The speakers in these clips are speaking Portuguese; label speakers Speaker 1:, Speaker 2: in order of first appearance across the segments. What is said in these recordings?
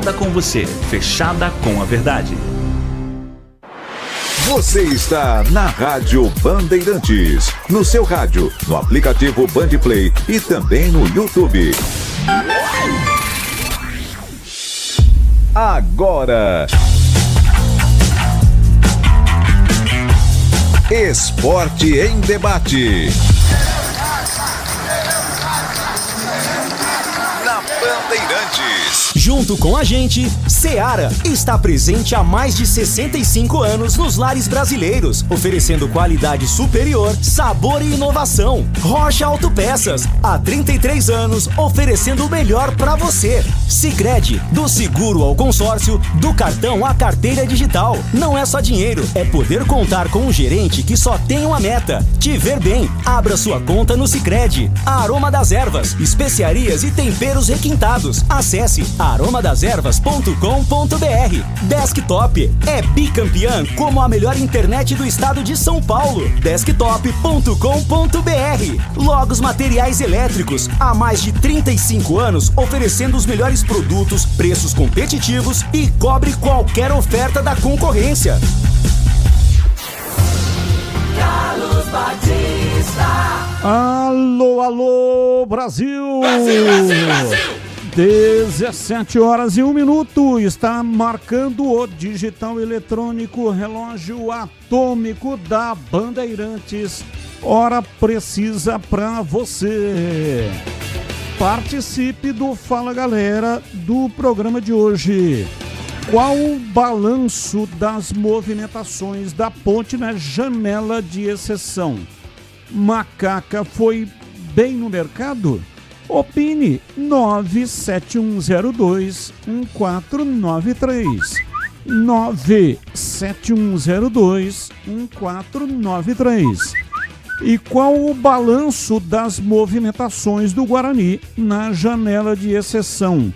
Speaker 1: fechada com você, fechada com a verdade.
Speaker 2: Você está na Rádio Bandeirantes, no seu rádio, no aplicativo Bandplay e também no YouTube. Agora, Esporte em Debate. Na Bandeirantes.
Speaker 3: Junto com a gente, Seara está presente há mais de 65 anos nos lares brasileiros, oferecendo qualidade superior, sabor e inovação. Rocha Autopeças, há 33 anos, oferecendo o melhor para você. Sicredi, do seguro ao consórcio, do cartão à carteira digital. Não é só dinheiro, é poder contar com um gerente que só tem uma meta: te ver bem. Abra sua conta no Sicredi. Aroma das Ervas, especiarias e temperos requintados. Acesse aromadaservas.com.br. Desktop é bicampeã como a melhor internet do estado de São Paulo. Desktop.com.br. Logos Materiais Elétricos, há mais de 35 anos oferecendo os melhores produtos, preços competitivos e cobre qualquer oferta da concorrência.
Speaker 4: Carlos Batista.
Speaker 5: Alô, alô, Brasil!
Speaker 4: Brasil, Brasil, Brasil!
Speaker 5: 17 horas e 1 minuto, está marcando o digital eletrônico relógio atômico da Bandeirantes. Hora precisa pra você. Participe do Fala Galera do programa de hoje. Qual o balanço das movimentações da ponte na janela de exceção? Macaca foi bem no mercado? Opine 97102-1493. 97102-1493. E qual o balanço das movimentações do Guarani na janela de exceção?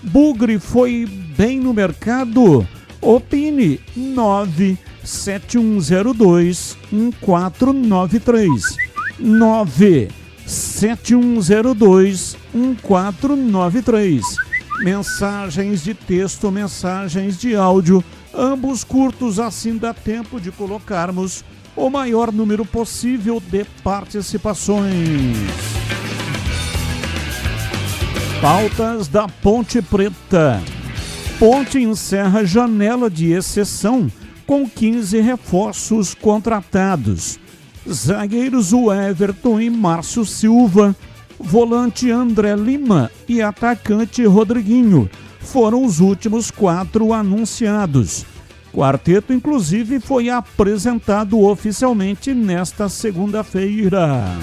Speaker 5: Bugre foi bem no mercado? Opine 97102-1493. 97102-1493. Mensagens de texto, mensagens de áudio, ambos curtos, assim dá tempo de colocarmos o maior número possível de participações. Pautas da Ponte Preta. Ponte encerra janela de exceção com 15 reforços contratados. Zagueiros o Everton e Márcio Silva, volante André Lima e atacante Rodriguinho foram os últimos 4 anunciados. Quarteto, inclusive, foi apresentado oficialmente nesta segunda-feira.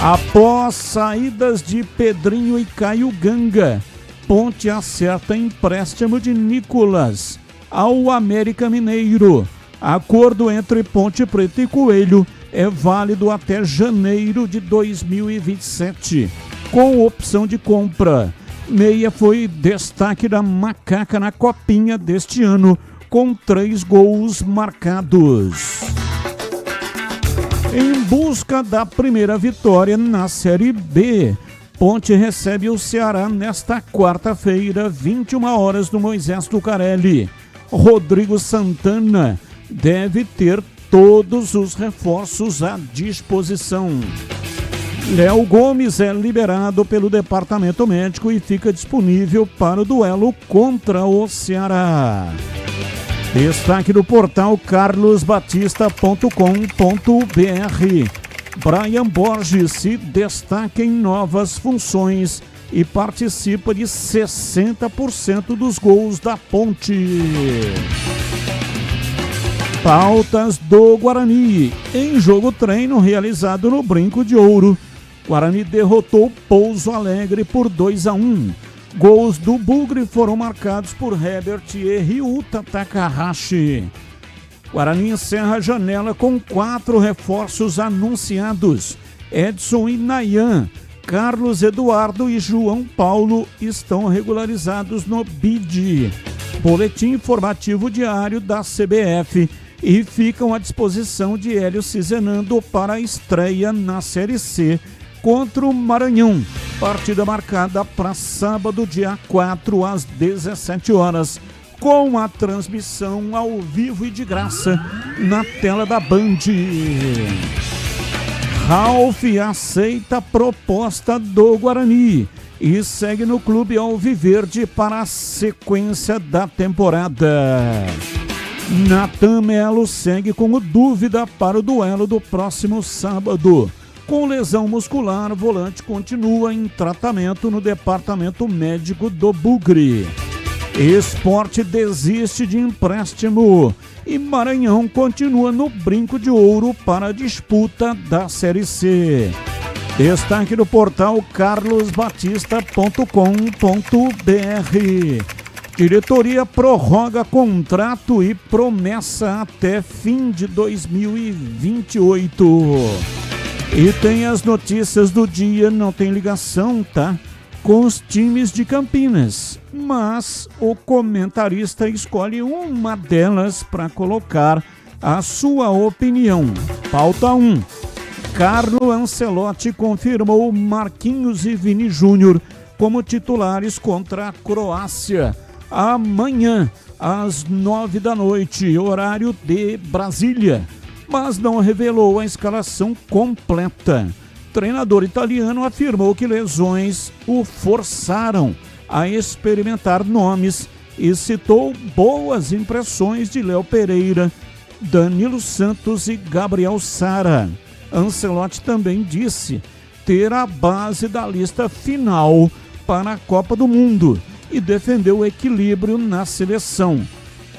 Speaker 5: Após saídas de Pedrinho e Caio Ganga, Ponte acerta empréstimo de Nicolas ao América Mineiro. Acordo entre Ponte Preta e Coelho é válido até janeiro de 2027, com opção de compra. Meia foi destaque da Macaca na Copinha deste ano, com 3 gols marcados. Em busca da primeira vitória na Série B, Ponte recebe o Ceará nesta quarta-feira, 21 horas, no Moisés Lucarelli. Rodrigo Santana deve ter todos os reforços à disposição. Léo Gomes é liberado pelo departamento médico e fica disponível para o duelo contra o Ceará. Destaque do portal carlosbatista.com.br. Brian Borges se destaca em novas funções e participa de 60% dos gols da Ponte. Pautas do Guarani. Em jogo treino realizado no Brinco de Ouro, Guarani derrotou Pouso Alegre por 2-1. Gols do Bugre foram marcados por Herbert e Ryuta Takahashi. Guarani encerra a janela com 4 reforços anunciados. Edson e Nayan, Carlos Eduardo e João Paulo estão regularizados no BID. Boletim informativo diário da CBF, e ficam à disposição de Hélio Cizenando para a estreia na Série C contra o Maranhão. Partida marcada para sábado, dia 4, às 17 horas, com a transmissão ao vivo e de graça na tela da Band. Ralf aceita a proposta do Guarani e segue no clube alviverde para a sequência da temporada. Natan Melo segue como dúvida para o duelo do próximo sábado. Com lesão muscular, o volante continua em tratamento no departamento médico do Bugre. Sport desiste de empréstimo e Maranhão continua no brinco de ouro para a disputa da Série C. Destaque do portal carlosbatista.com.br. Diretoria prorroga contrato e promessa até fim de 2028. E tem as notícias do dia, não tem ligação, tá? Com os times de Campinas, mas o comentarista escolhe uma delas para colocar a sua opinião. Pauta 1. Carlo Ancelotti confirmou Marquinhos e Vini Júnior como titulares contra a Croácia amanhã às 9 da noite, horário de Brasília, mas não revelou a escalação completa. O treinador italiano afirmou que lesões o forçaram a experimentar nomes e citou boas impressões de Léo Pereira, Danilo Santos e Gabriel Sara. Ancelotti também disse ter a base da lista final para a Copa do Mundo e defendeu o equilíbrio na seleção.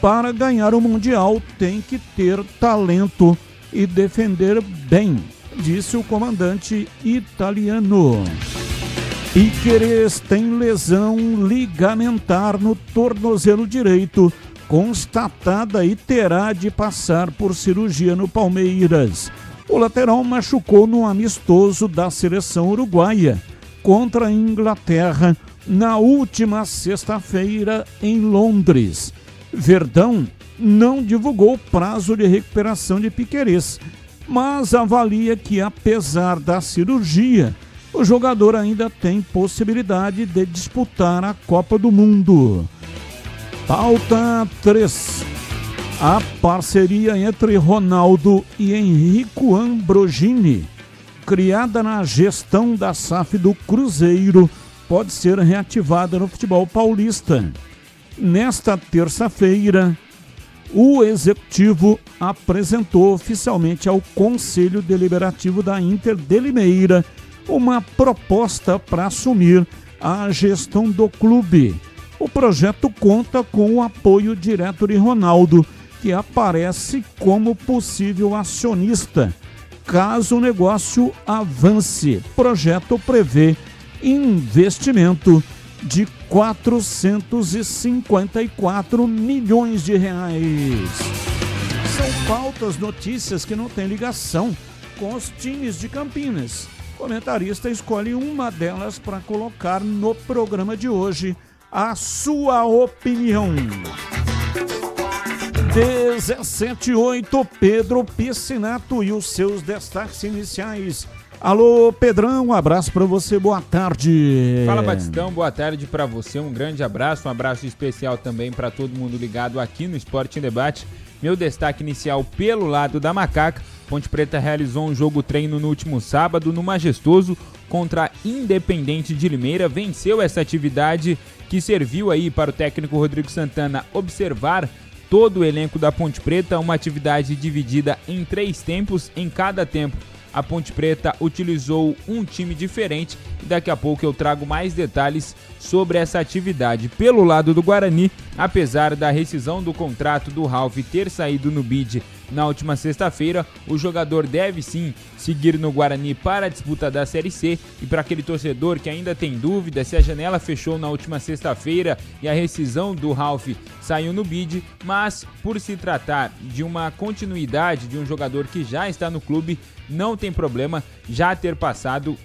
Speaker 5: Para ganhar o Mundial tem que ter talento e defender bem, disse o comandante italiano. Piquerez tem lesão ligamentar no tornozelo direito, constatada, e terá de passar por cirurgia no Palmeiras. O lateral machucou no amistoso da seleção uruguaia contra a Inglaterra na última sexta-feira em Londres. Verdão não divulgou o prazo de recuperação de Piquerez, mas avalia que, apesar da cirurgia, o jogador ainda tem possibilidade de disputar a Copa do Mundo. Pauta 3. A parceria entre Ronaldo e Enrico Ambrogini, criada na gestão da SAF do Cruzeiro, pode ser reativada no futebol paulista. Nesta terça-feira, o executivo apresentou oficialmente ao Conselho Deliberativo da Inter de Limeira uma proposta para assumir a gestão do clube. O projeto conta com o apoio direto de Ronaldo, que aparece como possível acionista, caso o negócio avance. O projeto prevê investimento de 454 milhões de reais. São pautas, notícias que não têm ligação com os times de Campinas. O comentarista escolhe uma delas para colocar no programa de hoje a sua opinião. 17:08, Pedro Piscinato e os seus destaques iniciais. Alô, Pedrão, um abraço para você, boa tarde.
Speaker 6: Fala, Batistão, boa tarde para você, um grande abraço, um abraço especial também para todo mundo ligado aqui no Esporte em Debate. Meu destaque inicial pelo lado da Macaca. Ponte Preta realizou um jogo treino no último sábado no Majestoso contra a Independente de Limeira. Venceu essa atividade que serviu aí para o técnico Rodrigo Santana observar todo o elenco da Ponte Preta, uma atividade dividida em 3 tempos. Em cada tempo, a Ponte Preta utilizou um time diferente e daqui a pouco eu trago mais detalhes sobre essa atividade. Pelo lado do Guarani, apesar da rescisão do contrato do Ralf ter saído no bid na última sexta-feira, o jogador deve sim seguir no Guarani para a disputa da Série C. E para aquele torcedor que ainda tem dúvida se a janela fechou na última sexta-feira e a rescisão do Ralf saiu no bid, mas por se tratar de uma continuidade de um jogador que já está no clube, não tem problema já ter passado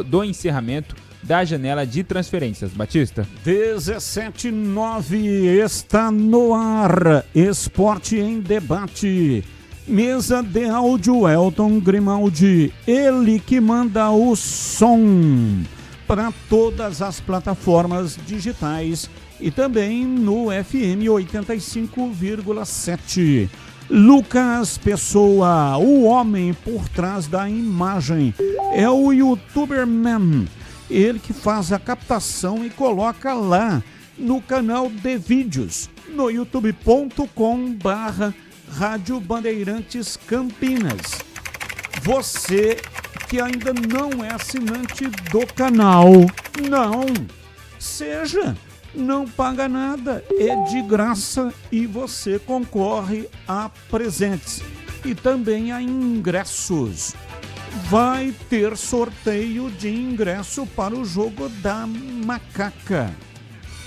Speaker 6: do encerramento da janela de transferências. Batista.
Speaker 5: 17:09 está no ar. Esporte em Debate. Mesa de áudio Elton Grimaldi. Ele que manda o som. para todas as plataformas digitais e também no FM 85,7. Lucas Pessoa, o homem por trás da imagem, é o YouTuber Man. Ele que faz a captação e coloca lá no canal de vídeos, no youtube.com/Rádio Bandeirantes Campinas. Você que ainda não é assinante do canal, não seja. Não paga nada, é de graça e você concorre a presentes e também a ingressos. Vai ter sorteio de ingresso para o jogo da Macaca.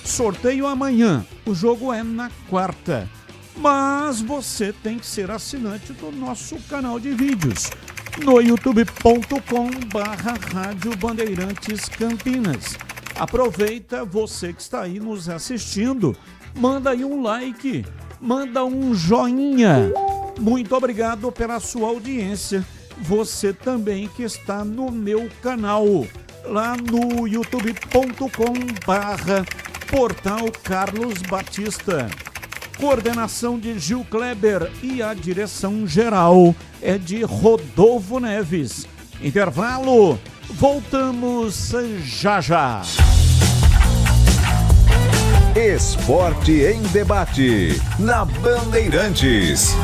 Speaker 5: Sorteio amanhã, o jogo é na quarta, mas você tem que ser assinante do nosso canal de vídeos no youtube.com/Rádio Bandeirantes Campinas. Aproveita, você que está aí nos assistindo, manda aí um like, manda um joinha. Muito obrigado pela sua audiência. Você também que está no meu canal, lá no youtube.com/Portal Carlos Batista. Coordenação de Gil Kleber e a direção geral é de Rodolfo Neves. Intervalo. Voltamos já já.
Speaker 2: Esporte em debate na Bandeirantes.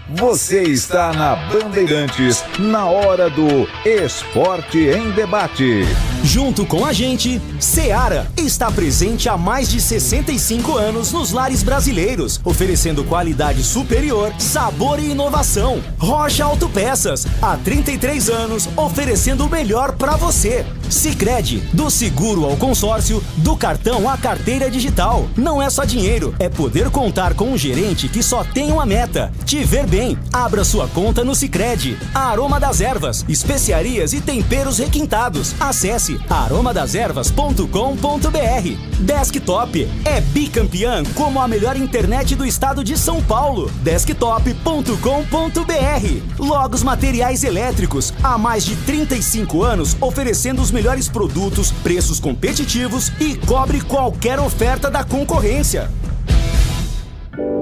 Speaker 2: Você está na Bandeirantes, na hora do Esporte em Debate.
Speaker 3: Junto com a gente, Seara está presente há mais de 65 anos nos lares brasileiros, oferecendo qualidade superior, sabor e inovação. Rocha Autopeças, há 33 anos, oferecendo o melhor para você. Sicredi, do seguro ao consórcio, do cartão à carteira digital. Não é só dinheiro, é poder contar com um gerente que só tem uma meta: te ver bem. Abra sua conta no Sicredi. Aroma das Ervas, especiarias e temperos requintados. Acesse aromadeservas.com.br. Desktop é bicampeã como a melhor internet do estado de São Paulo. Desktop.com.br. Logos Materiais Elétricos, há mais de 35 anos oferecendo os melhores produtos, preços competitivos e cobre qualquer oferta da concorrência.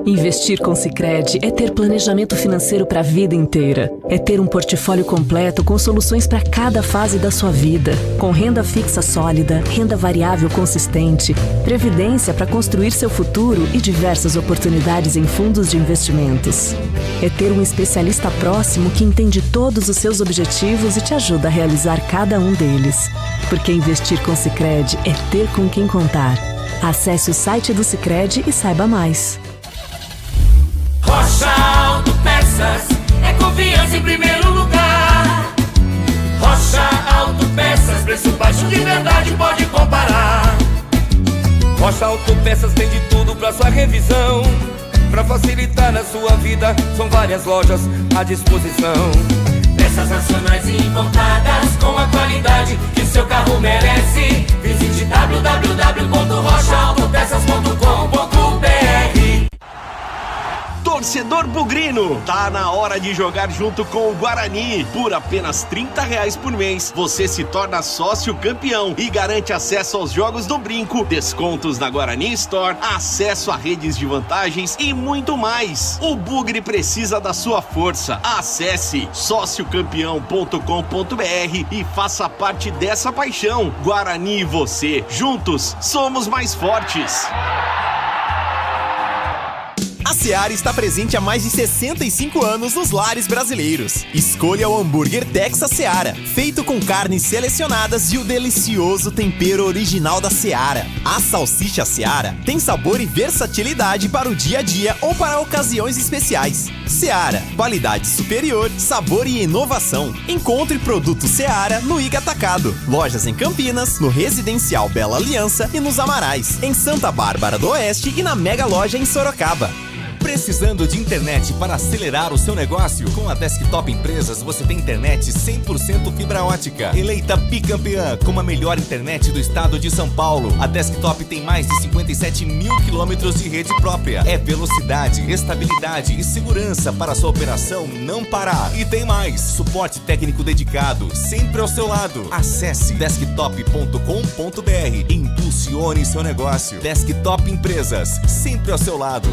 Speaker 7: Investir com Sicredi é ter planejamento financeiro para a vida inteira. É ter um portfólio completo com soluções para cada fase da sua vida. Com renda fixa sólida, renda variável consistente, previdência para construir seu futuro e diversas oportunidades em fundos de investimentos. É ter um especialista próximo que entende todos os seus objetivos e te ajuda a realizar cada um deles. Porque investir com Sicredi é ter com quem contar. Acesse o site do Sicredi e saiba mais.
Speaker 4: Rocha Autopeças é confiança em primeiro lugar. Rocha Autopeças, preço baixo de verdade, pode comparar.
Speaker 8: Rocha Autopeças tem de tudo pra sua revisão. Pra facilitar na sua vida, são várias lojas à disposição.
Speaker 4: Peças nacionais e importadas com a qualidade que seu carro merece. Visite www.rochaautopeças.com.br.
Speaker 9: Torcedor bugrino, tá na hora de jogar junto com o Guarani. Por apenas R$30 por mês, você se torna sócio campeão e garante acesso aos jogos do Brinco, descontos na Guarani Store, acesso a redes de vantagens e muito mais. O Bugre precisa da sua força. Acesse sociocampeão.com.br e faça parte dessa paixão. Guarani e você, juntos, somos mais fortes.
Speaker 10: A Seara está presente há mais de 65 anos nos lares brasileiros. Escolha o hambúrguer Texas Seara, feito com carnes selecionadas e o delicioso tempero original da Seara. A salsicha Seara tem sabor e versatilidade para o dia a dia ou para ocasiões especiais. Seara, qualidade superior, sabor e inovação. Encontre produto Seara no Iga Atacado. Lojas em Campinas, no Residencial Bela Aliança e nos Amarais, em Santa Bárbara do Oeste e na Mega Loja em Sorocaba. Precisando de internet para acelerar o seu negócio? Com a Desktop Empresas você tem internet 100% fibra ótica. Eleita bicampeã como a melhor internet do estado de São Paulo. A Desktop tem mais de 57 mil quilômetros de rede própria. É velocidade, estabilidade e segurança para sua operação não parar. E tem mais, suporte técnico dedicado, sempre ao seu lado. Acesse desktop.com.br e impulsione seu negócio. Desktop Empresas, sempre ao seu lado.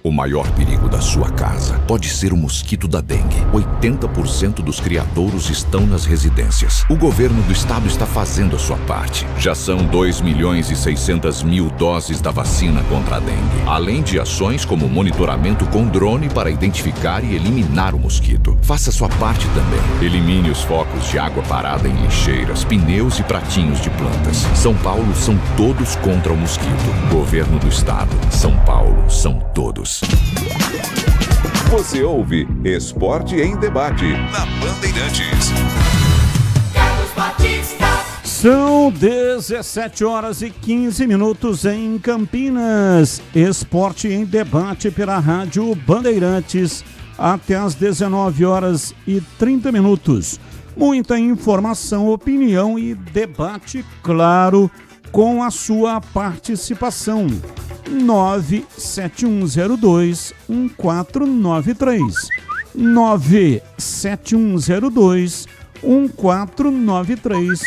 Speaker 2: O maior perigo da sua casa pode ser o mosquito da dengue. 80% dos criadouros estão nas residências. O governo do estado está fazendo a sua parte. Já são 2.600.000 doses da vacina contra a dengue. Além de ações como monitoramento com drone para identificar e eliminar o mosquito. Faça sua parte também. Elimine os focos de água parada em lixeiras, pneus e pratinhos de plantas. São Paulo são todos contra o mosquito. Governo do estado. São Paulo são todos. Você ouve Esporte em Debate na Bandeirantes.
Speaker 4: Carlos Batista.
Speaker 5: São 17 horas e 15 minutos em Campinas. Esporte em Debate pela Rádio Bandeirantes até às 19 horas e 30 minutos. Muita informação, opinião e debate, claro, com a sua participação. 97102-1493 97102-1493.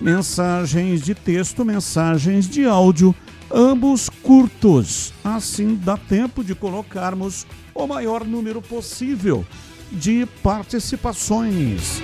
Speaker 5: Mensagens de texto, mensagens de áudio, ambos curtos. Assim dá tempo de colocarmos o maior número possível de participações.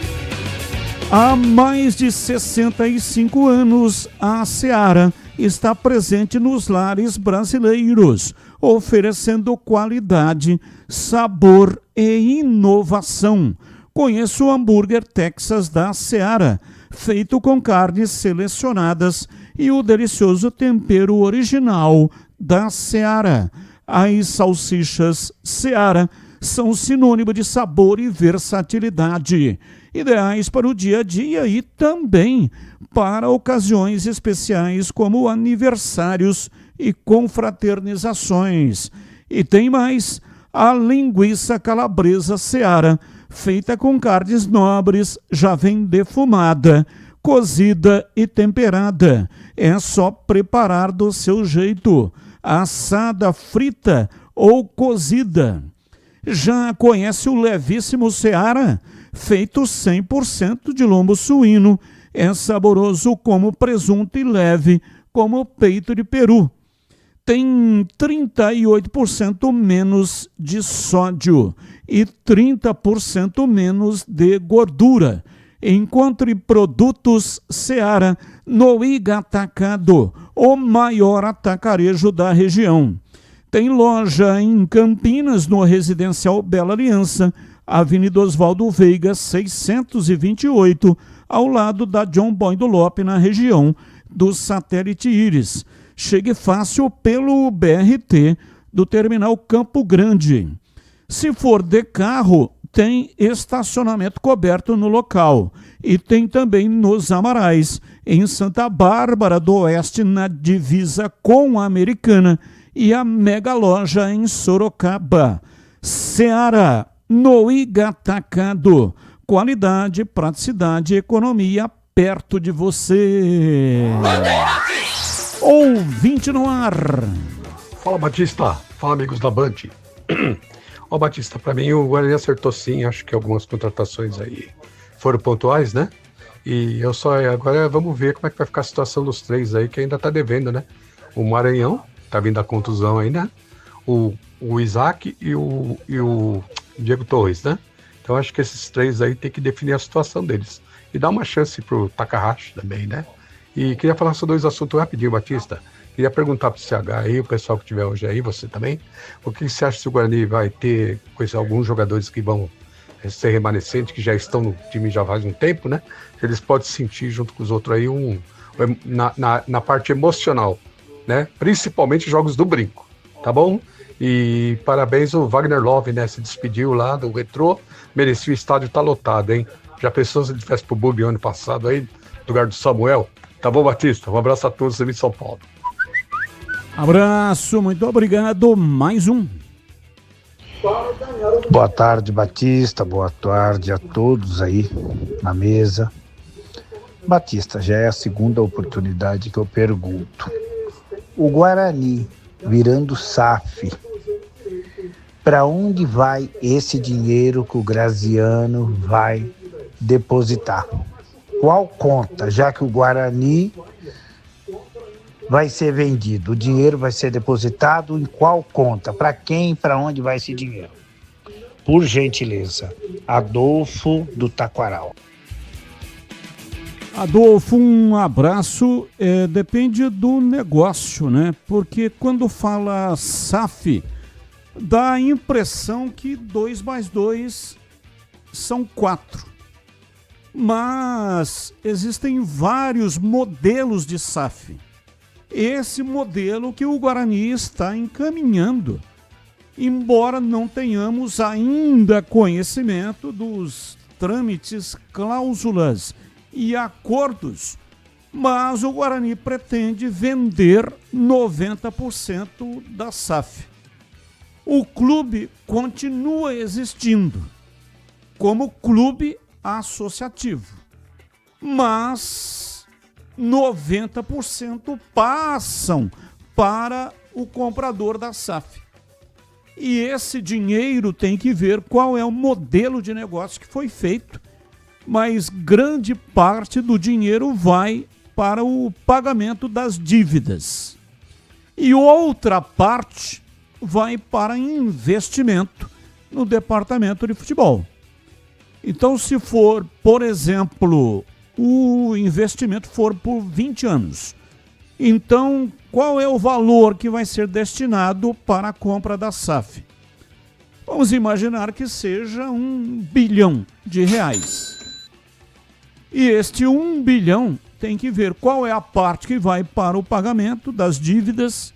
Speaker 5: Há mais de 65 anos, a Seara está presente nos lares brasileiros, oferecendo qualidade, sabor e inovação. Conheça o hambúrguer Texas da Seara, feito com carnes selecionadas e o delicioso tempero original da Seara. As salsichas Seara são sinônimo de sabor e versatilidade, ideais para o dia a dia e também para ocasiões especiais como aniversários e confraternizações. E tem mais, a linguiça calabresa Seara, feita com carnes nobres, já vem defumada, cozida e temperada. É só preparar do seu jeito, assada, frita ou cozida. Já conhece o levíssimo Seara? Feito 100% de lombo suíno, é saboroso como presunto e leve como peito de peru. Tem 38% menos de sódio e 30% menos de gordura. Encontre produtos Seara no Iga Atacado, o maior atacarejo da região. Tem loja em Campinas, no Residencial Bela Aliança, Avenida Oswaldo Veiga, 628, ao lado da John Boyd Lopes, na região do Satélite Íris. Chegue fácil pelo BRT do Terminal Campo Grande. Se for de carro, tem estacionamento coberto no local. E tem também nos Amarais, em Santa Bárbara do Oeste, na divisa com a Americana, e a mega loja em Sorocaba. Seara, no Iga Atacado. Qualidade, praticidade e economia perto de você. Ouvinte no ar.
Speaker 11: Fala, Batista. Fala, amigos da Band. Ó, Batista, pra mim o Guarani acertou sim. Acho que algumas contratações aí foram pontuais, né? E eu só agora vamos ver como é que vai ficar a situação dos três aí, que ainda tá devendo, né? O Maranhão, tá vindo da contusão aí, né? O Isaac e o Diego Torres, né? Então acho que esses três aí tem que definir a situação deles. E dar uma chance pro Takahashi também, né? E queria falar sobre dois assuntos rapidinho, Batista. Queria perguntar pro CH aí, o pessoal que tiver hoje aí, você também, o que você acha se o Guarani vai ter alguns jogadores que vão ser remanescentes, que já estão no time já faz um tempo, né? Eles podem sentir junto com os outros aí na parte emocional, né? Principalmente jogos do brinco, tá bom? E parabéns o Wagner Love, né? Se despediu lá do Retrô, merecia, o estádio tá lotado, hein? Já pensou se ele tivesse pro Bubi ano passado aí, no lugar do Samuel? Tá bom, Batista? Um abraço a todos aí de São Paulo.
Speaker 5: Abraço, muito obrigado. Mais um.
Speaker 12: Boa tarde, Batista. Boa tarde a todos aí na mesa. Batista, já é a segunda oportunidade que eu pergunto. O Guarani virando SAF, para onde vai esse dinheiro que o Graziano vai depositar? Qual conta, já que o Guarani vai ser vendido? O dinheiro vai ser depositado em qual conta? Para quem e para onde vai esse dinheiro? Por gentileza. Adolfo do Taquaral.
Speaker 5: Adolfo, um abraço. Depende do negócio, né? Porque quando fala SAF, dá a impressão que 2 mais 2 são 4. Mas existem vários modelos de SAF. Esse modelo que o Guarani está encaminhando, embora não tenhamos ainda conhecimento dos trâmites, cláusulas e acordos, mas o Guarani pretende vender 90% da SAF. O clube continua existindo como clube associativo, mas 90% passam para o comprador da SAF. E esse dinheiro tem que ver qual é o modelo de negócio que foi feito, mas grande parte do dinheiro vai para o pagamento das dívidas. E outra parte vai para investimento no departamento de futebol. Então, se for, por exemplo, o investimento for por 20 anos, então qual é o valor que vai ser destinado para a compra da SAF? Vamos imaginar que seja R$1 bilhão. E este 1 bilhão tem que ver qual é a parte que vai para o pagamento das dívidas,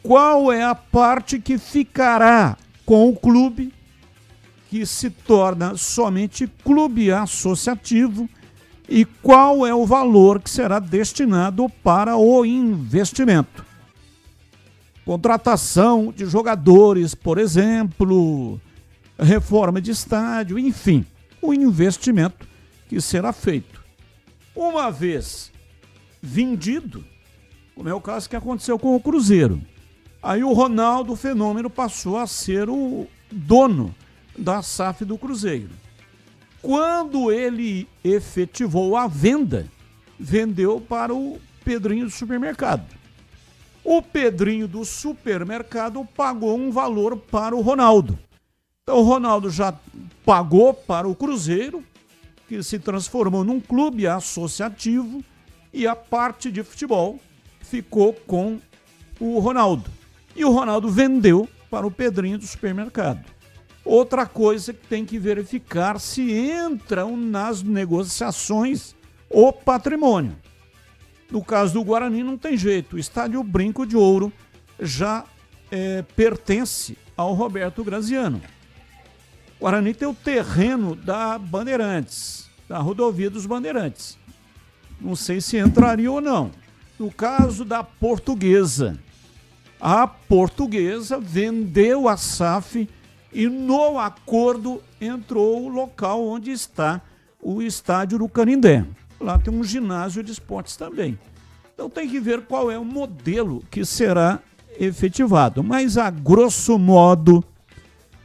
Speaker 5: qual é a parte que ficará com o clube, que se torna somente clube associativo, e qual é o valor que será destinado para o investimento. Contratação de jogadores, por exemplo, reforma de estádio, enfim, o investimento que será feito. Uma vez vendido, como é o caso que aconteceu com o Cruzeiro, aí o Ronaldo Fenômeno passou a ser o dono da SAF do Cruzeiro. Quando ele efetivou a venda, vendeu para o Pedrinho do supermercado. O Pedrinho do supermercado pagou um valor para o Ronaldo. Então o Ronaldo já pagou para o Cruzeiro, que se transformou num clube associativo, e a parte de futebol ficou com o Ronaldo. E o Ronaldo vendeu para o Pedrinho do supermercado. Outra coisa que tem que verificar se entram nas negociações o patrimônio. No caso do Guarani não tem jeito, o estádio Brinco de Ouro já pertence ao Roberto Graziano. O Guarani tem o terreno da Bandeirantes, da rodovia dos Bandeirantes. Não sei se entraria ou não. No caso da Portuguesa, a Portuguesa vendeu a SAF e no acordo entrou o local onde está o estádio do Canindé. Lá tem um ginásio de esportes também. Então tem que ver qual é o modelo que será efetivado. Mas a grosso modo,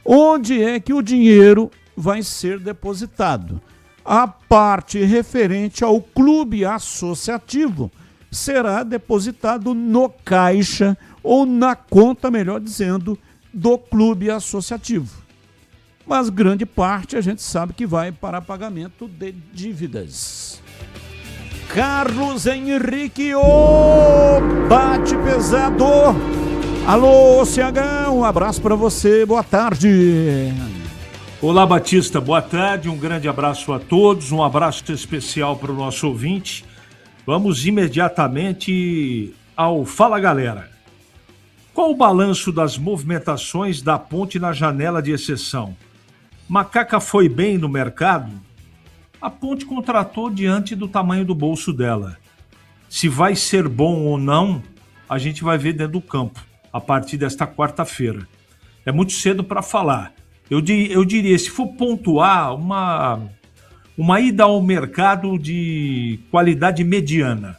Speaker 5: onde é que o dinheiro vai ser depositado? A parte referente ao clube associativo será depositado no caixa ou na conta, melhor dizendo, do clube associativo. Mas grande parte a gente sabe que vai para pagamento de dívidas. Carlos Henrique, bate pesado. Alô, CH, um abraço para você, boa tarde.
Speaker 13: Olá, Batista, boa tarde, um grande abraço a todos, um abraço especial para o nosso ouvinte. Vamos imediatamente ao Fala Galera. Qual o balanço das movimentações da Ponte na janela de exceção? Macaca foi bem no mercado? A Ponte contratou diante do tamanho do bolso dela. Se vai ser bom ou não, a gente vai ver dentro do campo, a partir desta quarta-feira. É muito cedo para falar. Eu diria, se for pontuar, uma ida ao mercado de qualidade mediana.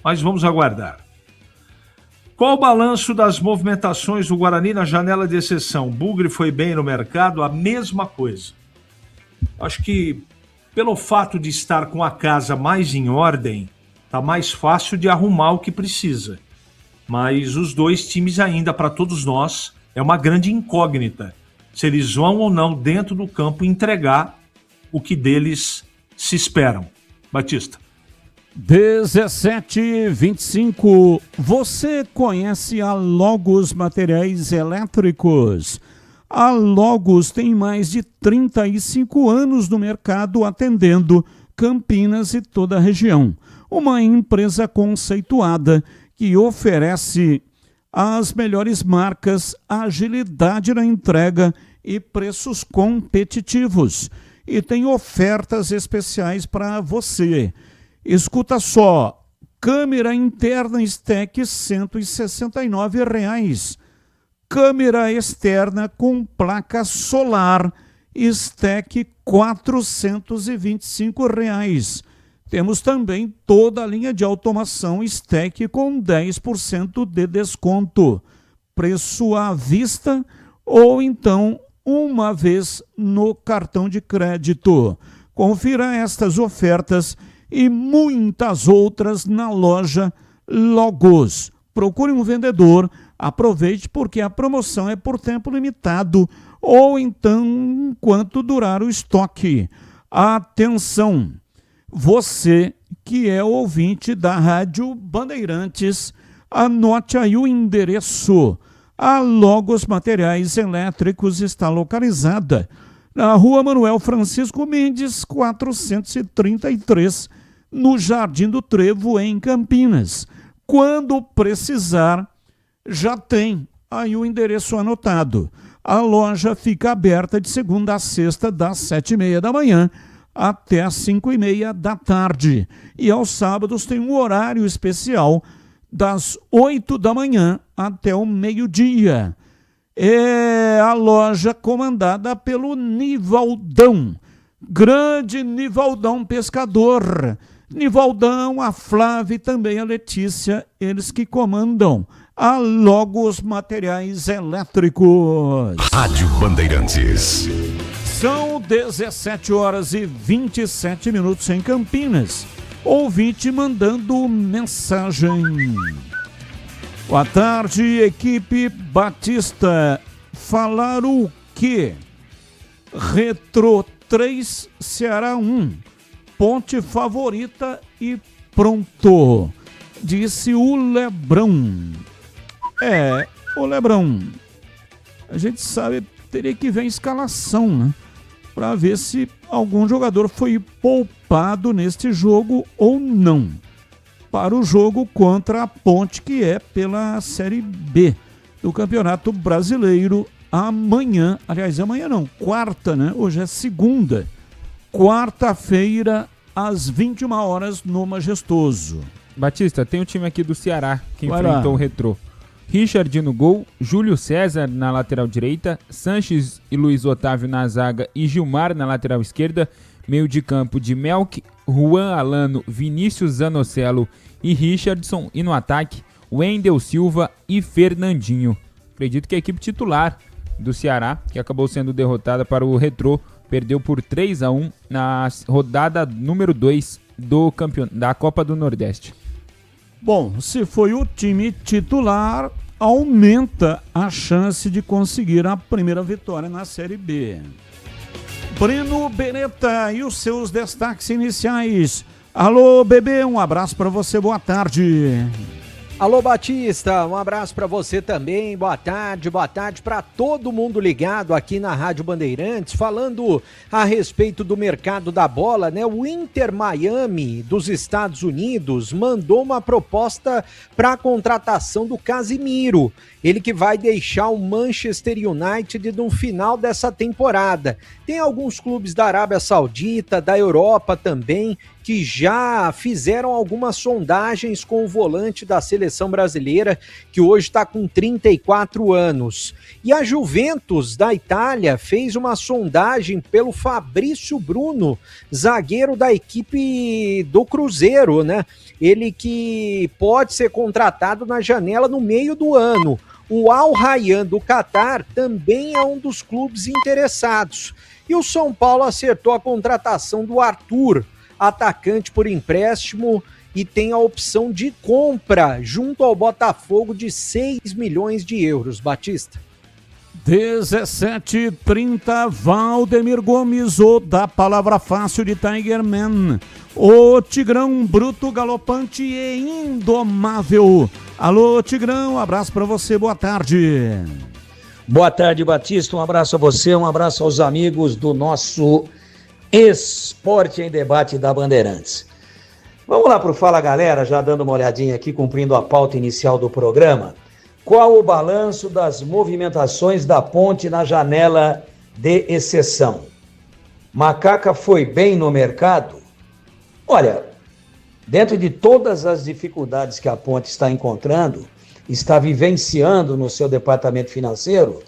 Speaker 13: Mas vamos aguardar. Qual o balanço das movimentações do Guarani na janela de exceção? Bugre foi bem no mercado? A mesma coisa. Acho que pelo fato de estar com a casa mais em ordem, tá mais fácil de arrumar o que precisa. Mas os dois times ainda, para todos nós, é uma grande incógnita. Se eles vão ou não dentro do campo entregar o que deles se esperam. Batista.
Speaker 5: 17h25. Você conhece a Logos Materiais Elétricos? A Logos tem mais de 35 anos no mercado atendendo Campinas e toda a região. Uma empresa conceituada que oferece as melhores marcas, agilidade na entrega e preços competitivos. E tem ofertas especiais para você. Escuta só, câmera interna Stack R$ 169. Câmera externa com placa solar Stack R$ 425. Temos também toda a linha de automação Stack com 10% de desconto. Preço à vista ou então uma vez no cartão de crédito. Confira estas ofertas e muitas outras na loja Logos. Procure um vendedor, aproveite porque a promoção é por tempo limitado ou então enquanto durar o estoque. Atenção! Você que é ouvinte da Rádio Bandeirantes, anote aí o endereço. A Logos Materiais Elétricos está localizada na Rua Manuel Francisco Mendes, 433, no Jardim do Trevo, em Campinas. Quando precisar, já tem aí o endereço anotado. A loja fica aberta de segunda a sexta, das 7h30 da manhã até às 5h30 da tarde. E aos sábados tem um horário especial das 8 da manhã até o meio-dia. É a loja comandada pelo Nivaldão, grande Nivaldão pescador. Nivaldão, a Flávia e também a Letícia, eles que comandam a Logos Materiais Elétricos.
Speaker 2: Rádio Bandeirantes.
Speaker 5: São 17h27 em Campinas. Ouvinte mandando mensagem. Boa tarde, equipe Batista. Falar o quê? Retro 3, Ceará 1. Ponte favorita e pronto. Disse o Lebrão. O Lebrão. A gente sabe, teria que ver a escalação, né? Para ver se algum jogador foi poupado neste jogo ou não. Para o jogo contra a Ponte, que é pela Série B do Campeonato Brasileiro amanhã. Aliás, amanhã não, quarta, né? Hoje é segunda. Quarta-feira, às 21 horas, no Majestoso.
Speaker 6: Batista, tem um time aqui do Ceará que enfrentou o Retrô. Richard no gol, Júlio César na lateral direita, Sanches e Luiz Otávio na zaga e Gilmar na lateral esquerda, meio de campo de Melk, Juan Alano, Vinícius Zanocelo e Richardson, e no ataque, Wendel Silva e Fernandinho. Acredito que a equipe titular do Ceará, que acabou sendo derrotada para o Retrô, perdeu por 3-1 na rodada número 2 da Copa do Nordeste.
Speaker 5: Bom, se foi o time titular, aumenta a chance de conseguir a primeira vitória na Série B. Breno Beretta e os seus destaques iniciais. Alô, bebê, um abraço para você, boa tarde.
Speaker 14: Alô, Batista, um abraço para você também, boa tarde para todo mundo ligado aqui na Rádio Bandeirantes, falando a respeito do mercado da bola, né? O Inter Miami dos Estados Unidos mandou uma proposta para a contratação do Casimiro, ele que vai deixar o Manchester United no final dessa temporada. Tem alguns clubes da Arábia Saudita, da Europa também, que já fizeram algumas sondagens com o volante da seleção seleção brasileira, que hoje está com 34 anos. E a Juventus da Itália fez uma sondagem pelo Fabrício Bruno, zagueiro da equipe do Cruzeiro, né? Ele que pode ser contratado na janela no meio do ano. O Al Rayyan do Catar também é um dos clubes interessados. E o São Paulo acertou a contratação do Arthur, atacante por empréstimo, e tem a opção de compra junto ao Botafogo de 6 milhões de euros. Batista.
Speaker 5: 17h30, Valdemir Gomes, o da palavra fácil de Tigerman. O Tigrão bruto, galopante e indomável. Alô, Tigrão, um abraço para você, boa tarde.
Speaker 15: Boa tarde, Batista, um abraço a você, um abraço aos amigos do nosso Esporte em Debate da Bandeirantes. Vamos lá para o Fala Galera, já dando uma olhadinha aqui, cumprindo a pauta inicial do programa. Qual o balanço das movimentações da Ponte na janela de exceção? Macaca foi bem no mercado? Olha, dentro de todas as dificuldades que a Ponte está encontrando, está vivenciando no seu departamento financeiro,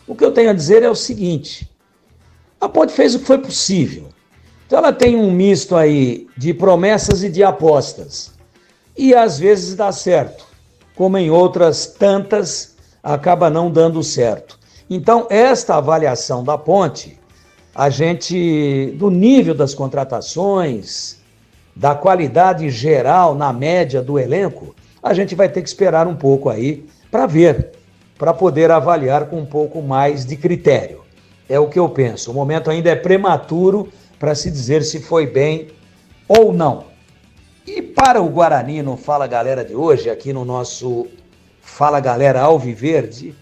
Speaker 15: o que eu tenho a dizer é o seguinte: a Ponte fez o que foi possível. Então ela tem um misto aí de promessas e de apostas. E às vezes dá certo, como em outras tantas, acaba não dando certo. Então, esta avaliação da Ponte, a gente, do nível das contratações, da qualidade geral, na média do elenco, a gente vai ter que esperar um pouco aí para ver, para poder avaliar com um pouco mais de critério. É o que eu penso. O momento ainda é prematuro para se dizer se foi bem ou não. E para o Guarani no Fala Galera de hoje, aqui no nosso Fala Galera Alviverde,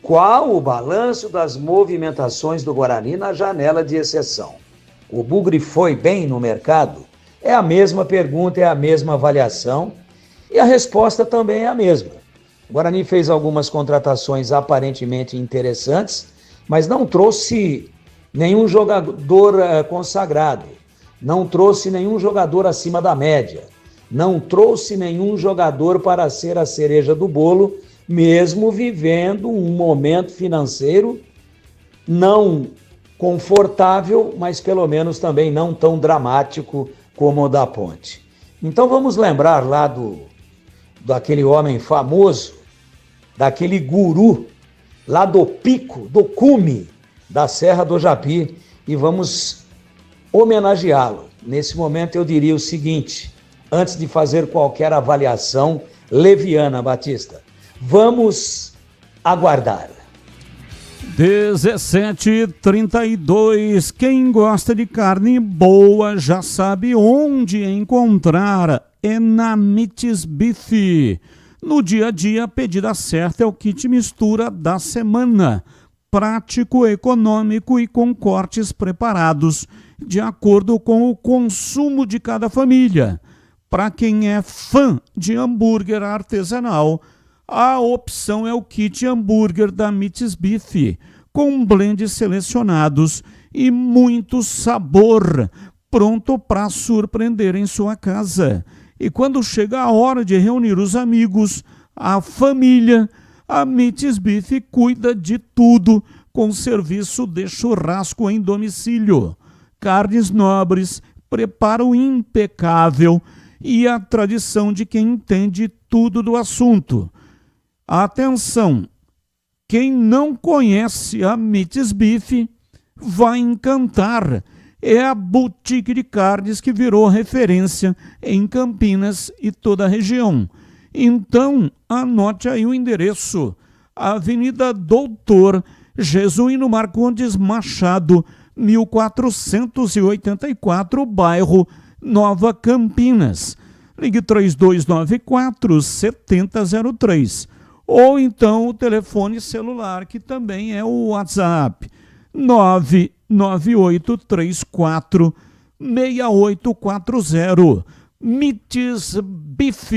Speaker 15: qual o balanço das movimentações do Guarani na janela de exceção? O Bugre foi bem no mercado? É a mesma pergunta, é a mesma avaliação e a resposta também é a mesma. O Guarani fez algumas contratações aparentemente interessantes, mas não trouxe nenhum jogador consagrado. Não trouxe nenhum jogador acima da média, não trouxe nenhum jogador para ser a cereja do bolo, mesmo vivendo um momento financeiro não confortável, mas pelo menos também não tão dramático como o da Ponte. Então vamos lembrar lá daquele homem famoso, daquele guru, lá do pico, do cume da Serra do Japi, e vamos homenageá-lo. Nesse momento eu diria o seguinte, antes de fazer qualquer avaliação leviana, Batista, vamos aguardar.
Speaker 5: 17h32, quem gosta de carne boa já sabe onde encontrar, é na Mites Beef. No dia a dia, a pedida certa é o kit mistura da semana, prático, econômico e com cortes preparados, de acordo com o consumo de cada família. Para quem é fã de hambúrguer artesanal, a opção é o kit hambúrguer da Mites Beef, com blends selecionados e muito sabor, pronto para surpreender em sua casa. E quando chega a hora de reunir os amigos, a família, a Mites Beef cuida de tudo com serviço de churrasco em domicílio. Carnes nobres, preparo impecável e a tradição de quem entende tudo do assunto. Atenção, quem não conhece a Mites Beef vai encantar. É a boutique de carnes que virou referência em Campinas e toda a região. Então, anote aí o endereço. Avenida Doutor Jesuíno Marcondes Machado, 1484, bairro Nova Campinas. Ligue 3294-7003. Ou então o telefone celular, que também é o WhatsApp, 99834-6840. Mites Beef.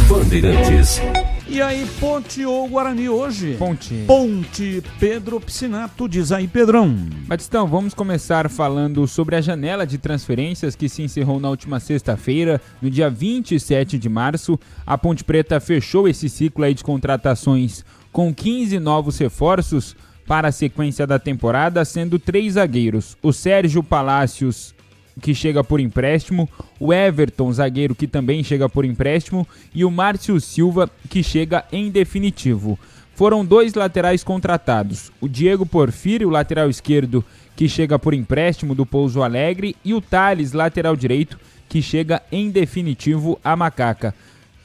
Speaker 1: Bandeirantes
Speaker 5: E aí, Ponte ou Guarani hoje?
Speaker 6: Ponte.
Speaker 5: Ponte, Pedro Piscinato, diz aí, Pedrão.
Speaker 6: Batistão, vamos começar falando sobre a janela de transferências que se encerrou na última sexta-feira, no dia 27 de março. A Ponte Preta fechou esse ciclo aí de contratações com 15 novos reforços para a sequência da temporada, sendo 3 zagueiros. O Sérgio Palácios, que chega por empréstimo, o Everton, zagueiro, que também chega por empréstimo, e o Márcio Silva, que chega em definitivo. Foram 2 laterais contratados, o Diego Porfírio, lateral esquerdo, que chega por empréstimo do Pouso Alegre, e o Thales, lateral direito, que chega em definitivo à Macaca.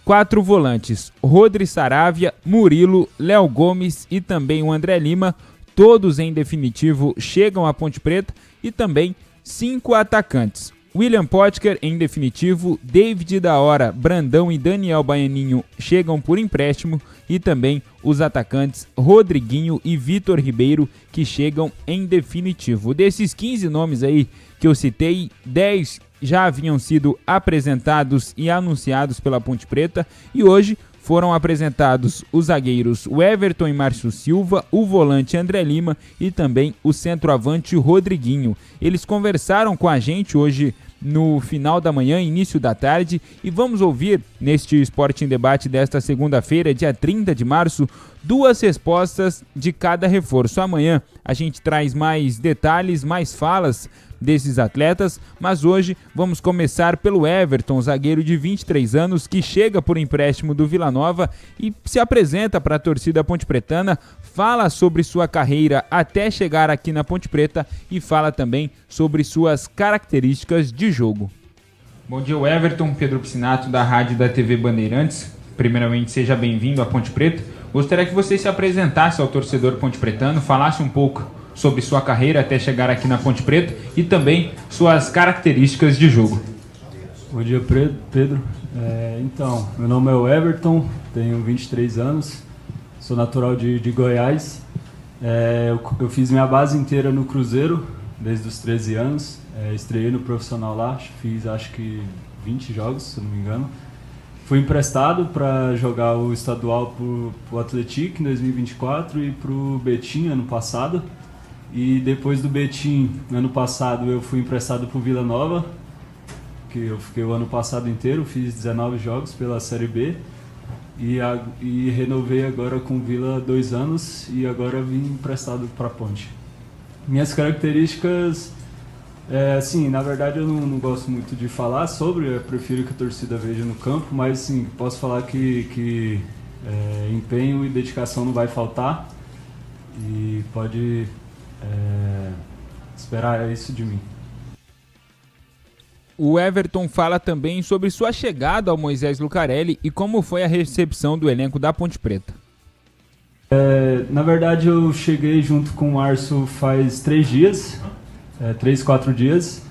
Speaker 6: 4 volantes, Rodri Saravia, Murilo, Léo Gomes e também o André Lima, todos em definitivo chegam à Ponte Preta, e também 5 atacantes. William Potker em definitivo, David da Hora, Brandão e Daniel Baianinho chegam por empréstimo, e também os atacantes Rodriguinho e Vitor Ribeiro, que chegam em definitivo. Desses 15 nomes aí que eu citei, 10 já haviam sido apresentados e anunciados pela Ponte Preta, e hoje foram apresentados os zagueiros o Everton e Márcio Silva, o volante André Lima e também o centroavante Rodriguinho. Eles conversaram com a gente hoje no final da manhã, início da tarde, e vamos ouvir neste Esporte em Debate desta segunda-feira, dia 30 de março, 2 respostas de cada reforço. Amanhã a gente traz mais detalhes, mais falas desses atletas, mas hoje vamos começar pelo Everton, zagueiro de 23 anos, que chega por empréstimo do Vila Nova e se apresenta para a torcida pontepretana, fala sobre sua carreira até chegar aqui na Ponte Preta e fala também sobre suas características de jogo. Bom dia, Everton, Pedro Piscinato, da Rádio da TV Bandeirantes. Primeiramente, seja bem-vindo à Ponte Preta. Gostaria que você se apresentasse ao torcedor pontepretano, falasse um pouco sobre sua carreira até chegar aqui na Ponte Preta e também suas características de jogo.
Speaker 16: Bom dia, Pedro. Então, meu nome é o Everton, tenho 23 anos, sou natural de Goiás. Eu fiz minha base inteira no Cruzeiro, desde os 13 anos. Estreiei no profissional lá, fiz acho que 20 jogos, se não me engano. Fui emprestado para jogar o estadual para o Atlético em 2024 e para o Betim ano passado. E depois do Betim, ano passado, eu fui emprestado para o Vila Nova, que eu fiquei o ano passado inteiro, fiz 19 jogos pela Série B. E renovei agora com o Vila 2 anos e agora vim emprestado para a Ponte. Minhas características, assim, na verdade eu não gosto muito de falar sobre, eu prefiro que a torcida veja no campo, mas sim, posso falar que empenho e dedicação não vai faltar e pode esperar isso de mim.
Speaker 6: O Everton fala também sobre sua chegada ao Moisés Lucarelli e como foi a recepção do elenco da Ponte Preta.
Speaker 16: Na verdade eu cheguei junto com o Márcio faz 3 dias, 3, 4 dias.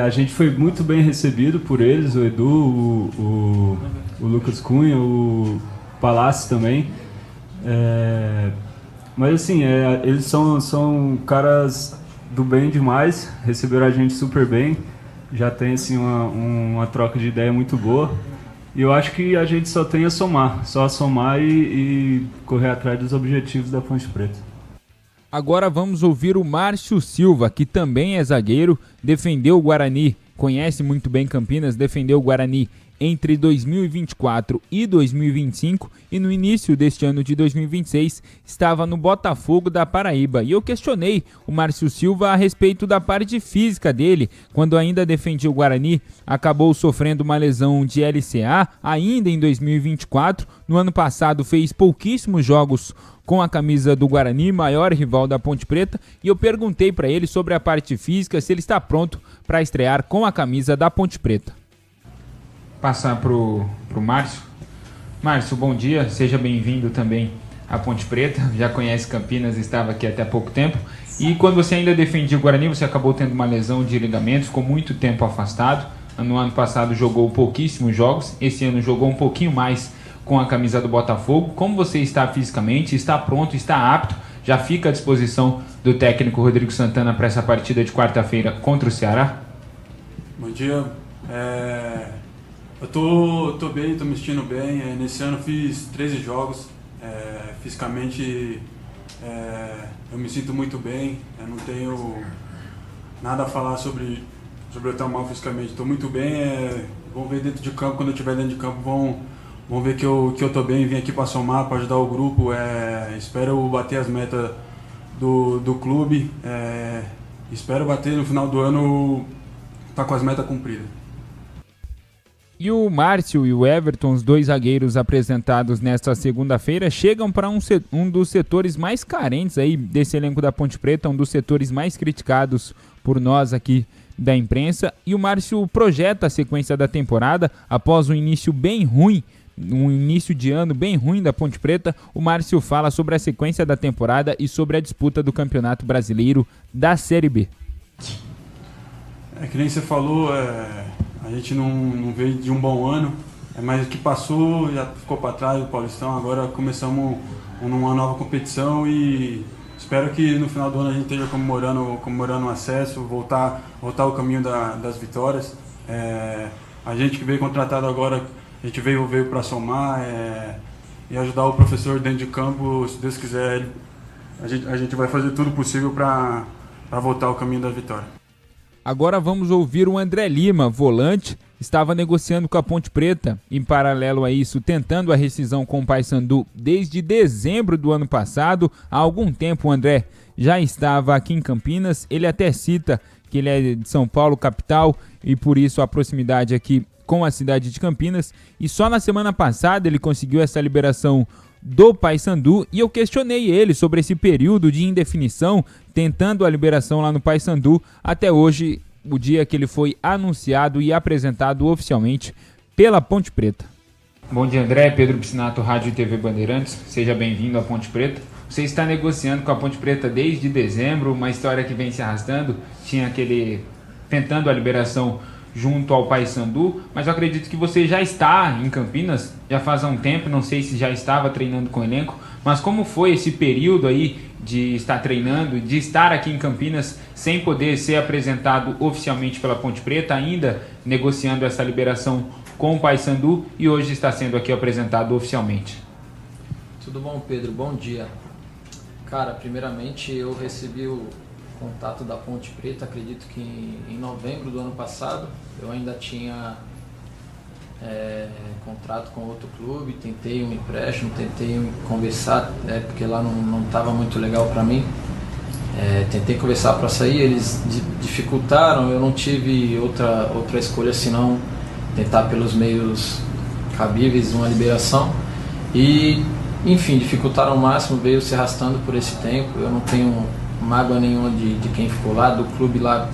Speaker 16: A gente foi muito bem recebido por eles, o Edu, o Lucas Cunha, o Palácio também. Mas assim, eles são caras do bem demais, receberam a gente super bem, já tem assim uma troca de ideia muito boa. E eu acho que a gente só tem a somar e correr atrás dos objetivos da Ponte Preta.
Speaker 6: Agora vamos ouvir o Márcio Silva, que também é zagueiro, defendeu o Guarani, conhece muito bem Campinas, defendeu o Guarani entre 2024 e 2025 e no início deste ano de 2026 estava no Botafogo da Paraíba. E eu questionei o Márcio Silva a respeito da parte física dele, quando ainda defendia o Guarani, acabou sofrendo uma lesão de LCA ainda em 2024. No ano passado fez pouquíssimos jogos com a camisa do Guarani, maior rival da Ponte Preta, e eu perguntei para ele sobre a parte física, se ele está pronto para estrear com a camisa da Ponte Preta. Passar pro Márcio. Márcio, bom dia, seja bem-vindo também à Ponte Preta, já conhece Campinas, estava aqui até há pouco tempo, e quando você ainda defendia o Guarani, você acabou tendo uma lesão de ligamento, ficou muito tempo afastado, no ano passado jogou pouquíssimos jogos, esse ano jogou um pouquinho mais com a camisa do Botafogo. Como você está fisicamente, está pronto, está apto, já fica à disposição do técnico Rodrigo Santana para essa partida de quarta-feira contra o Ceará?
Speaker 17: Bom dia,
Speaker 16: Eu tô bem, tô me sentindo bem. Nesse ano fiz 13 jogos. Fisicamente eu me sinto muito bem. Eu não tenho nada a falar sobre eu estar mal fisicamente. Estou muito bem. Vão ver dentro de campo, quando eu estiver dentro de campo, vão ver que eu tô bem. Vim aqui para somar, para ajudar o grupo. Espero bater as metas do clube. Espero bater no final do ano, tá com as metas cumpridas.
Speaker 6: E o Márcio e o Everton, os dois zagueiros apresentados nesta segunda-feira, chegam para um dos setores mais carentes aí desse elenco da Ponte Preta, um dos setores mais criticados por nós aqui da imprensa. E o Márcio projeta a sequência da temporada após um início bem ruim, um início de ano bem ruim da Ponte Preta. O Márcio fala sobre a sequência da temporada e sobre a disputa do Campeonato Brasileiro da Série B.
Speaker 16: Que nem você falou, a gente não veio de um bom ano, mas o que passou já ficou para trás do Paulistão. Agora começamos uma nova competição e espero que no final do ano a gente esteja comemorando o acesso, voltar ao caminho das vitórias. A gente que veio contratado agora, a gente veio para somar e ajudar o professor dentro de campo. Se Deus quiser, a gente vai fazer tudo possível para voltar ao caminho da vitória.
Speaker 6: Agora vamos ouvir o André Lima, volante, estava negociando com a Ponte Preta. Em paralelo a isso, tentando a rescisão com o Paysandu desde dezembro do ano passado. Há algum tempo o André já estava aqui em Campinas. Ele até cita que ele é de São Paulo, capital, e por isso a proximidade aqui com a cidade de Campinas. E só na semana passada ele conseguiu essa liberação do Paysandu, e eu questionei ele sobre esse período de indefinição, tentando a liberação lá no Paysandu, até hoje, o dia que ele foi anunciado e apresentado oficialmente pela Ponte Preta. Bom dia, André. Pedro Piscinato, Rádio e TV Bandeirantes. Seja bem-vindo à Ponte Preta. Você está negociando com a Ponte Preta desde dezembro, uma história que vem se arrastando. Tinha tentando a liberação junto ao Paysandu, mas eu acredito que você já está em Campinas, já faz um tempo, não sei se já estava treinando com o elenco, mas como foi esse período aí de estar treinando, de estar aqui em Campinas sem poder ser apresentado oficialmente pela Ponte Preta, ainda negociando essa liberação com o Paysandu, e hoje está sendo aqui apresentado oficialmente?
Speaker 17: Tudo bom, Pedro? Bom dia. Cara, primeiramente eu recebi o contato da Ponte Preta, acredito que em novembro do ano passado. Eu ainda tinha contrato com outro clube, tentei um empréstimo, tentei conversar, porque lá não estava muito legal para mim. Tentei conversar para sair, eles dificultaram, eu não tive outra escolha senão tentar pelos meios cabíveis uma liberação. E, enfim, dificultaram ao máximo, veio se arrastando por esse tempo. Eu não tenho mágoa nenhuma de quem ficou lá, do clube lá.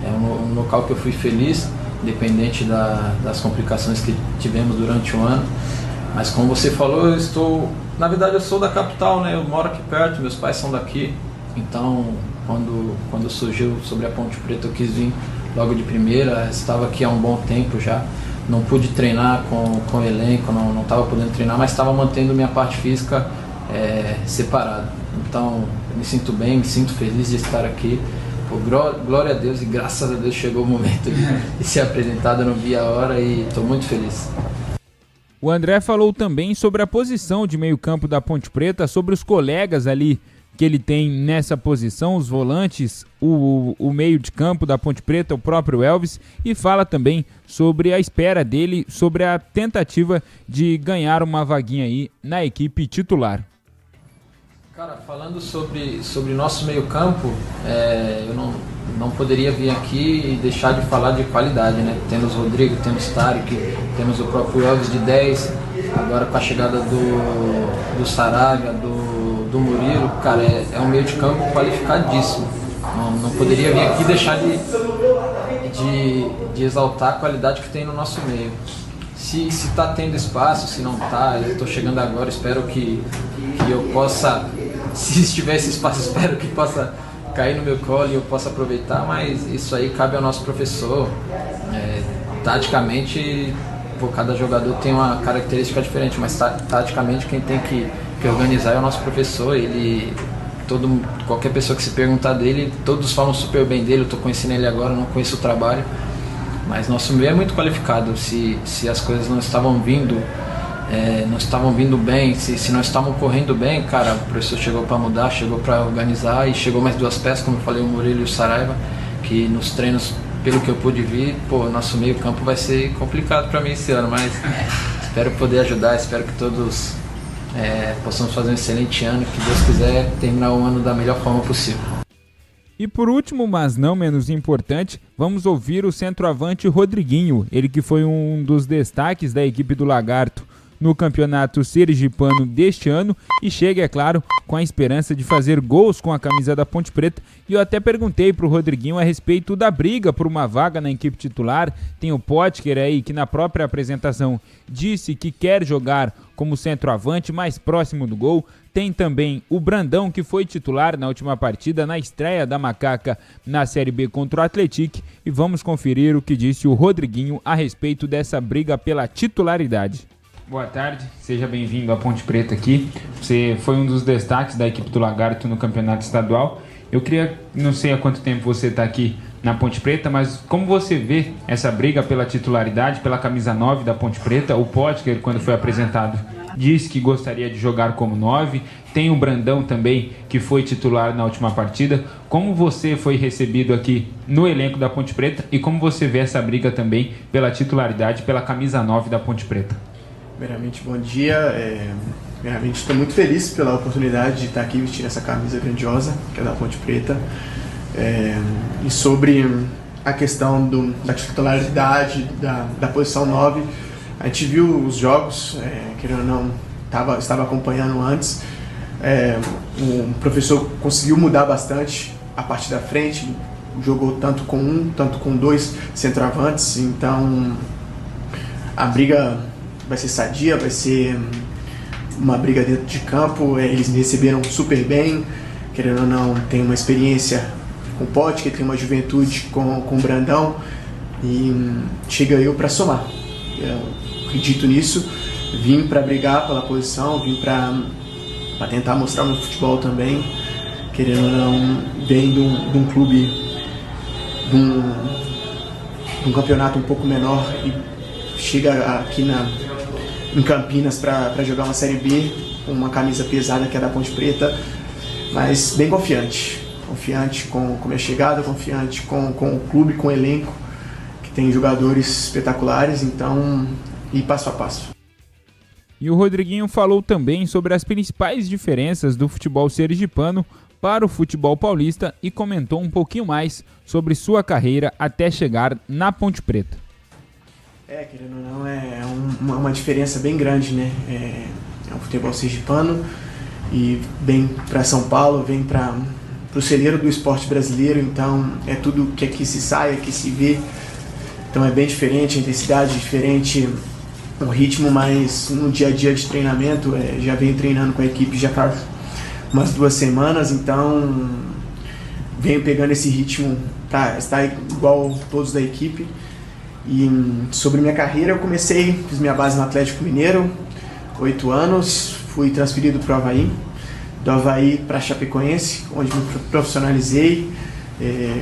Speaker 17: É um local que eu fui feliz, independente das complicações que tivemos durante o ano. Mas como você falou, na verdade eu sou da capital, né? Eu moro aqui perto, meus pais são daqui. Então, quando surgiu sobre a Ponte Preta, eu quis vir logo de primeira. Estava aqui há um bom tempo já. Não pude treinar com o elenco, não estava podendo treinar, mas estava mantendo minha parte física separada. Então, eu me sinto bem, me sinto feliz de estar aqui. Glória a Deus, e graças a Deus chegou o momento de ser apresentado. Eu não vi a hora e estou muito feliz.
Speaker 6: O André falou também sobre a posição de meio-campo da Ponte Preta, sobre os colegas ali que ele tem nessa posição, os volantes, o meio de campo da Ponte Preta, o próprio Elvis, e fala também sobre a espera dele, sobre a tentativa de ganhar uma vaguinha aí na equipe titular.
Speaker 17: Cara, falando sobre nosso meio-campo, eu não poderia vir aqui e deixar de falar de qualidade, né? Temos o Rodrigo, temos o Tarek, temos o próprio Elvis de 10, agora com a chegada do Saravia, do Murilo. Cara, é um meio de campo qualificadíssimo. Não poderia vir aqui e deixar de exaltar a qualidade que tem no nosso meio. Se está tendo espaço, se não está, eu estou chegando agora, espero que eu possa, se estiver esse espaço, espero que possa cair no meu colo e eu possa aproveitar, mas isso aí cabe ao nosso professor. Taticamente, cada jogador tem uma característica diferente, mas taticamente quem tem que organizar é o nosso professor. Qualquer pessoa que se perguntar dele, todos falam super bem dele. Eu estou conhecendo ele agora, não conheço o trabalho, Mas nosso meio é muito qualificado. Se as coisas não estavam vindo bem, se não estavam correndo bem, cara, o professor chegou para mudar, chegou para organizar e chegou mais 2 peças, como eu falei, o Murilo e o Saraiva, que nos treinos, pelo que eu pude ver, nosso meio campo vai ser complicado para mim esse ano, mas espero poder ajudar, espero que todos possamos fazer um excelente ano, que Deus quiser terminar o ano da melhor forma possível.
Speaker 6: E por último, mas não menos importante, vamos ouvir o centroavante Rodriguinho, ele que foi um dos destaques da equipe do Lagarto no campeonato sergipano deste ano e chega, é claro, com a esperança de fazer gols com a camisa da Ponte Preta. E eu até perguntei pro Rodriguinho a respeito da briga por uma vaga na equipe titular. Tem o Potker aí, que na própria apresentação disse que quer jogar como centroavante mais próximo do gol. Tem também o Brandão, que foi titular na última partida, na estreia da Macaca na Série B contra o Atlético. E vamos conferir o que disse o Rodriguinho a respeito dessa briga pela titularidade. Boa tarde, seja bem-vindo à Ponte Preta aqui. Você foi um dos destaques da equipe do Lagarto no campeonato estadual. Eu queria, não sei há quanto tempo você está aqui na Ponte Preta, mas como você vê essa briga pela titularidade, pela camisa 9 da Ponte Preta? O Potker, quando foi apresentado, disse que gostaria de jogar como 9. Tem o Brandão também, que foi titular na última partida. Como você foi recebido aqui no elenco da Ponte Preta e como você vê essa briga também pela titularidade, pela camisa 9 da Ponte Preta?
Speaker 18: Primeiramente, bom dia. Primeiramente, estou muito feliz pela oportunidade de estar aqui vestindo essa camisa grandiosa, que é da Ponte Preta. E sobre a questão da titularidade da posição 9, a gente viu os jogos, querendo ou não, estava acompanhando antes. O professor conseguiu mudar bastante a parte da frente, jogou tanto com 2 centroavantes, então a briga vai ser sadia, vai ser uma briga dentro de campo. Eles me receberam super bem, querendo ou não, tem uma experiência com o Pote, que tem uma juventude com o Brandão, e chega eu para somar. Eu acredito nisso, vim para brigar pela posição, vim para tentar mostrar meu futebol também, querendo ou não, vem de um clube, de um campeonato um pouco menor e chega aqui em Campinas para jogar uma Série B com uma camisa pesada que é da Ponte Preta, mas bem confiante com minha chegada, confiante com o clube, com o elenco, que tem jogadores espetaculares, então, e passo a passo.
Speaker 6: E o Rodriguinho falou também sobre as principais diferenças do futebol sergipano para o futebol paulista e comentou um pouquinho mais sobre sua carreira até chegar na Ponte Preta.
Speaker 18: Querendo ou não, é uma diferença bem grande, né? É um futebol sergipano e vem para São Paulo, vem para o celeiro do esporte brasileiro, então é tudo que aqui se sai, aqui se vê, então é bem diferente, a intensidade é diferente, o ritmo, mas no dia a dia de treinamento, já venho treinando com a equipe já faz umas 2 semanas, então venho pegando esse ritmo para estar igual todos da equipe. E sobre minha carreira, eu fiz minha base no Atlético Mineiro, 8 anos, fui transferido para o Avaí, do Avaí para Chapecoense, onde me profissionalizei,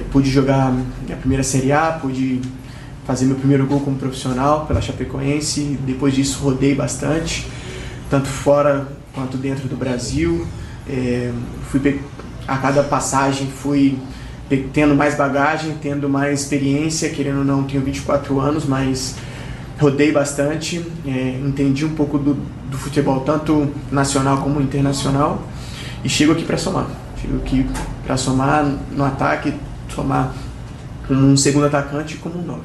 Speaker 18: pude jogar minha primeira Série A, pude fazer meu primeiro gol como profissional pela Chapecoense, depois disso rodei bastante, tanto fora quanto dentro do Brasil, a cada passagem fui tendo mais bagagem, tendo mais experiência, querendo ou não, tenho 24 anos, mas rodei bastante, entendi um pouco do futebol, tanto nacional como internacional, e chego aqui para somar. Chego aqui para somar no ataque, somar como um segundo atacante e como um 9.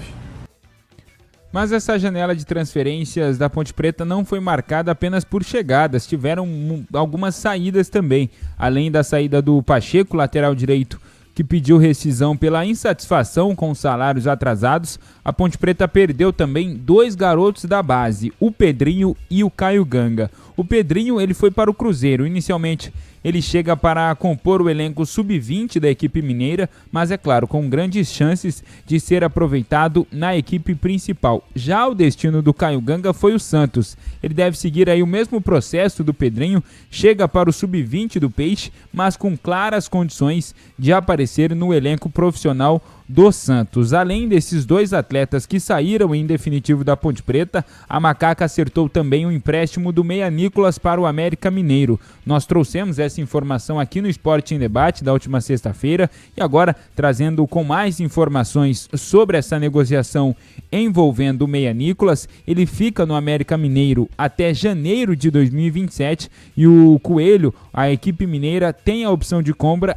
Speaker 6: Mas essa janela de transferências da Ponte Preta não foi marcada apenas por chegadas, tiveram algumas saídas também, além da saída do Pacheco, lateral direito, que pediu rescisão pela insatisfação com os salários atrasados. A Ponte Preta perdeu também 2 garotos da base, o Pedrinho e o Caio Ganga. O Pedrinho ele foi para o Cruzeiro. Inicialmente ele chega para compor o elenco sub-20 da equipe mineira, mas é claro, com grandes chances de ser aproveitado na equipe principal. Já o destino do Caio Ganga foi o Santos. Ele deve seguir aí o mesmo processo do Pedrinho, chega para o sub-20 do Peixe, mas com claras condições de aparecer no elenco profissional do Santos. Além desses dois atletas que saíram em definitivo da Ponte Preta, a Macaca acertou também o empréstimo do meia Nicolas para o América Mineiro. Nós trouxemos essa informação aqui no Esporte em Debate da última sexta-feira e agora trazendo com mais informações sobre essa negociação envolvendo o meia Nicolas. Ele fica no América Mineiro até janeiro de 2027 e o Coelho, a equipe mineira, tem a opção de compra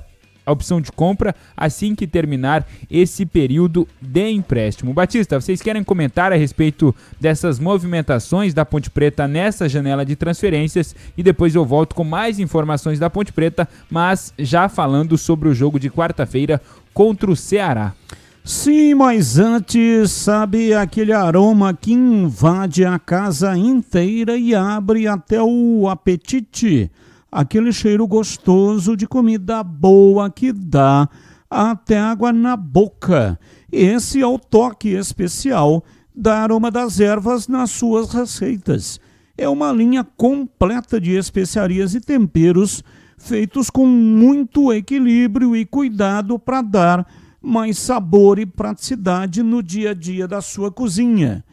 Speaker 6: assim que terminar esse período de empréstimo. Batista, vocês querem comentar a respeito dessas movimentações da Ponte Preta nessa janela de transferências e depois eu volto com mais informações da Ponte Preta, mas já falando sobre o jogo de quarta-feira contra o Ceará.
Speaker 5: Sim, mas antes, sabe aquele aroma que invade a casa inteira e abre até o apetite? Aquele cheiro gostoso de comida boa que dá até água na boca. Esse é o toque especial da Aroma das Ervas nas suas receitas. É uma linha completa de especiarias e temperos feitos com muito equilíbrio e cuidado para dar mais sabor e praticidade no dia a dia da sua cozinha.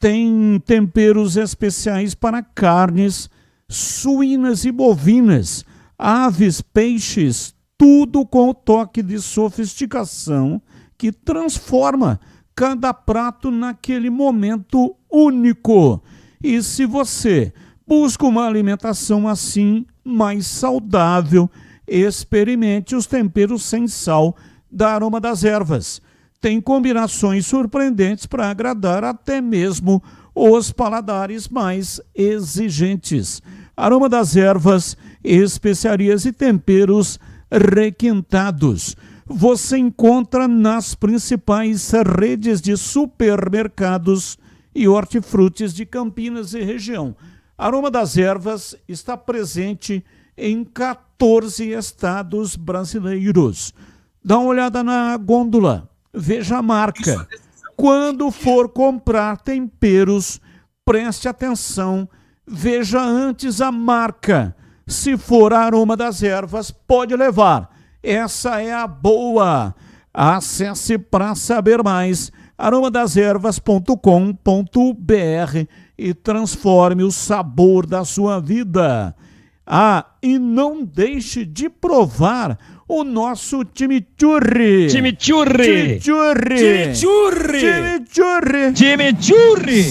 Speaker 5: Tem temperos especiais para carnes, suínas e bovinas, aves, peixes, tudo com o toque de sofisticação que transforma cada prato naquele momento único. E se você busca uma alimentação assim, mais saudável, experimente os temperos sem sal da Aroma das Ervas. Tem combinações surpreendentes para agradar até mesmo os paladares mais exigentes. Aroma das Ervas, especiarias e temperos requintados. Você encontra nas principais redes de supermercados e hortifrutis de Campinas e região. Aroma das Ervas está presente em 14 estados brasileiros. Dá uma olhada na gôndola, veja a marca. Quando for comprar temperos, preste atenção, veja antes a marca. Se for Aroma das Ervas, pode levar. Essa é a boa. Acesse para saber mais aromadeservas.com.br e transforme o sabor da sua vida. Ah, e não deixe de provar o nosso chimichurri.
Speaker 15: Chimichurri.
Speaker 5: Chimichurri.
Speaker 15: Chimichurri.
Speaker 5: Chimichurri.
Speaker 15: Chimichurri.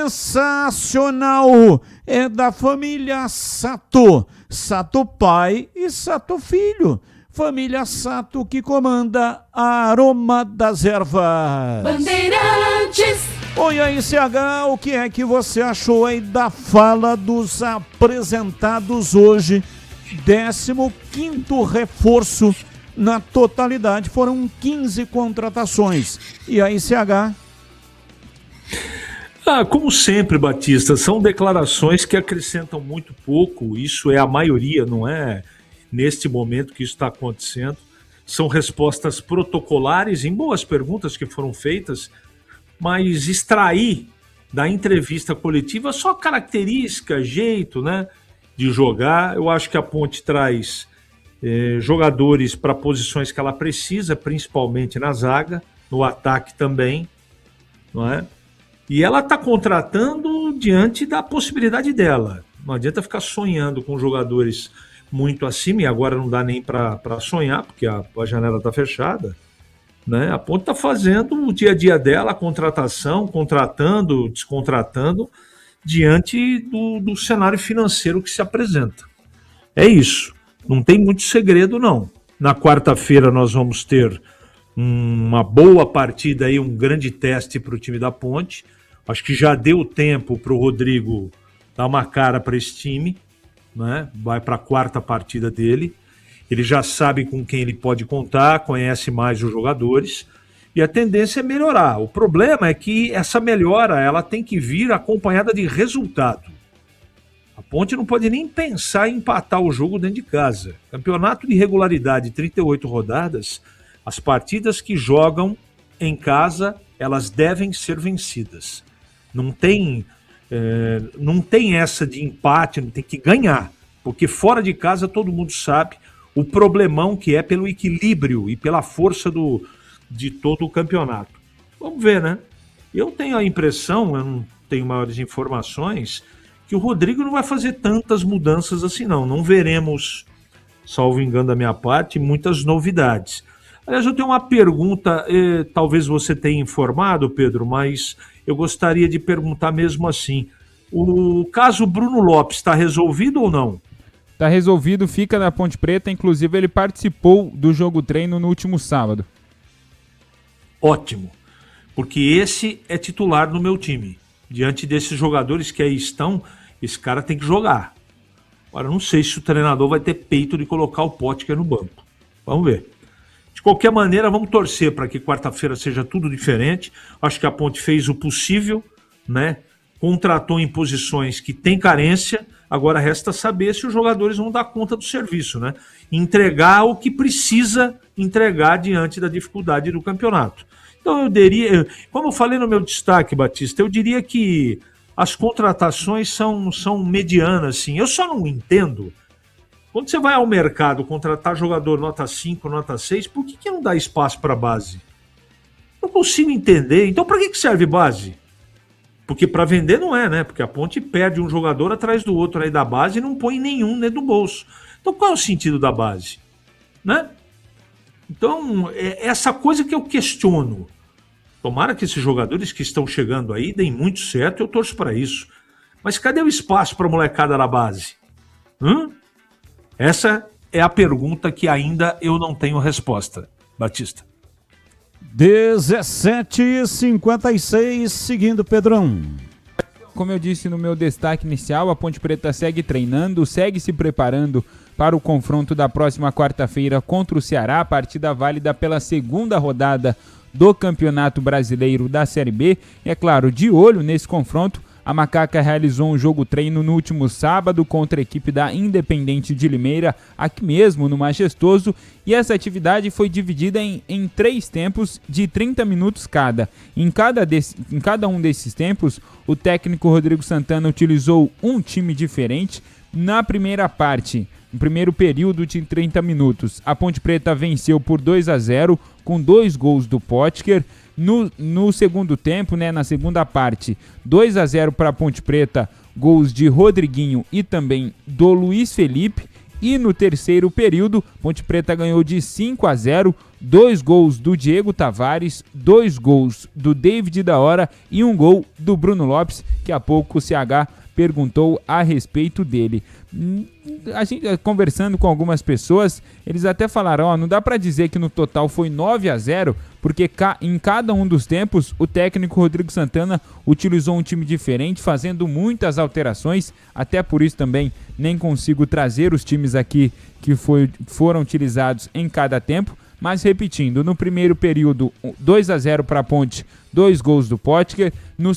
Speaker 5: Sensacional. É da família Sato. Sato pai e Sato filho. Família Sato que comanda a Aroma das Ervas.
Speaker 4: Bandeirantes.
Speaker 5: Oi, aí, CH, o que é que você achou aí da fala dos apresentados hoje? 15º reforço na totalidade, foram 15 contratações. E aí, CH?
Speaker 13: Como sempre, Batista, são declarações que acrescentam muito pouco, isso é a maioria, não é neste momento que isso está acontecendo. São respostas protocolares em boas perguntas que foram feitas, mas extrair da entrevista coletiva só característica, jeito, né, de jogar. Eu acho que a Ponte traz jogadores para posições que ela precisa, principalmente na zaga, no ataque também, não é? E ela está contratando diante da possibilidade dela. Não adianta ficar sonhando com jogadores muito acima, e agora não dá nem para sonhar, porque a janela está fechada. Né? A Ponte está fazendo o dia a dia dela, a contratação, contratando, descontratando, diante do cenário financeiro que se apresenta. É isso, não tem muito segredo não. Na quarta-feira nós vamos ter uma boa partida, aí, um grande teste para o time da Ponte. Acho que já deu tempo para o Rodrigo dar uma cara para esse time, né? Vai para a quarta partida dele. Ele já sabe com quem ele pode contar, conhece mais os jogadores e a tendência é melhorar. O problema é que essa melhora ela tem que vir acompanhada de resultado. A Ponte não pode nem pensar em empatar o jogo dentro de casa. Campeonato de regularidade, 38 rodadas, as partidas que jogam em casa, elas devem ser vencidas. Não tem essa de empate, não tem que ganhar, porque fora de casa todo mundo sabe o problemão que é pelo equilíbrio e pela força do de todo o campeonato. Vamos ver, né? Eu tenho a impressão, eu não tenho maiores informações, que o Rodrigo não vai fazer tantas mudanças assim, não. Não veremos, salvo engano da minha parte, muitas novidades. Aliás, eu tenho uma pergunta, talvez você tenha informado, Pedro, mas eu gostaria de perguntar mesmo assim. O caso Bruno Lopes está resolvido ou não?
Speaker 6: Está resolvido, fica na Ponte Preta, inclusive ele participou do jogo treino no último sábado.
Speaker 13: Ótimo, porque esse é titular no meu time. Diante desses jogadores que aí estão, esse cara tem que jogar. Agora, não sei se o treinador vai ter peito de colocar o Potker no banco. Vamos ver. De qualquer maneira, vamos torcer para que quarta-feira seja tudo diferente. Acho que a Ponte fez o possível, né? Contratou em posições que tem carência. Agora resta saber se os jogadores vão dar conta do serviço, né? Entregar o que precisa entregar diante da dificuldade do campeonato. Então eu diria, como eu falei no meu destaque, Batista, eu diria que as contratações são medianas, sim. Eu só não entendo, quando você vai ao mercado contratar jogador nota 5, nota 6, por que não dá espaço para base? Não consigo entender. Então para que serve base? Porque para vender não é, né? Porque a Ponte perde um jogador atrás do outro aí da base e não põe nenhum dentro do bolso. Então qual é o sentido da base? Né? Então, é essa coisa que eu questiono. Tomara que esses jogadores que estão chegando aí deem muito certo, eu torço para isso. Mas cadê o espaço para a molecada da base? Essa é a pergunta que ainda eu não tenho resposta. Batista.
Speaker 5: 17h56, seguindo Pedrão.
Speaker 6: Como eu disse no meu destaque inicial, a Ponte Preta segue treinando, segue se preparando para o confronto da próxima quarta-feira contra o Ceará, a partida válida pela segunda rodada do Campeonato Brasileiro da Série B. E é claro, de olho nesse confronto, a Macaca realizou um jogo treino no último sábado contra a equipe da Independente de Limeira, aqui mesmo no Majestoso, e essa atividade foi dividida em 3 tempos de 30 minutos cada. Em cada um desses tempos, o técnico Rodrigo Santana utilizou um time diferente. Na primeira parte, no primeiro período de 30 minutos, a Ponte Preta venceu por 2-0 com 2 gols do Potker. No segundo tempo, né, na segunda parte, 2-0 para a Ponte Preta, gols de Rodriguinho e também do Luiz Felipe. E no terceiro período, Ponte Preta ganhou de 5-0, 2 gols do Diego Tavares, 2 gols do David da Hora e 1 gol do Bruno Lopes, que há pouco o CH perguntou a respeito dele. A gente, conversando com algumas pessoas, eles até falaram, não dá para dizer que no total foi 9-0, porque em cada um dos tempos o técnico Rodrigo Santana utilizou um time diferente, fazendo muitas alterações, até por isso também nem consigo trazer os times aqui que foram utilizados em cada tempo. Mas repetindo, no primeiro período, 2-0 para a Ponte, 2 gols do Potker. No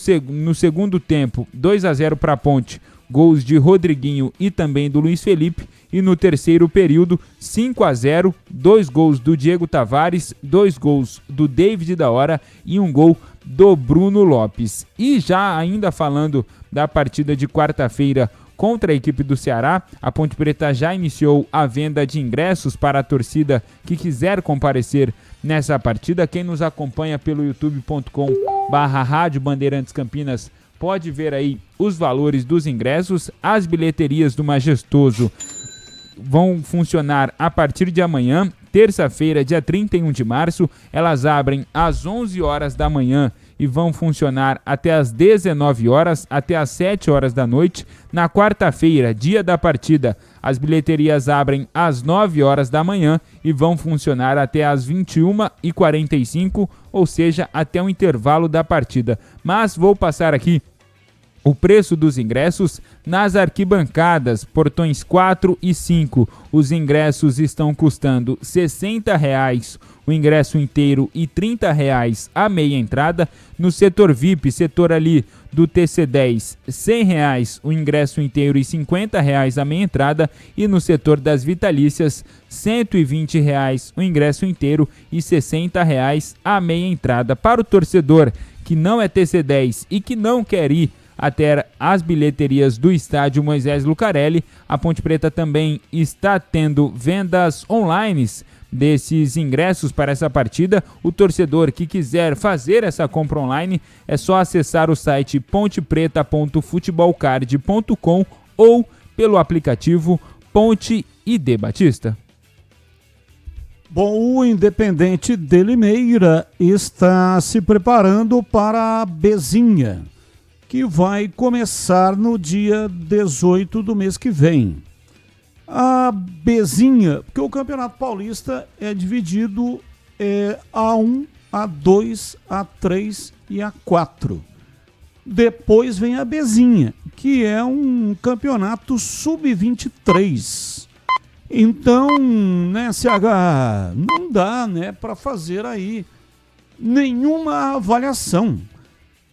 Speaker 6: segundo tempo, 2-0 para a Ponte, gols de Rodriguinho e também do Luiz Felipe. E no terceiro período, 5-0, 2 gols do Diego Tavares, 2 gols do David da Hora e 1 gol do Bruno Lopes. E já ainda falando da partida de quarta-feira contra a equipe do Ceará, a Ponte Preta já iniciou a venda de ingressos para a torcida que quiser comparecer nessa partida. Quem nos acompanha pelo youtube.com/Rádio Bandeirantes Campinas pode ver aí os valores dos ingressos. As bilheterias do Majestoso vão funcionar a partir de amanhã, terça-feira, dia 31 de março. Elas abrem às 11 horas da manhã e vão funcionar até às 19 horas, até às 7 horas da noite. Na quarta-feira, dia da partida, as bilheterias abrem às 9 horas da manhã e vão funcionar até às 21h45, ou seja, até o intervalo da partida. Mas vou passar aqui o preço dos ingressos nas arquibancadas, portões 4 e 5. Os ingressos estão custando R$ 60,00 o ingresso inteiro e R$ 30,00 a meia entrada. No setor VIP, setor ali do TC10, R$ 100,00 o ingresso inteiro e R$ 50,00 a meia entrada. E no setor das vitalícias, R$ 120,00 o ingresso inteiro e R$ 60,00 a meia entrada. Para o torcedor que não é TC10 e que não quer ir até as bilheterias do estádio Moisés Lucarelli, a Ponte Preta também está tendo vendas online desses ingressos para essa partida. O torcedor que quiser fazer essa compra online é só acessar o site pontepreta.futebolcard.com ou pelo aplicativo Ponte ID Batista.
Speaker 5: Bom, o Independente de Limeira está se preparando para a Bezinha, que vai começar no dia 18 do mês que vem. A Bezinha, porque o Campeonato Paulista é dividido A1, A2, A3 e A4. Depois vem a Bezinha, que é um campeonato sub-23. Então, né, CH, não dá, né, para fazer aí nenhuma avaliação.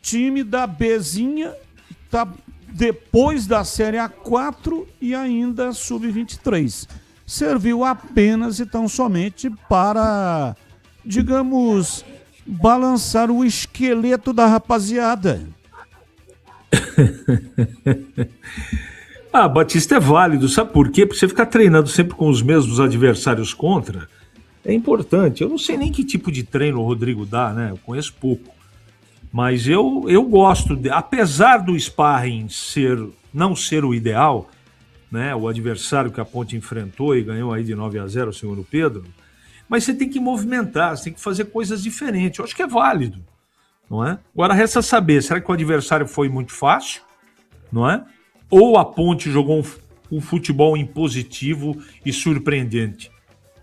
Speaker 5: Time da Bezinha tá depois da Série A4 e ainda sub-23. Serviu apenas e tão somente para, digamos, balançar o esqueleto da rapaziada.
Speaker 13: Batista, é válido, sabe por quê? Porque você ficar treinando sempre com os mesmos adversários contra é importante. Eu não sei nem que tipo de treino o Rodrigo dá, né? Eu conheço pouco. Mas eu gosto, apesar do sparring não ser o ideal, né? O adversário que a Ponte enfrentou e ganhou aí de 9-0 o segundo Pedro, mas você tem que movimentar, você tem que fazer coisas diferentes. Eu acho que é válido, não é? Agora resta saber, será que o adversário foi muito fácil, não é? Ou a Ponte jogou um futebol impositivo e surpreendente?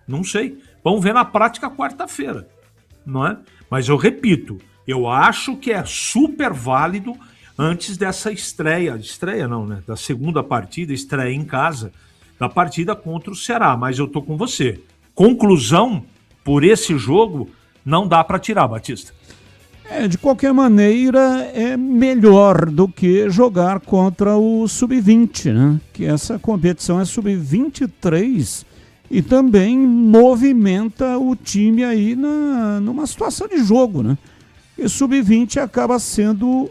Speaker 13: Não sei. Vamos ver na prática quarta-feira, não é? Mas eu repito, eu acho que é super válido antes dessa estreia não, né? Da segunda partida, estreia em casa, da partida contra o Ceará. Mas eu tô com você. Conclusão, por esse jogo, não dá para tirar, Batista.
Speaker 5: De qualquer maneira, é melhor do que jogar contra o Sub-20, né? Que essa competição é Sub-23 e também movimenta o time aí numa situação de jogo, né? E Sub-20 acaba sendo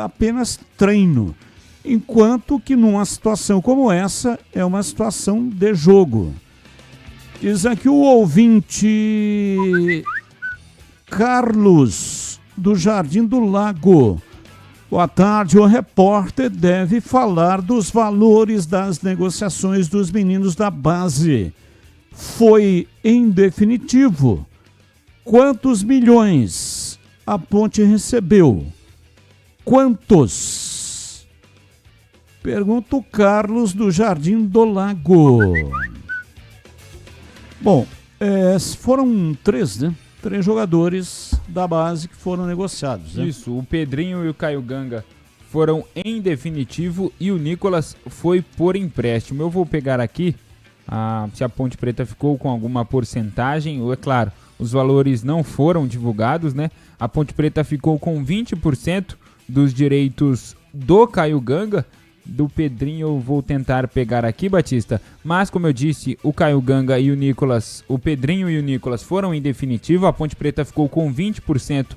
Speaker 5: apenas treino, enquanto que numa situação como essa é uma situação de jogo. Diz aqui o ouvinte Carlos do Jardim do Lago. Boa tarde, o repórter deve falar dos valores das negociações dos meninos da base. Foi em definitivo. Quantos milhões a Ponte recebeu? Quantos? Pergunta o Carlos do Jardim do Lago. Bom, foram 3, né? 3 jogadores da base que foram negociados, né?
Speaker 6: Isso, o Pedrinho e o Caio Ganga foram em definitivo e o Nicolas foi por empréstimo. Eu vou pegar aqui se a Ponte Preta ficou com alguma porcentagem. É claro, os valores não foram divulgados, né? A Ponte Preta ficou com 20% dos direitos do Caio Ganga. Do Pedrinho eu vou tentar pegar aqui, Batista, mas como eu disse, o Caio Ganga e o Nicolas, o Pedrinho e o Nicolas foram em definitivo. A Ponte Preta ficou com 20%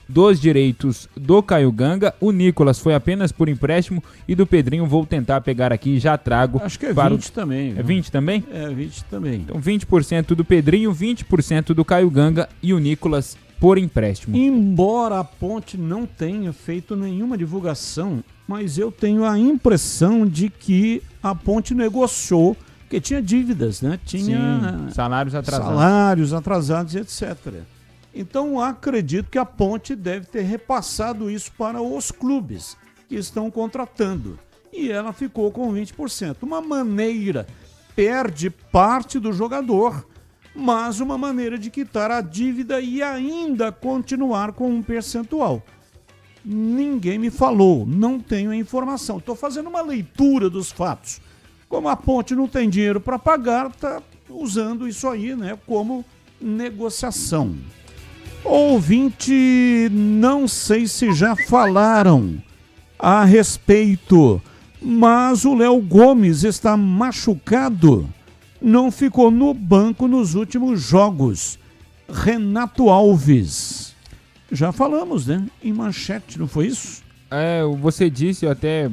Speaker 6: dos direitos do Caio Ganga, o Nicolas foi apenas por empréstimo e do Pedrinho vou tentar pegar aqui e já trago.
Speaker 5: Acho que é 20 também. Viu?
Speaker 6: É 20 também?
Speaker 5: É 20 também.
Speaker 6: Então 20% do Pedrinho, 20% do Caio Ganga e o Nicolas por empréstimo.
Speaker 5: Embora a Ponte não tenha feito nenhuma divulgação, mas eu tenho a impressão de que a Ponte negociou, porque tinha dívidas, né? Tinha
Speaker 6: salários atrasados,
Speaker 5: etc. Então acredito que a Ponte deve ter repassado isso para os clubes que estão contratando. E ela ficou com 20%. Uma maneira, perde parte do jogador, mas uma maneira de quitar a dívida e ainda continuar com um percentual. Ninguém me falou, não tenho a informação. Estou fazendo uma leitura dos fatos. Como a Ponte não tem dinheiro para pagar, está usando isso aí, né, como negociação. Ouvinte, não sei se já falaram a respeito, mas o Léo Gomes está machucado. Não ficou no banco nos últimos jogos. Renato Alves. Já falamos, né? Em manchete, não foi isso?
Speaker 6: Você disse, eu até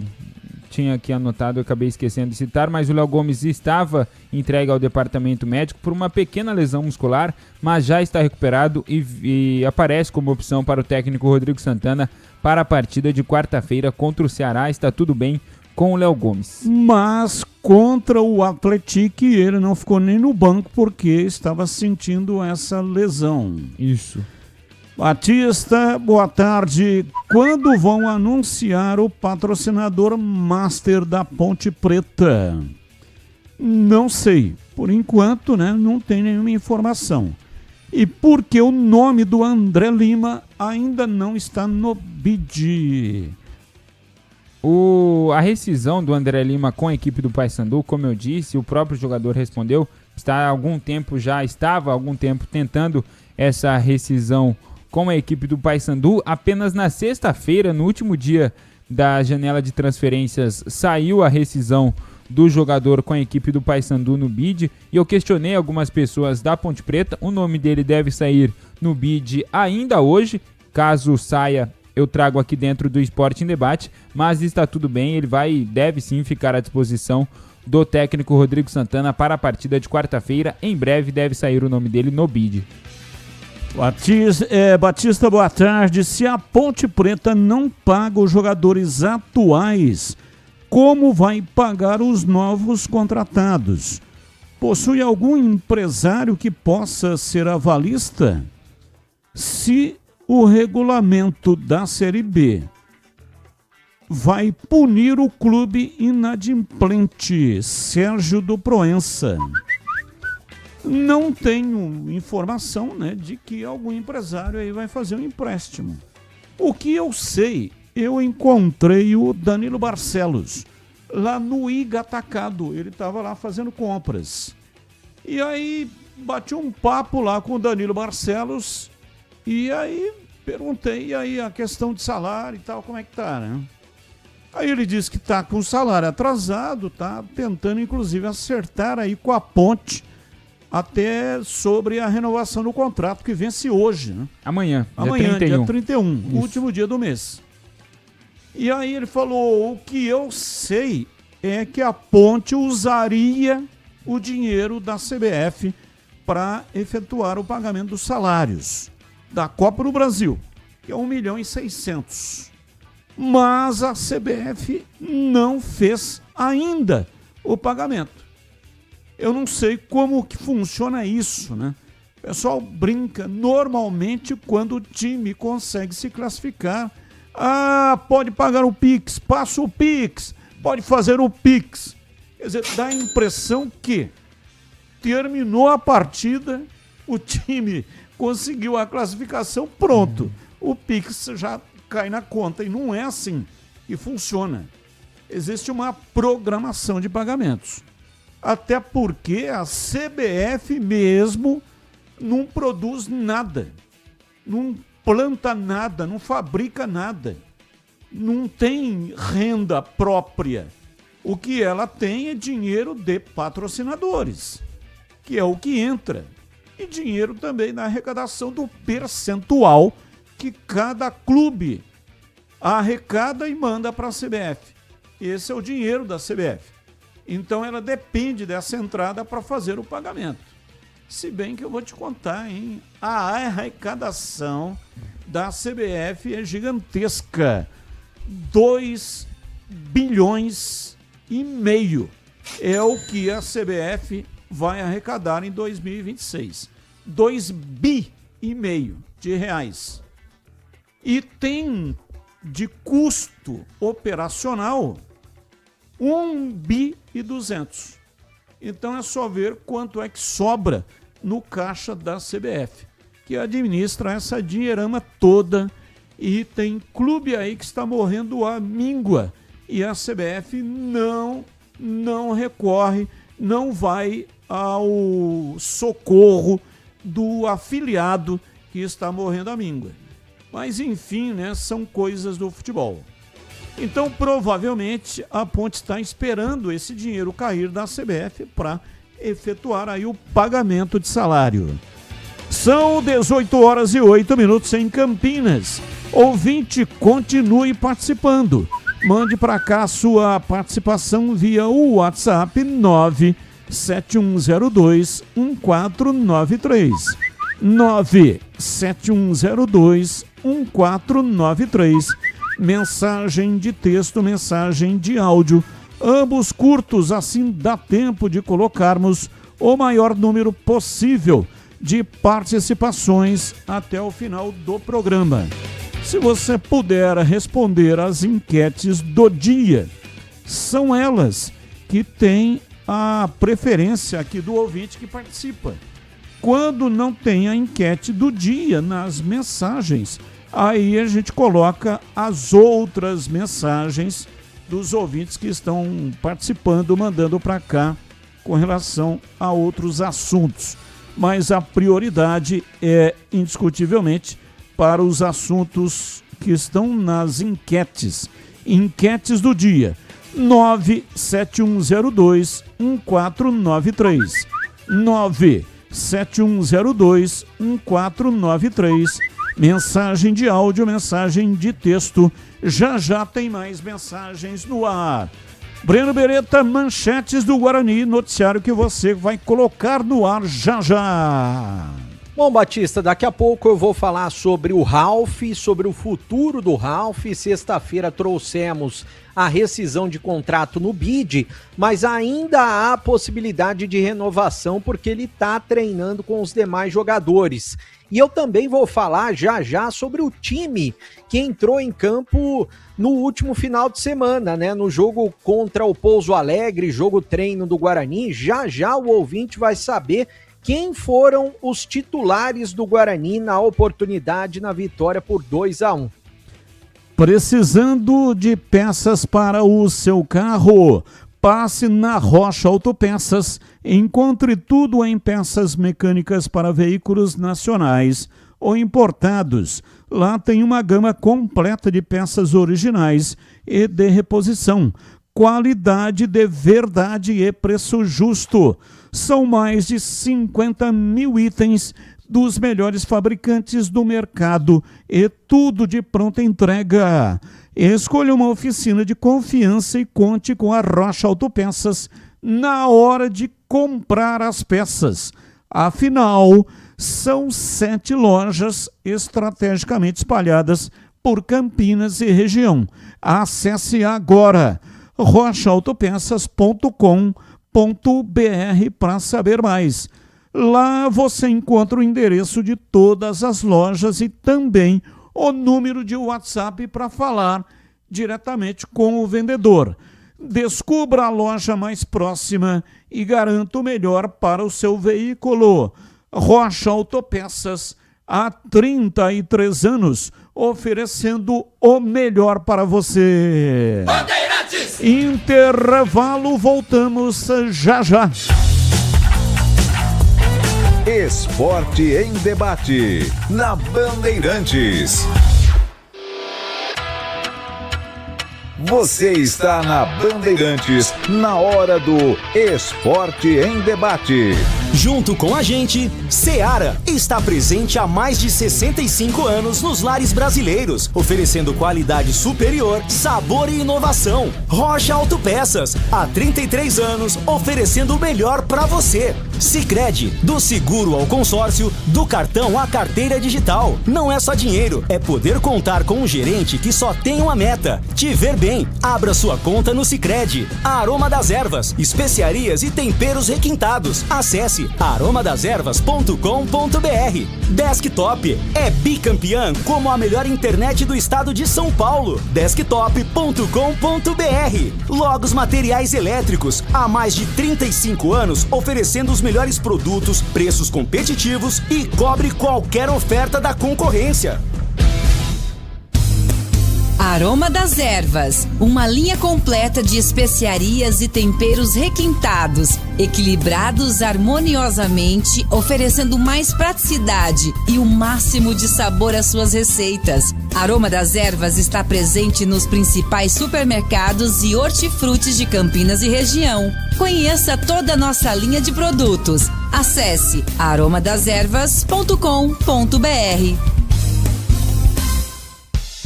Speaker 6: tinha aqui anotado, eu acabei esquecendo de citar, mas o Léo Gomes estava entregue ao departamento médico por uma pequena lesão muscular, mas já está recuperado e aparece como opção para o técnico Rodrigo Santana para a partida de quarta-feira contra o Ceará. Está tudo bem com o Léo Gomes.
Speaker 5: Mas contra o Atlético ele não ficou nem no banco porque estava sentindo essa lesão.
Speaker 6: Isso.
Speaker 5: Batista, boa tarde. Quando vão anunciar o patrocinador master da Ponte Preta? Não sei. Por enquanto, né, não tem nenhuma informação. E porque o nome do André Lima ainda não está no bid.
Speaker 6: A rescisão do André Lima com a equipe do Paysandu, como eu disse, o próprio jogador respondeu, estava há algum tempo tentando essa rescisão com a equipe do Paysandu. Apenas na sexta-feira, no último dia da janela de transferências, saiu a rescisão do jogador com a equipe do Paysandu no bid, e eu questionei algumas pessoas da Ponte Preta. O nome dele deve sair no bid ainda hoje. Caso saia, eu trago aqui dentro do Esporte em Debate, mas está tudo bem, ele deve sim ficar à disposição do técnico Rodrigo Santana para a partida de quarta-feira. Em breve deve sair o nome dele no bid.
Speaker 5: Batista, boa tarde. Se a Ponte Preta não paga os jogadores atuais, como vai pagar os novos contratados? Possui algum empresário que possa ser avalista? Se o regulamento da Série B vai punir o clube inadimplente, Sérgio do Proença. Não tenho informação, né, de que algum empresário aí vai fazer um empréstimo. O que eu sei, eu encontrei o Danilo Barcelos lá no Iga Atacado. Ele estava lá fazendo compras. E aí bati um papo lá com o Danilo Barcelos e aí perguntei, e aí a questão de salário e tal, como é que tá, né? Aí ele disse que tá com o salário atrasado, tá tentando inclusive acertar aí com a Ponte até sobre a renovação do contrato que vence hoje, né?
Speaker 6: Amanhã,
Speaker 5: dia 31, último dia do mês. E aí ele falou, o que eu sei é que a Ponte usaria o dinheiro da CBF para efetuar o pagamento dos salários da Copa do Brasil, que é 1.600.000. Mas a CBF não fez ainda o pagamento. Eu não sei como que funciona isso, né? O pessoal brinca normalmente quando o time consegue se classificar. Ah, pode pagar o Pix, passa o Pix, pode fazer o Pix. Quer dizer, dá a impressão que terminou a partida, o time conseguiu a classificação, pronto. O Pix já cai na conta e não é assim que funciona. Existe uma programação de pagamentos. Até porque a CBF mesmo não produz nada, não planta nada, não fabrica nada, não tem renda própria. O que ela tem é dinheiro de patrocinadores, que é o que entra, e dinheiro também na arrecadação do percentual que cada clube arrecada e manda para a CBF. Esse é o dinheiro da CBF. Então ela depende dessa entrada para fazer o pagamento. Se bem que eu vou te contar, hein? A arrecadação da CBF é gigantesca. 2,5 bilhões é o que a CBF vai arrecadar em 2026. 2,5 bi de reais. E tem de custo operacional 1,2 bi. Então é só ver quanto é que sobra no caixa da CBF, que administra essa dinheirama toda, e tem clube aí que está morrendo à míngua e a CBF não recorre, não vai ao socorro do afiliado que está morrendo à míngua. Mas enfim, né, são coisas do futebol. Então, provavelmente, a Ponte está esperando esse dinheiro cair da CBF para efetuar aí o pagamento de salário. São 18h08 em Campinas. Ouvinte, continue participando. Mande para cá a sua participação via o WhatsApp 971021493. 971021493. Mensagem de texto, mensagem de áudio, ambos curtos, assim dá tempo de colocarmos o maior número possível de participações até o final do programa. Se você puder responder às enquetes do dia, são elas que têm a preferência aqui do ouvinte que participa. Quando não tem a enquete do dia nas mensagens, aí a gente coloca as outras mensagens dos ouvintes que estão participando, mandando para cá com relação a outros assuntos. Mas a prioridade é, indiscutivelmente, para os assuntos que estão nas enquetes. Enquetes do dia. 971021493. 971021493. Mensagem de áudio, mensagem de texto. Já já tem mais mensagens no ar. Breno Beretta, manchetes do Guarani, noticiário que você vai colocar no ar já já.
Speaker 14: Bom, Batista, daqui a pouco eu vou falar sobre o Ralf, sobre o futuro do Ralf. Sexta-feira trouxemos a rescisão de contrato no BID, mas ainda há possibilidade de renovação porque ele está treinando com os demais jogadores. E eu também vou falar já já sobre o time que entrou em campo no último final de semana, né? No jogo contra o Pouso Alegre, jogo treino do Guarani. Já já o ouvinte vai saber quem foram os titulares do Guarani na oportunidade na vitória por 2-1.
Speaker 5: Precisando de peças para o seu carro? Passe na Rocha Autopeças. Encontre tudo em peças mecânicas para veículos nacionais ou importados. Lá tem uma gama completa de peças originais e de reposição. Qualidade de verdade e preço justo. São mais de 50 mil itens dos melhores fabricantes do mercado e tudo de pronta entrega. Escolha uma oficina de confiança e conte com a Rocha Autopeças na hora de comprar as peças. Afinal, são 7 lojas estrategicamente espalhadas por Campinas e região. Acesse agora rochaautopeças.com.br para saber mais. Lá você encontra o endereço de todas as lojas e também o número de WhatsApp para falar diretamente com o vendedor. Descubra a loja mais próxima e garanta o melhor para o seu veículo. Rocha Autopeças, há 33 anos, oferecendo o melhor para você. Bandeirantes! Intervalo, voltamos já já.
Speaker 2: Esporte em debate, na Bandeirantes. Você está na Bandeirantes, na hora do Esporte em Debate.
Speaker 3: Junto com a gente, Seara está presente há mais de 65 anos nos lares brasileiros, oferecendo qualidade superior, sabor e inovação. Rocha Autopeças, há 33 anos, oferecendo o melhor para você. Sicredi, do seguro ao consórcio, do cartão à carteira digital. Não é só dinheiro, é poder contar com um gerente que só tem uma meta: te ver bem. Abra sua conta no Sicredi. Aroma das Ervas, especiarias e temperos requintados. Acesse aromadeservas.com.br. Desktop é bicampeã como a melhor internet do estado de São Paulo. Desktop.com.br. Logos Materiais Elétricos, há mais de 35 anos oferecendo os melhores produtos, preços competitivos e cobre qualquer oferta da concorrência.
Speaker 19: Aroma das Ervas, uma linha completa de especiarias e temperos requintados, equilibrados harmoniosamente, oferecendo mais praticidade e o máximo de sabor às suas receitas. Aroma das Ervas está presente nos principais supermercados e hortifrutis de Campinas e região. Conheça toda a nossa linha de produtos. Acesse aromadeservas.com.br.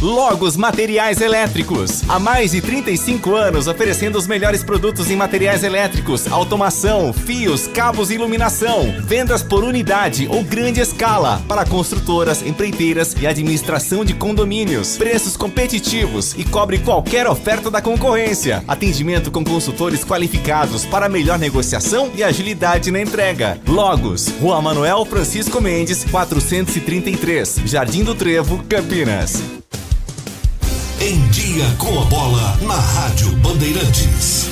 Speaker 10: Logos Materiais Elétricos. Há mais de 35 anos oferecendo os melhores produtos em materiais elétricos, automação, fios, cabos e iluminação. Vendas por unidade ou grande escala para construtoras, empreiteiras e administração de condomínios. Preços competitivos e cobre qualquer oferta da concorrência. Atendimento com consultores qualificados para melhor negociação e agilidade na entrega. Logos, Rua Manuel Francisco Mendes, 433, Jardim do Trevo, Campinas.
Speaker 20: Em Dia com a Bola, na Rádio Bandeirantes.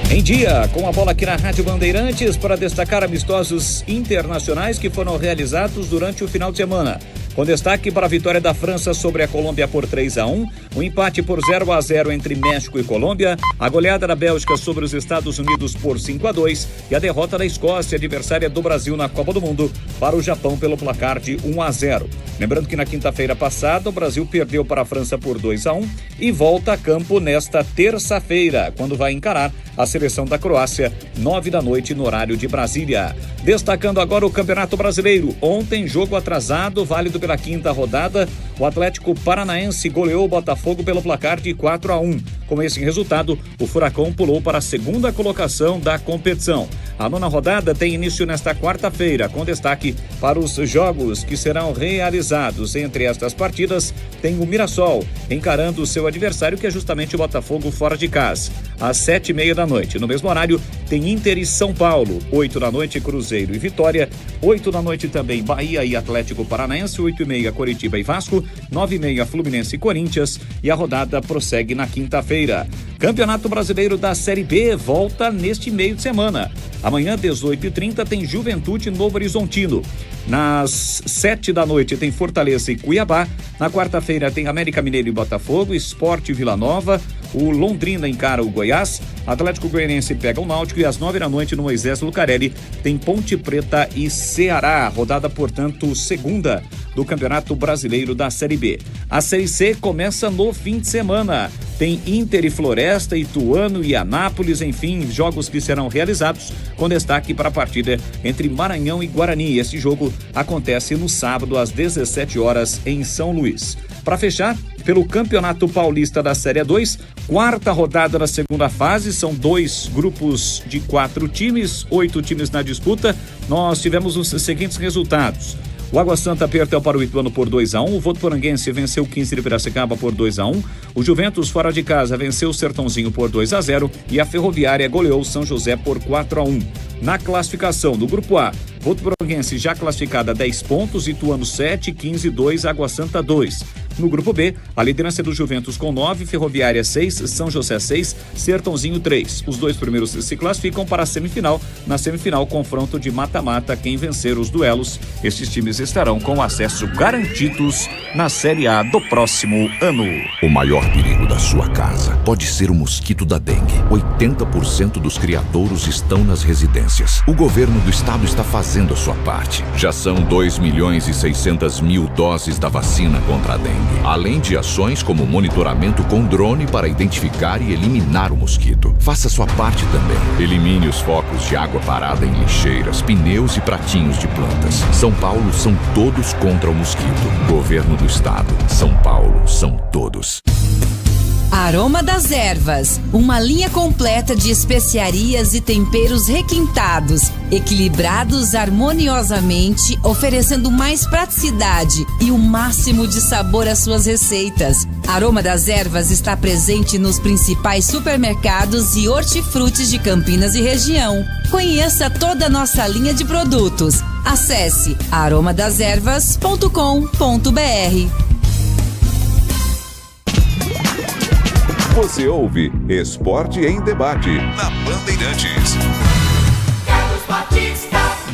Speaker 21: Em Dia com a Bola aqui na Rádio Bandeirantes para destacar amistosos internacionais que foram realizados durante o final de semana. Com destaque para a vitória da França sobre a Colômbia por 3-1, o empate por 0-0 entre México e Colômbia, a goleada da Bélgica sobre os Estados Unidos por 5-2 e a derrota da Escócia, adversária do Brasil na Copa do Mundo, para o Japão pelo placar de 1-0. Lembrando que na quinta-feira passada o Brasil perdeu para a França por 2-1 e volta a campo nesta terça-feira, quando vai encarar a seleção da Croácia, 21h no horário de Brasília. Destacando agora o Campeonato Brasileiro. Ontem, jogo atrasado, válido pela quinta rodada, o Atlético Paranaense goleou o Botafogo pelo placar de 4-1. Com esse resultado, o Furacão pulou para a segunda colocação da competição. A nona rodada tem início nesta quarta-feira, com destaque para os jogos que serão realizados. Entre estas partidas, tem o Mirassol encarando o seu adversário, que é justamente o Botafogo fora de casa, às 7h30. No mesmo horário, tem Inter e São Paulo, 8h, Cruzeiro e Vitória, 8h também Bahia e Atlético Paranaense, 8h30 Coritiba e Vasco, 9h30 Fluminense e Corinthians, e a rodada prossegue na quinta-feira. Campeonato Brasileiro da Série B volta neste meio de semana. Amanhã, 18h30, tem Juventude Novo Horizontino. Nas 7h tem Fortaleza e Cuiabá. Na quarta-feira tem América Mineiro e Botafogo, Sport e Vila Nova. O Londrina encara o Goiás, Atlético Goianiense pega o Náutico e às 9h no Moisés Lucarelli tem Ponte Preta e Ceará. Rodada, portanto, segunda do Campeonato Brasileiro da Série B. A Série C começa no fim de semana. Tem Inter e Floresta, Ituano e Anápolis, enfim, jogos que serão realizados com destaque para a partida entre Maranhão e Guarani. Esse jogo acontece no sábado às 17h em São Luís. Para fechar, pelo Campeonato Paulista da Série 2, quarta rodada da segunda fase, são 2 grupos de 4 times, 8 times na disputa. Nós tivemos os seguintes resultados. O Água Santa perdeu para o Ituano por 2-1, o Votuporanguense venceu o 15 de Piracicaba por 2-1, o Juventus fora de casa venceu o Sertãozinho por 2-0 e a Ferroviária goleou o São José por 4-1. Na classificação do Grupo A, Votuporanguense já classificada a 10 pontos, Ituano 7, 15, 2, Água Santa 2. No Grupo B, a liderança do Juventus com 9, Ferroviária 6, São José 6, Sertãozinho 3. Os 2 primeiros se classificam para a semifinal. Na semifinal, confronto de mata-mata, quem vencer os duelos. Esses times estarão com acesso garantidos na Série A do próximo ano.
Speaker 2: O maior perigo da sua casa pode ser o mosquito da dengue. 80% dos criadouros estão nas residências. O governo do estado está fazendo a sua parte. Já são 2.600.000 doses da vacina contra a dengue. Além de ações como monitoramento com drone para identificar e eliminar o mosquito. Faça sua parte também. Elimine os focos de água parada em lixeiras, pneus e pratinhos de plantas. São Paulo são todos contra o mosquito. Governo do estado. São Paulo são todos.
Speaker 19: Aroma das Ervas, uma linha completa de especiarias e temperos requintados, equilibrados harmoniosamente, oferecendo mais praticidade e o máximo de sabor às suas receitas. Aroma das Ervas está presente nos principais supermercados e hortifrutis de Campinas e região. Conheça toda a nossa linha de produtos. Acesse aromadeservas.com.br.
Speaker 22: Você ouve Esporte em Debate na Bandeirantes.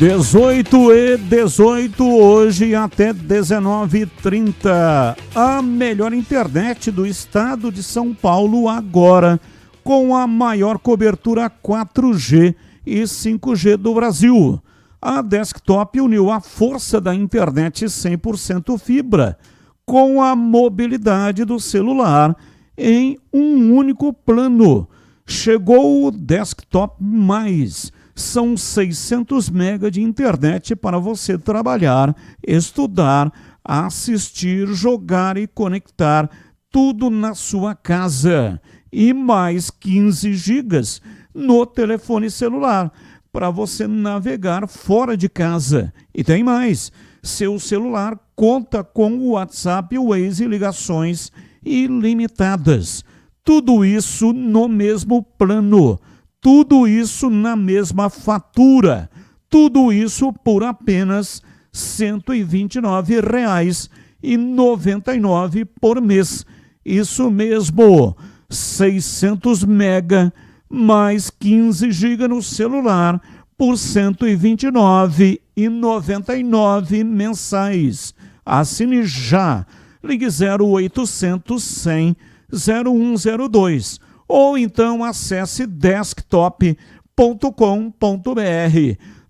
Speaker 5: 18h18 hoje até 19h30. A melhor internet do estado de São Paulo agora, com a maior cobertura 4G e 5G do Brasil. A Desktop uniu a força da internet 100% fibra com a mobilidade do celular em um único plano. Chegou o Desktop Mais, São 600 mega de internet para você trabalhar, estudar, assistir, jogar e conectar tudo na sua casa. E mais 15 gigas no telefone celular para você navegar fora de casa. E tem mais, seu celular conta com o WhatsApp, Waze e ligações ilimitadas. Tudo isso no mesmo plano. Tudo isso na mesma fatura. Tudo isso por apenas R$ 129,99 por mês. Isso mesmo, 600 mega mais 15 GB no celular por R$ 129,99 mensais. Assine já. Ligue 0800 100 0102 ou então acesse desktop.com.br.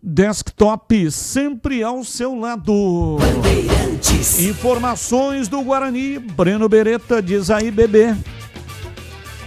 Speaker 5: Desktop sempre ao seu lado. Informações do Guarani, Breno Beretta, diz aí, bebê.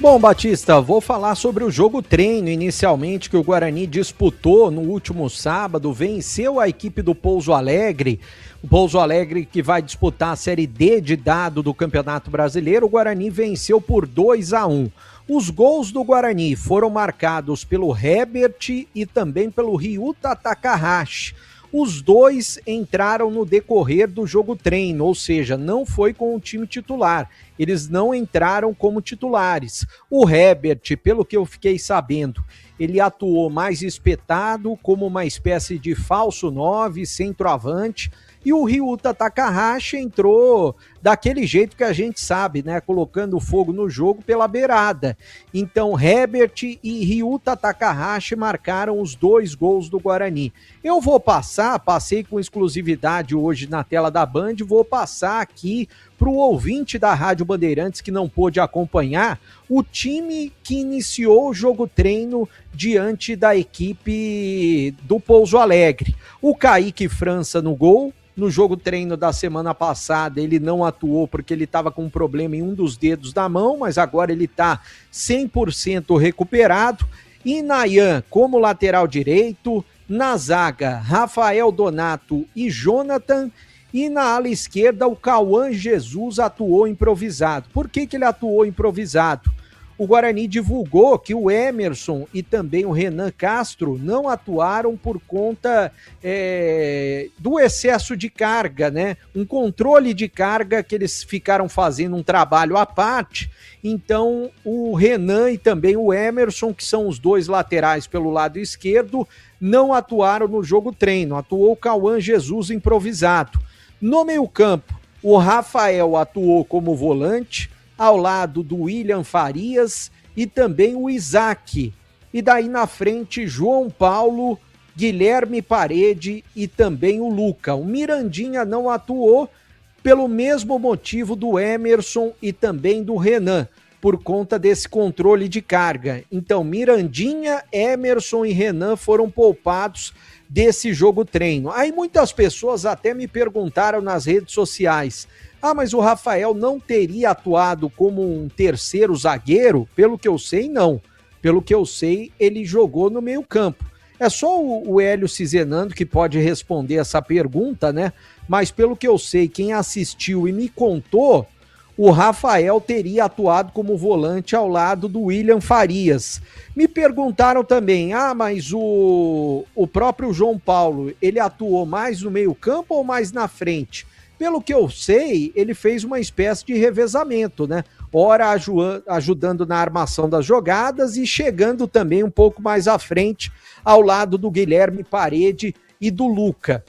Speaker 14: Bom, Batista, vou falar sobre o jogo treino inicialmente que o Guarani disputou no último sábado, venceu a equipe do Pouso Alegre. O Pouso Alegre que vai disputar a Série D de dado do Campeonato Brasileiro, o Guarani venceu por 2-1. Os gols do Guarani foram marcados pelo Herbert e também pelo Ryuta Takahashi. Os dois entraram no decorrer do jogo treino, ou seja, não foi com o time titular. Eles não entraram como titulares. O Herbert, pelo que eu fiquei sabendo, ele atuou mais espetado, como uma espécie de falso 9, centroavante, e o Ryuta Takahashi entrou daquele jeito que a gente sabe, né? Colocando fogo no jogo pela beirada. Então, Herbert e Ryuta Takahashi marcaram os 2 gols do Guarani. Eu vou passei com exclusividade hoje na tela da Band, vou passar aqui para o ouvinte da Rádio Bandeirantes que não pôde acompanhar o time que iniciou o jogo treino diante da equipe do Pouso Alegre. O Kaique França no gol. No jogo treino da semana passada ele não atuou porque ele estava com um problema em um dos dedos da mão, mas agora ele está 100% recuperado. E Nayan como lateral direito, na zaga Rafael Donato e Jonathan, e na ala esquerda o Cauã Jesus atuou improvisado. Por que ele atuou improvisado? O Guarani divulgou que o Emerson e também o Renan Castro não atuaram por conta do excesso de carga, né? Um controle de carga que eles ficaram fazendo um trabalho à parte. Então, o Renan e também o Emerson, que são os 2 laterais pelo lado esquerdo, não atuaram no jogo treino. Atuou o Cauã Jesus improvisado. No meio-campo, o Rafael atuou como volante, ao lado do William Farias e também o Isaac. E daí na frente, João Paulo, Guilherme Parede e também o Luca. O Mirandinha não atuou pelo mesmo motivo do Emerson e também do Renan, por conta desse controle de carga. Então, Mirandinha, Emerson e Renan foram poupados desse jogo treino. Aí muitas pessoas até me perguntaram nas redes sociais: mas o Rafael não teria atuado como um terceiro zagueiro? Pelo que eu sei, não. Pelo que eu sei, ele jogou no meio-campo. É só o Hélio Cizenando que pode responder essa pergunta, né? Mas pelo que eu sei, quem assistiu e me contou, o Rafael teria atuado como volante ao lado do William Farias. Me perguntaram também, mas o próprio João Paulo, ele atuou mais no meio-campo ou mais na frente? Pelo que eu sei, ele fez uma espécie de revezamento, né? Ora ajudando na armação das jogadas e chegando também um pouco mais à frente ao lado do Guilherme Parede e do Luca.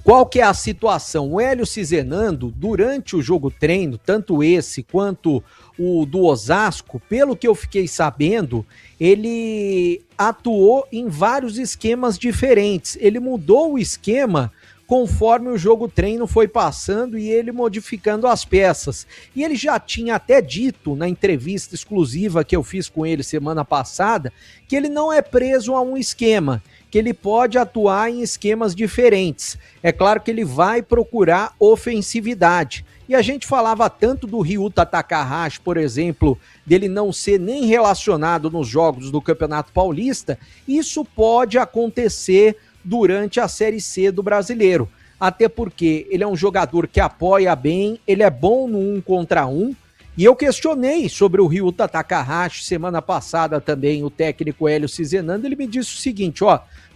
Speaker 14: Qual que é a situação? O Hélio Cizenando, durante o jogo treino, tanto esse quanto o do Osasco, pelo que eu fiquei sabendo, ele atuou em vários esquemas diferentes. Ele mudou o esquema conforme o jogo treino foi passando e ele modificando as peças. E ele já tinha até dito na entrevista exclusiva que eu fiz com ele semana passada, que ele não é preso a um esquema, que ele pode atuar em esquemas diferentes. É claro que ele vai procurar ofensividade. E a gente falava tanto do Ryuta Takahashi, por exemplo, dele não ser nem relacionado nos jogos do Campeonato Paulista. Isso pode acontecer durante a Série C do Brasileiro. Até porque ele é um jogador que apoia bem, ele é bom no 1 contra 1. E eu questionei sobre o Ryuta Takahashi semana passada também, o técnico Hélio Cizenando, ele me disse o seguinte,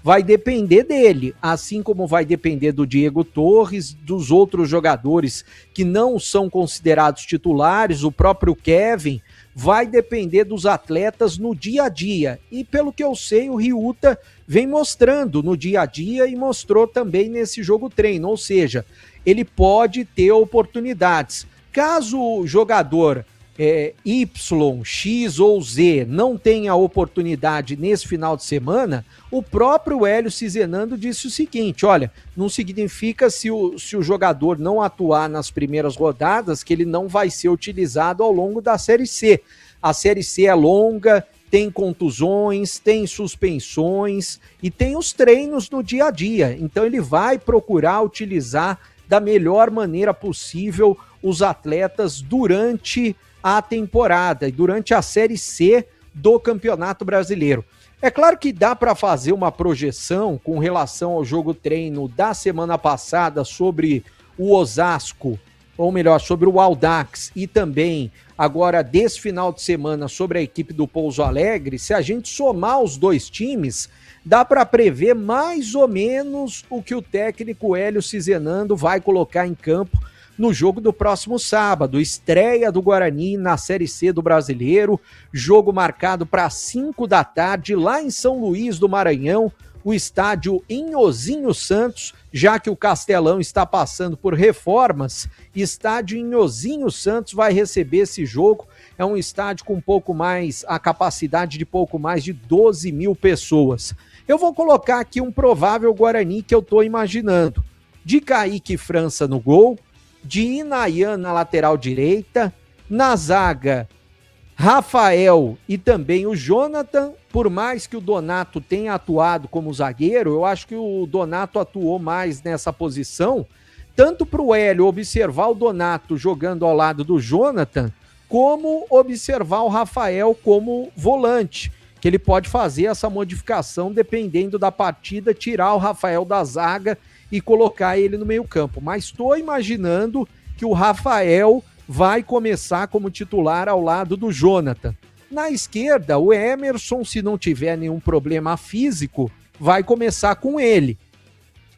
Speaker 14: vai depender dele, assim como vai depender do Diego Torres, dos outros jogadores que não são considerados titulares, o próprio Kevin, vai depender dos atletas no dia a dia. E pelo que eu sei, o Ryuta vem mostrando no dia a dia e mostrou também nesse jogo treino, ou seja, ele pode ter oportunidades. Caso o jogador Y, X ou Z não tenha oportunidade nesse final de semana, o próprio Hélio Cizenando disse o seguinte, olha, não significa se o jogador não atuar nas primeiras rodadas que ele não vai ser utilizado ao longo da Série C. A Série C é longa, tem contusões, tem suspensões e tem os treinos no dia a dia, então ele vai procurar utilizar da melhor maneira possível os atletas durante a temporada e durante a Série C do Campeonato Brasileiro. É claro que dá para fazer uma projeção com relação ao jogo treino da semana passada sobre o Osasco, ou melhor, sobre o Audax e também agora desse final de semana sobre a equipe do Pouso Alegre. Se a gente somar os dois times, dá para prever mais ou menos o que o técnico Hélio Cizenando vai colocar em campo no jogo do próximo sábado, estreia do Guarani na Série C do Brasileiro, jogo marcado para 5 da tarde lá em São Luís do Maranhão, o estádio Inhozinho Santos, já que o Castelão está passando por reformas, estádio Inhozinho Santos vai receber esse jogo, é um estádio com a capacidade de pouco mais de 12 mil pessoas. Eu vou colocar aqui um provável Guarani que eu estou imaginando, de Kaique França no gol, de Inayan na lateral direita, na zaga, Rafael e também o Jonathan. Por mais que o Donato tenha atuado como zagueiro, eu acho que o Donato atuou mais nessa posição, tanto para o Hélio observar o Donato jogando ao lado do Jonathan, como observar o Rafael como volante, que ele pode fazer essa modificação dependendo da partida, tirar o Rafael da zaga e colocar ele no meio-campo. Mas estou imaginando que o Rafael vai começar como titular ao lado do Jonathan. Na esquerda, o Emerson, se não tiver nenhum problema físico, vai começar com ele.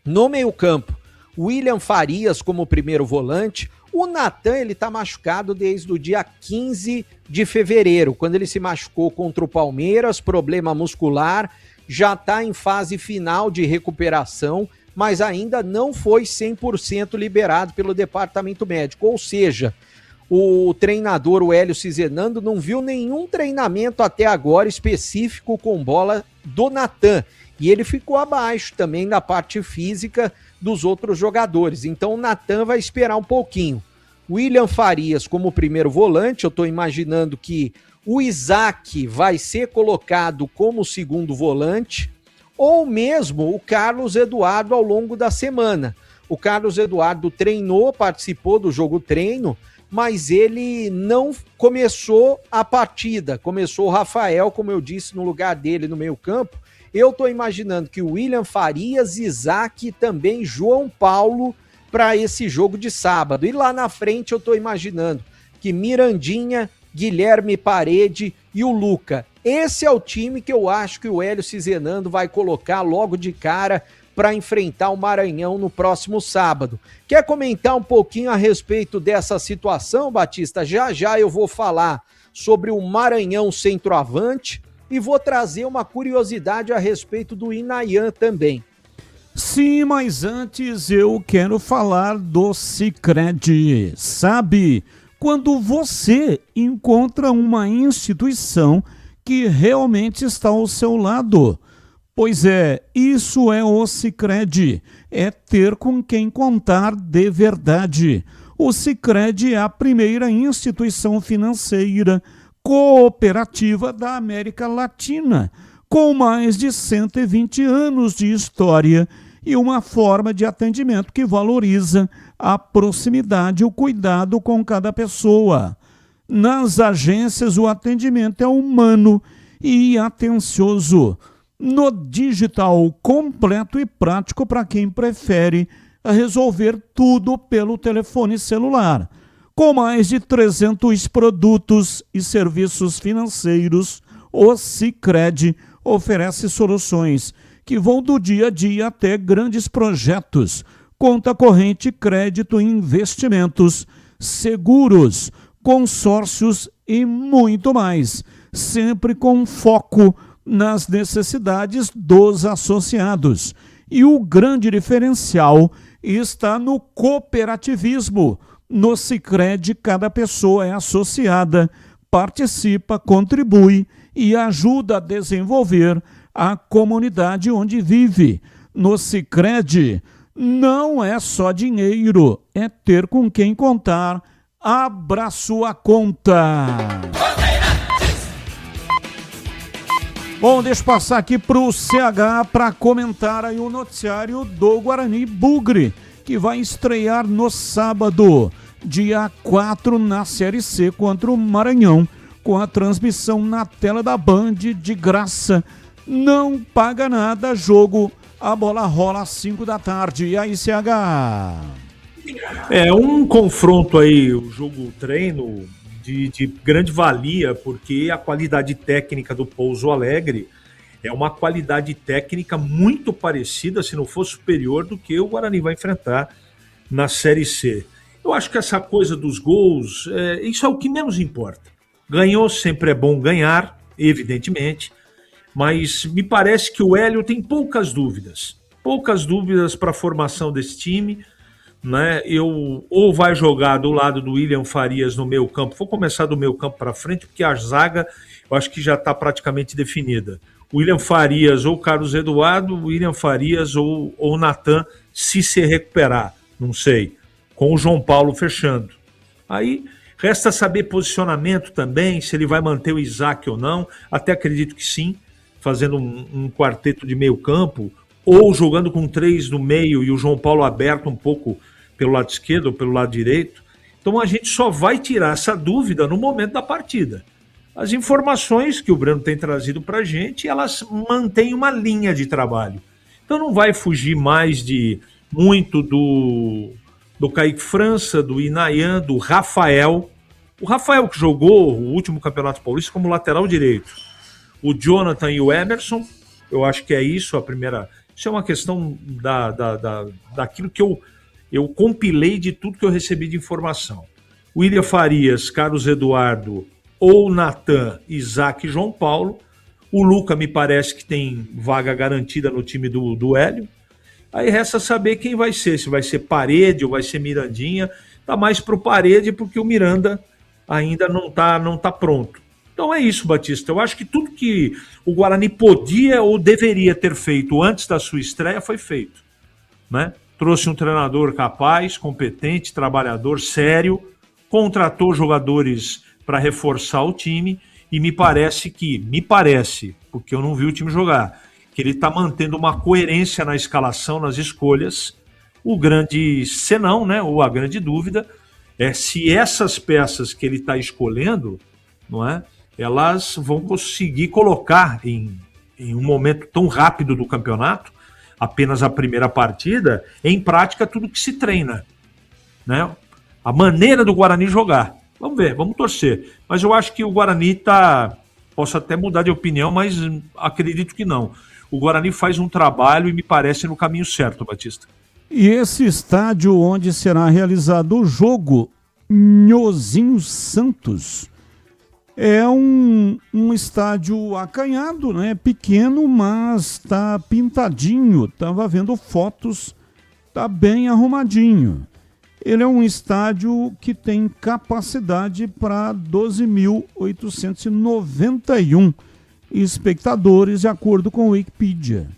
Speaker 14: No meio-campo, William Farias como primeiro volante. O Natan, ele tá machucado desde o dia 15 de fevereiro, quando ele se machucou contra o Palmeiras, problema muscular, já está em fase final de recuperação, mas ainda não foi 100% liberado pelo departamento médico, ou seja, o treinador, o Hélio Cizenando, não viu nenhum treinamento até agora específico com bola do Natan, e ele ficou abaixo também da parte física dos outros jogadores, então o Natan vai esperar um pouquinho. William Farias como primeiro volante, eu estou imaginando que o Isaac vai ser colocado como segundo volante, ou mesmo o Carlos Eduardo ao longo da semana. O Carlos Eduardo treinou, participou do jogo treino, mas ele não começou a partida. Começou o Rafael, como eu disse, no lugar dele no meio-campo. Eu estou imaginando que o William Farias, Isaac e também João Paulo para esse jogo de sábado. E lá na frente eu estou imaginando que Mirandinha, Guilherme Parede e o Luca. Esse é o time que eu acho que o Hélio Cizenando vai colocar logo de cara para enfrentar o Maranhão no próximo sábado. Quer comentar um pouquinho a respeito dessa situação, Batista? Já já eu vou falar sobre o Maranhão centroavante e vou trazer uma curiosidade a respeito do Inayan também.
Speaker 5: Sim, mas antes eu quero falar do Sicredi. Sabe, quando você encontra uma instituição que realmente está ao seu lado. Pois é, isso é o Sicredi, é ter com quem contar de verdade. O Sicredi é a primeira instituição financeira cooperativa da América Latina, com mais de 120 anos de história e uma forma de atendimento que valoriza a proximidade e o cuidado com cada pessoa. Nas agências, o atendimento é humano e atencioso. No digital, completo e prático para quem prefere resolver tudo pelo telefone celular. Com mais de 300 produtos e serviços financeiros, o Sicredi oferece soluções que vão do dia a dia até grandes projetos, conta corrente, crédito e investimentos, seguros, consórcios e muito mais, sempre com foco nas necessidades dos associados. E o grande diferencial está no cooperativismo. No Sicredi, cada pessoa é associada, participa, contribui e ajuda a desenvolver a comunidade onde vive. No Sicredi, não é só dinheiro, é ter com quem contar. Abra sua conta. Bom, deixa eu passar aqui para o CH para comentar aí o noticiário do Guarani Bugre, que vai estrear no sábado, dia 4, na Série C contra o Maranhão, com a transmissão na tela da Band de graça. Não paga nada, jogo, a bola rola às 5 da tarde. E aí, CH?
Speaker 13: É um confronto aí, o jogo treino de grande valia, porque a qualidade técnica do Pouso Alegre é uma qualidade técnica muito parecida, se não for superior, do que o Guarani vai enfrentar na Série C. Eu acho que essa coisa dos gols, isso é o que menos importa. Ganhou, sempre é bom ganhar, evidentemente, mas me parece que o Hélio tem poucas dúvidas para a formação desse time, né? Ou vai jogar do lado do William Farias no meio campo, vou começar do meio campo para frente, porque a zaga eu acho que já está praticamente definida. William Farias ou Carlos Eduardo, William Farias ou Natan, se recuperar, não sei, com o João Paulo fechando. Aí resta saber posicionamento também, se ele vai manter o Isaac ou não, até acredito que sim, fazendo um quarteto de meio campo, ou jogando com 3 no meio e o João Paulo aberto um pouco pelo lado esquerdo ou pelo lado direito. Então a gente só vai tirar essa dúvida no momento da partida. As informações que o Breno tem trazido para a gente, elas mantêm uma linha de trabalho. Então não vai fugir mais de muito do Kaique França, do Inayan, do Rafael. O Rafael que jogou o último Campeonato Paulista como lateral direito. O Jonathan e o Emerson, eu acho que é isso a primeira... Isso é uma questão daquilo que eu compilei de tudo que eu recebi de informação. William Farias, Carlos Eduardo ou Natan, Isaac e João Paulo. O Luca me parece que tem vaga garantida no time do Hélio. Aí resta saber quem vai ser, se vai ser Parede ou vai ser Mirandinha. Tá mais pro Parede porque o Miranda ainda não tá pronto. Então é isso, Batista. Eu acho que tudo que o Guarani podia ou deveria ter feito antes da sua estreia foi feito, né? Trouxe um treinador capaz, competente, trabalhador, sério, contratou jogadores para reforçar o time e me parece, porque eu não vi o time jogar, que ele está mantendo uma coerência na escalação, nas escolhas. O grande senão, né, ou a grande dúvida é se essas peças que ele está escolhendo, não é, elas vão conseguir colocar em um momento tão rápido do campeonato, apenas a primeira partida, em prática tudo que se treina, né? A maneira do Guarani jogar. Vamos ver, vamos torcer. Mas eu acho que o Guarani posso até mudar de opinião, mas acredito que não. O Guarani faz um trabalho e me parece no caminho certo, Batista.
Speaker 5: E esse estádio onde será realizado o jogo, Nhozinho Santos, é um estádio acanhado, né? Pequeno, mas tá pintadinho. Tava vendo fotos, tá bem arrumadinho. Ele é um estádio que tem capacidade para 12.891 espectadores, de acordo com o Wikipedia.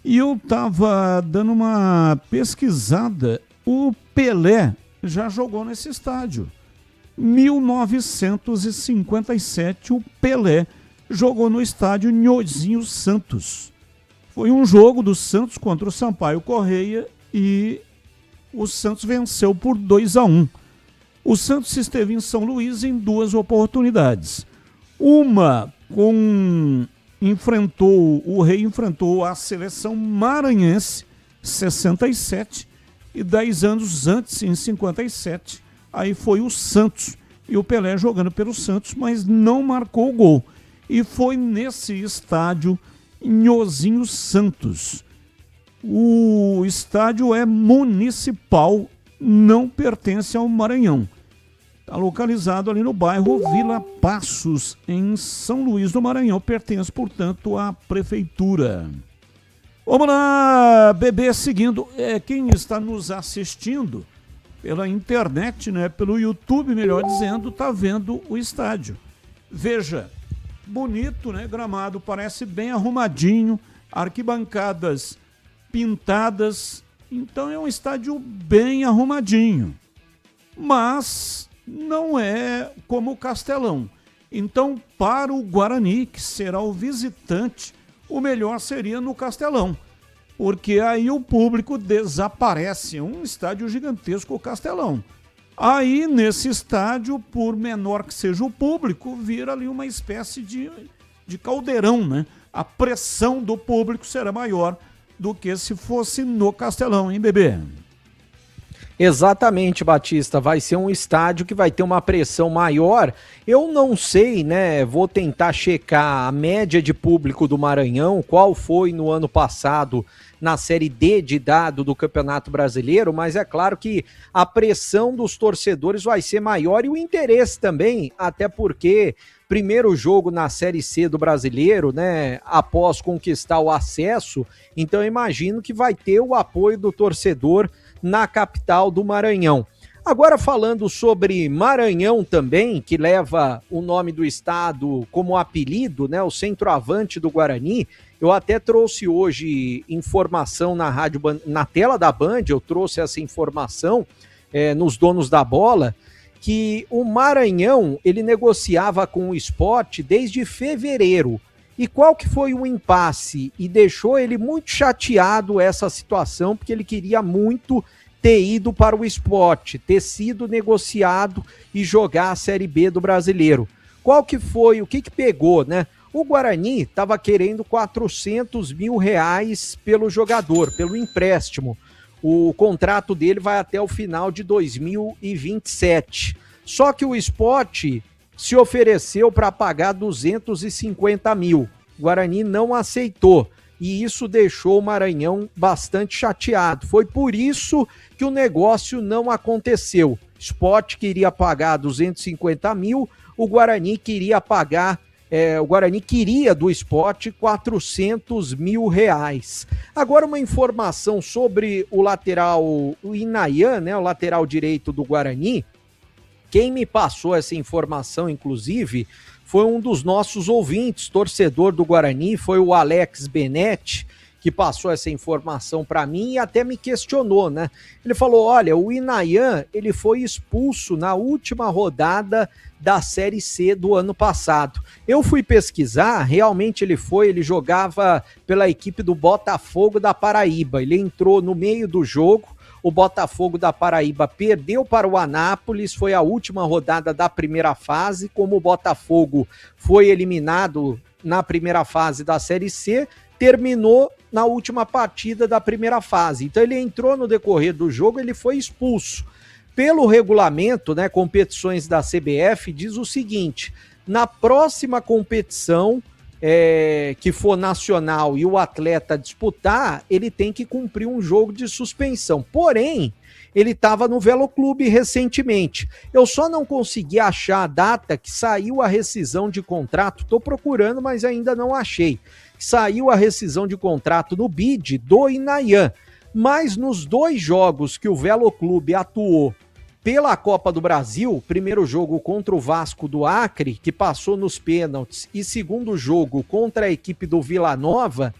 Speaker 5: E eu tava dando uma pesquisada, o Pelé já jogou nesse estádio. 1957, o Pelé jogou no estádio Nhozinho Santos. Foi um jogo do Santos contra o Sampaio Correia e o Santos venceu por 2-1. O Santos esteve em São Luís em 2 oportunidades. Uma o Rei enfrentou a seleção maranhense, 67, e 10 anos antes, em 57, aí foi o Santos. E o Pelé jogando pelo Santos, mas não marcou gol. E foi nesse estádio, Nhozinho Santos. O estádio é municipal, não pertence ao Maranhão. Está localizado ali no bairro Vila Passos, em São Luís do Maranhão. Pertence, portanto, à prefeitura. Vamos lá, bebê, seguindo. Quem está nos assistindo pela internet, né, pelo YouTube, melhor dizendo, está vendo o estádio. Veja, bonito, né? Gramado parece bem arrumadinho, arquibancadas pintadas. Então é um estádio bem arrumadinho. Mas não é como o Castelão. Então, para o Guarani, que será o visitante, o melhor seria no Castelão, porque aí o público desaparece. É um estádio gigantesco, o Castelão. Aí, nesse estádio, por menor que seja o público, vira ali uma espécie de caldeirão, né? A pressão do público será maior do que se fosse no Castelão, hein, bebê?
Speaker 14: Exatamente, Batista, vai ser um estádio que vai ter uma pressão maior. Eu não sei, né, vou tentar checar a média de público do Maranhão, qual foi no ano passado na Série D de dado do Campeonato Brasileiro, mas é claro que a pressão dos torcedores vai ser maior e o interesse também, até porque primeiro jogo na Série C do Brasileiro, né, após conquistar o acesso, então eu imagino que vai ter o apoio do torcedor na capital do Maranhão. Agora falando sobre Maranhão também, que leva o nome do estado como apelido, né, o centroavante do Guarani, eu até trouxe hoje informação na tela da Band, eu trouxe essa informação nos donos da bola, que o Maranhão, ele negociava com o Sport desde fevereiro. E qual que foi o impasse? E deixou ele muito chateado essa situação, porque ele queria muito ter ido para o Sport, ter sido negociado e jogar a Série B do Brasileiro. Qual que foi, o que pegou, né? O Guarani estava querendo R$400 mil pelo jogador, pelo empréstimo. O contrato dele vai até o final de 2027. Só que o Sport se ofereceu para pagar 250 mil. O Guarani não aceitou. E isso deixou o Maranhão bastante chateado. Foi por isso que o negócio não aconteceu. O Sport queria pagar 250 mil, o Guarani queria pagar... o Guarani queria do Sport R$400 mil. Agora uma informação sobre o lateral, o Inayan, né, o lateral direito do Guarani. Quem me passou essa informação, inclusive, foi um dos nossos ouvintes, torcedor do Guarani, foi o Alex Benetti, que passou essa informação para mim e até me questionou, né? Ele falou, olha, o Inayan, ele foi expulso na última rodada da Série C do ano passado. Eu fui pesquisar, realmente ele jogava pela equipe do Botafogo da Paraíba, ele entrou no meio do jogo, o Botafogo da Paraíba perdeu para o Anápolis, foi a última rodada da primeira fase, como o Botafogo foi eliminado na primeira fase da Série C, terminou na última partida da primeira fase. Então ele entrou no decorrer do jogo, ele foi expulso. Pelo regulamento, né, competições da CBF, diz o seguinte, na próxima competição que for nacional e o atleta disputar, ele tem que cumprir um jogo de suspensão. Porém, ele estava no Veloclube recentemente. Eu só não consegui achar a data que saiu a rescisão de contrato, estou procurando, mas ainda não achei. Saiu a rescisão de contrato no BID do Inayan, mas nos 2 jogos que o Veloclube atuou pela Copa do Brasil, primeiro jogo contra o Vasco do Acre, que passou nos pênaltis, e segundo jogo contra a equipe do Vila Nova,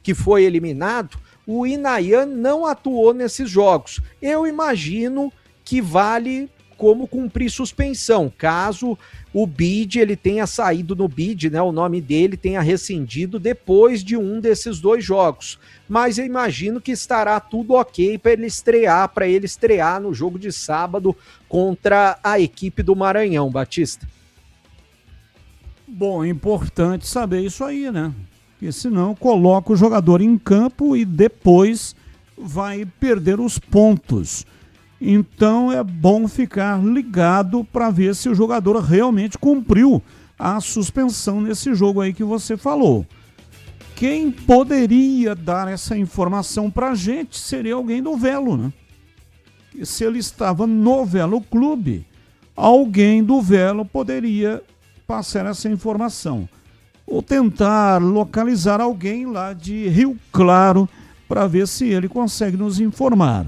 Speaker 14: que foi eliminado, o Inayan não atuou nesses jogos. Eu imagino que vale como cumprir suspensão, caso o BID ele tenha saído no BID, né, o nome dele tenha rescindido depois de um desses 2 jogos. mas eu imagino que estará tudo ok para ele estrear no jogo de sábado contra a equipe do Maranhão, Batista.
Speaker 5: Bom, importante saber isso aí, né? Porque senão coloca o jogador em campo e depois vai perder os pontos. Então é bom ficar ligado para ver se o jogador realmente cumpriu a suspensão nesse jogo aí que você falou. Quem poderia dar essa informação para a gente seria alguém do Velo, né? E se ele estava no Velo Clube, alguém do Velo poderia passar essa informação. Ou tentar localizar alguém lá de Rio Claro para ver se ele consegue nos informar.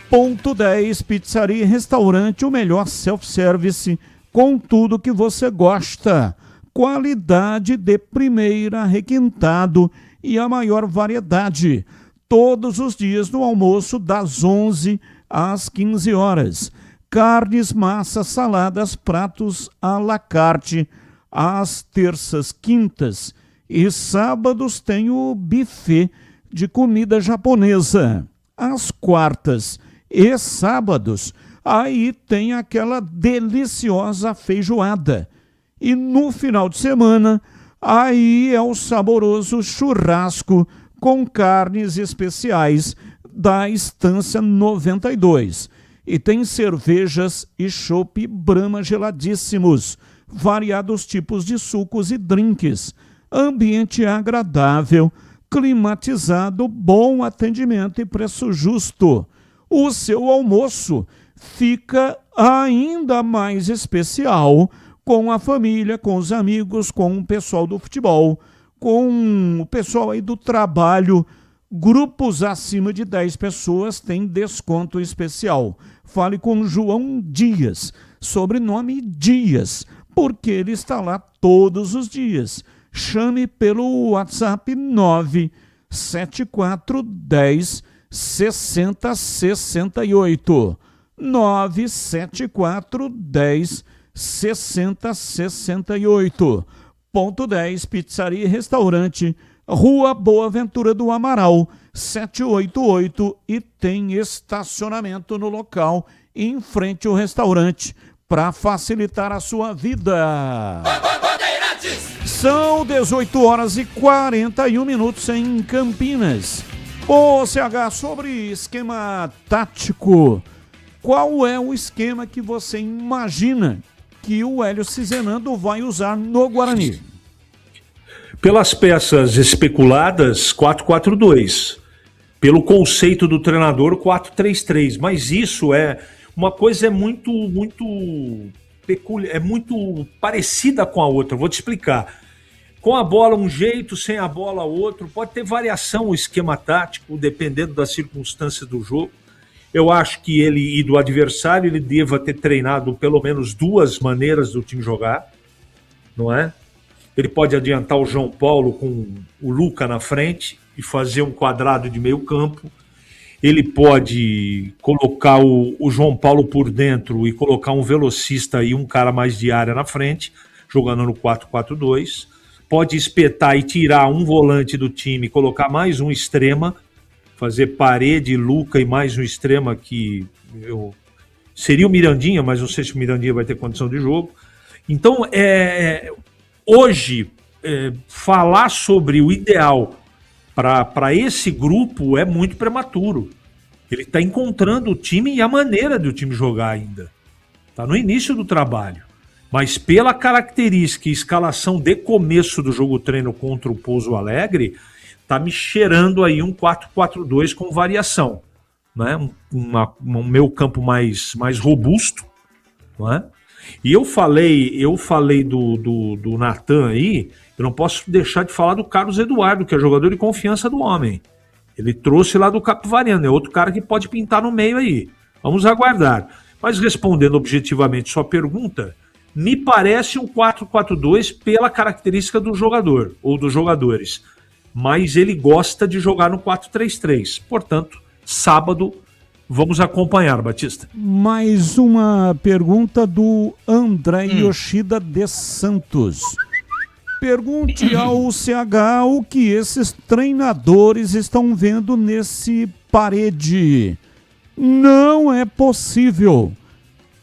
Speaker 5: Ponto 10, pizzaria e restaurante, o melhor self-service com tudo que você gosta. Qualidade de primeira, requintado e a maior variedade. Todos os dias no almoço das 11 às 15 horas. Carnes, massas, saladas, pratos à la carte. Às terças, quintas e sábados tem o buffet de comida japonesa. Às quartas e sábados, aí tem aquela deliciosa feijoada. E no final de semana, aí é o saboroso churrasco com carnes especiais da Estância 92. E tem cervejas e chopp Brahma geladíssimos, variados tipos de sucos e drinks, ambiente agradável, climatizado, bom atendimento e preço justo. O seu almoço fica ainda mais especial com a família, com os amigos, com o pessoal do futebol, com o pessoal aí do trabalho. Grupos acima de 10 pessoas têm desconto especial. Fale com João Dias, sobrenome Dias, porque ele está lá todos os dias. Chame pelo WhatsApp 97410 6068. 97410 6068. Ponto 10, pizzaria e restaurante, Rua Boa Ventura do Amaral, 788, e tem estacionamento no local em frente ao restaurante para facilitar a sua vida. São 18 horas e 41 minutos em Campinas. Ô CH, sobre esquema tático, qual é o esquema que você imagina que o Hélio Cizenando vai usar no Guarani?
Speaker 13: Pelas peças especuladas, 4-4-2. Pelo conceito do treinador, 4-3-3. Mas isso é uma coisa muito peculiar, é muito parecida com a outra. Vou te explicar. Com a bola um jeito, sem a bola outro. Pode ter variação o esquema tático, dependendo das circunstâncias do jogo. Eu acho que ele e do adversário, ele deva ter treinado pelo menos duas maneiras do time jogar, não é? Ele pode adiantar o João Paulo com o Luca na frente e fazer um quadrado de meio campo. Ele pode colocar o João Paulo por dentro e colocar um velocista e um cara mais de área na frente, jogando no 4-4-2. Pode espetar e tirar um volante do time, colocar mais um extrema, fazer Parede, Luca e mais um extrema que seria o Mirandinha, mas não sei se o Mirandinha vai ter condição de jogo. Então, hoje, falar sobre o ideal para esse grupo é muito prematuro. Ele está encontrando o time e a maneira do time jogar ainda. Está no início do trabalho. Mas pela característica e escalação de começo do jogo treino contra o Pouso Alegre, está me cheirando aí um 4-4-2 com variação. Né? Um meio campo mais robusto. Não é? E eu falei do Natan aí, eu não posso deixar de falar do Carlos Eduardo, que é jogador de confiança do homem. Ele trouxe lá do Capivariano, é outro cara que pode pintar no meio aí. Vamos aguardar. Mas respondendo objetivamente sua pergunta, me parece um 4-4-2 pela característica do jogador, ou dos jogadores. Mas ele gosta de jogar no 4-3-3. Portanto, sábado, vamos acompanhar, Batista.
Speaker 5: Mais uma pergunta do André Yoshida de Santos. Pergunte ao CH o que esses treinadores estão vendo nesse Parede. Não é possível.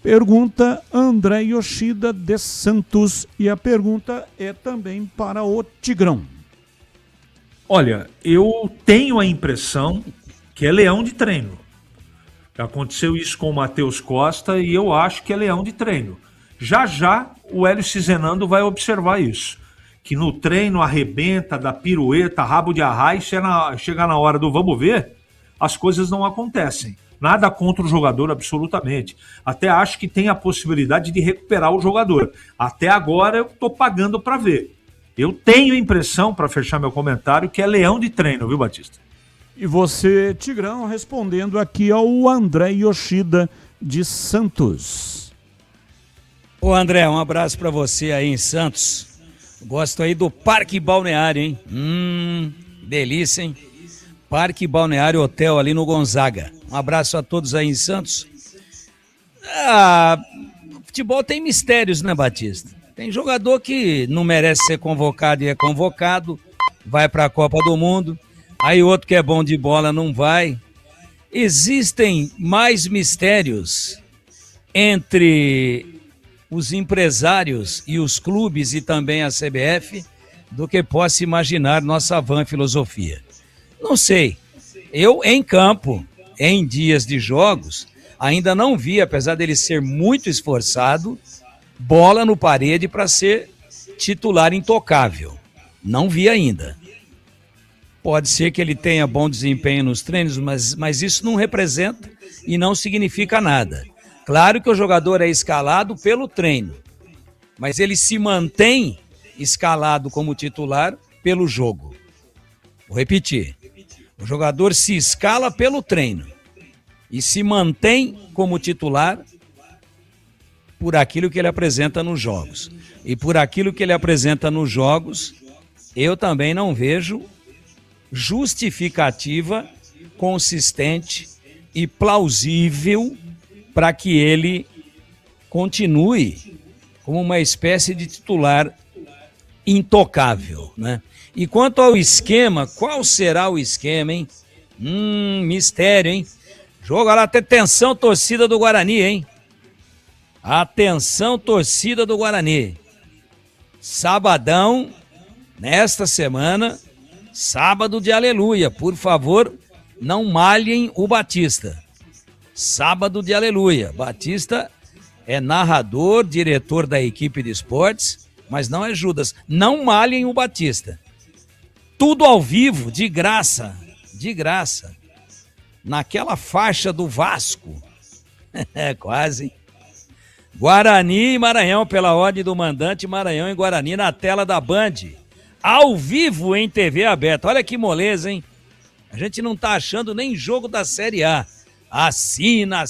Speaker 5: Pergunta André Yoshida de Santos. E a pergunta é também para o Tigrão.
Speaker 13: Olha, eu tenho a impressão que é leão de treino. Aconteceu isso com o Matheus Costa e eu acho que é leão de treino. Já já o Hélio Cizenando vai observar isso. Que no treino arrebenta, dá pirueta, rabo de arraia, chega na hora do vamos ver, as coisas não acontecem. Nada contra o jogador, absolutamente. Até acho que tem a possibilidade de recuperar o jogador. Até agora eu estou pagando para ver. Eu tenho a impressão, para fechar meu comentário, que é leão de treino, viu, Batista?
Speaker 5: E você, Tigrão, respondendo aqui ao André Yoshida de Santos.
Speaker 15: Ô André, um abraço para você aí em Santos. Gosto aí do Parque Balneário, hein? Delícia, hein? Parque Balneário Hotel ali no Gonzaga. Um abraço a todos aí em Santos. Futebol tem mistérios, né, Batista? Tem jogador que não merece ser convocado e é convocado, vai para a Copa do Mundo. Aí outro que é bom de bola não vai. Existem mais mistérios entre os empresários e os clubes e também a CBF do que possa imaginar nossa van filosofia. Não sei. Eu, em campo, em dias de jogos, ainda não vi, apesar dele ser muito esforçado, bola no Parede para ser titular intocável. Não vi ainda. Pode ser que ele tenha bom desempenho nos treinos, mas isso não representa e não significa nada. Claro que o jogador é escalado pelo treino, mas ele se mantém escalado como titular pelo jogo. Vou repetir. O jogador se escala pelo treino e se mantém como titular por aquilo que ele apresenta nos jogos. E por aquilo que ele apresenta nos jogos, eu também não vejo justificativa consistente e plausível para que ele continue como uma espécie de titular intocável, né? E quanto ao esquema, qual será o esquema, hein? Mistério, hein? Jogo lá, atenção, torcida do Guarani, hein? Atenção, torcida do Guarani. Sabadão, nesta semana, sábado de aleluia. Por favor, não malhem o Batista. Sábado de aleluia. Batista é narrador, diretor da equipe de esportes, mas não é Judas. Não malhem o Batista. Tudo ao vivo, de graça. De graça. Naquela faixa do Vasco. É, quase. Guarani e Maranhão, pela ordem do mandante, Maranhão e Guarani na tela da Band. Ao vivo em TV aberta. Olha que moleza, hein? A gente não tá achando nem jogo da Série A. Assina.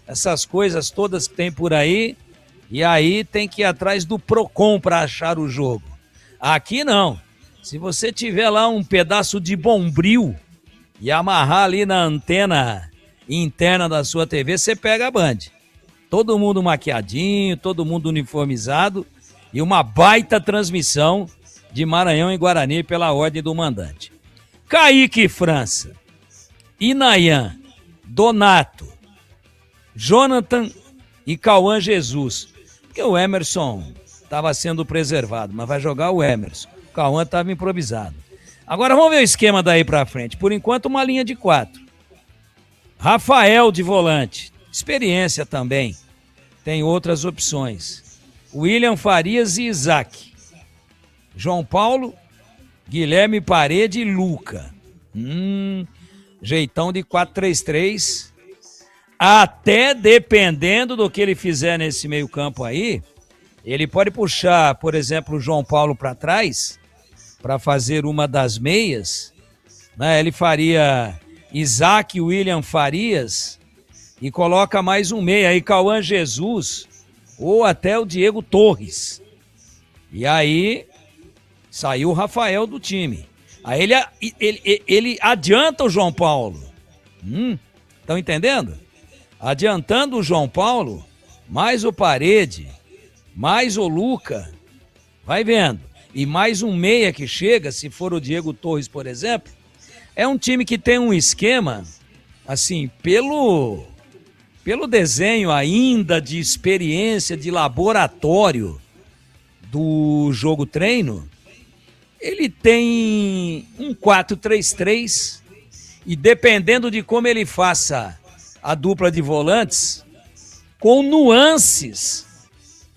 Speaker 15: Essas coisas todas que tem por aí. E aí tem que ir atrás do Procon para achar o jogo. Aqui não. Se você tiver lá um pedaço de bombril e amarrar ali na antena interna da sua TV, você pega a Band. Todo mundo maquiadinho, todo mundo uniformizado e uma baita transmissão de Maranhão e Guarani pela ordem do mandante. Kaique França, Inayan, Donato, Jonathan e Cauã Jesus. Porque o Emerson estava sendo preservado, mas vai jogar o Emerson. O Cauã estava improvisado. Agora vamos ver o esquema daí pra frente. Por enquanto, uma linha de 4. Rafael de volante. Experiência também. Tem outras opções. William Farias e Isaac. João Paulo, Guilherme Parede e Luca. Jeitão de 4-3-3. Até dependendo do que ele fizer nesse meio campo aí, ele pode puxar, por exemplo, o João Paulo para trás, para fazer uma das meias, né? Ele faria Isaac e William Farias e coloca mais um meia aí, Cauã Jesus ou até o Diego Torres. E aí saiu o Rafael do time. Aí ele adianta o João Paulo. Estão entendendo? Adiantando o João Paulo, mais o Parede, mais o Luca, Vai vendo. E mais um meia que chega, se for o Diego Torres, por exemplo, é um time que tem um esquema, assim, pelo desenho ainda de experiência, de laboratório do jogo treino, ele tem um 4-3-3 e dependendo de como ele faça a dupla de volantes, com nuances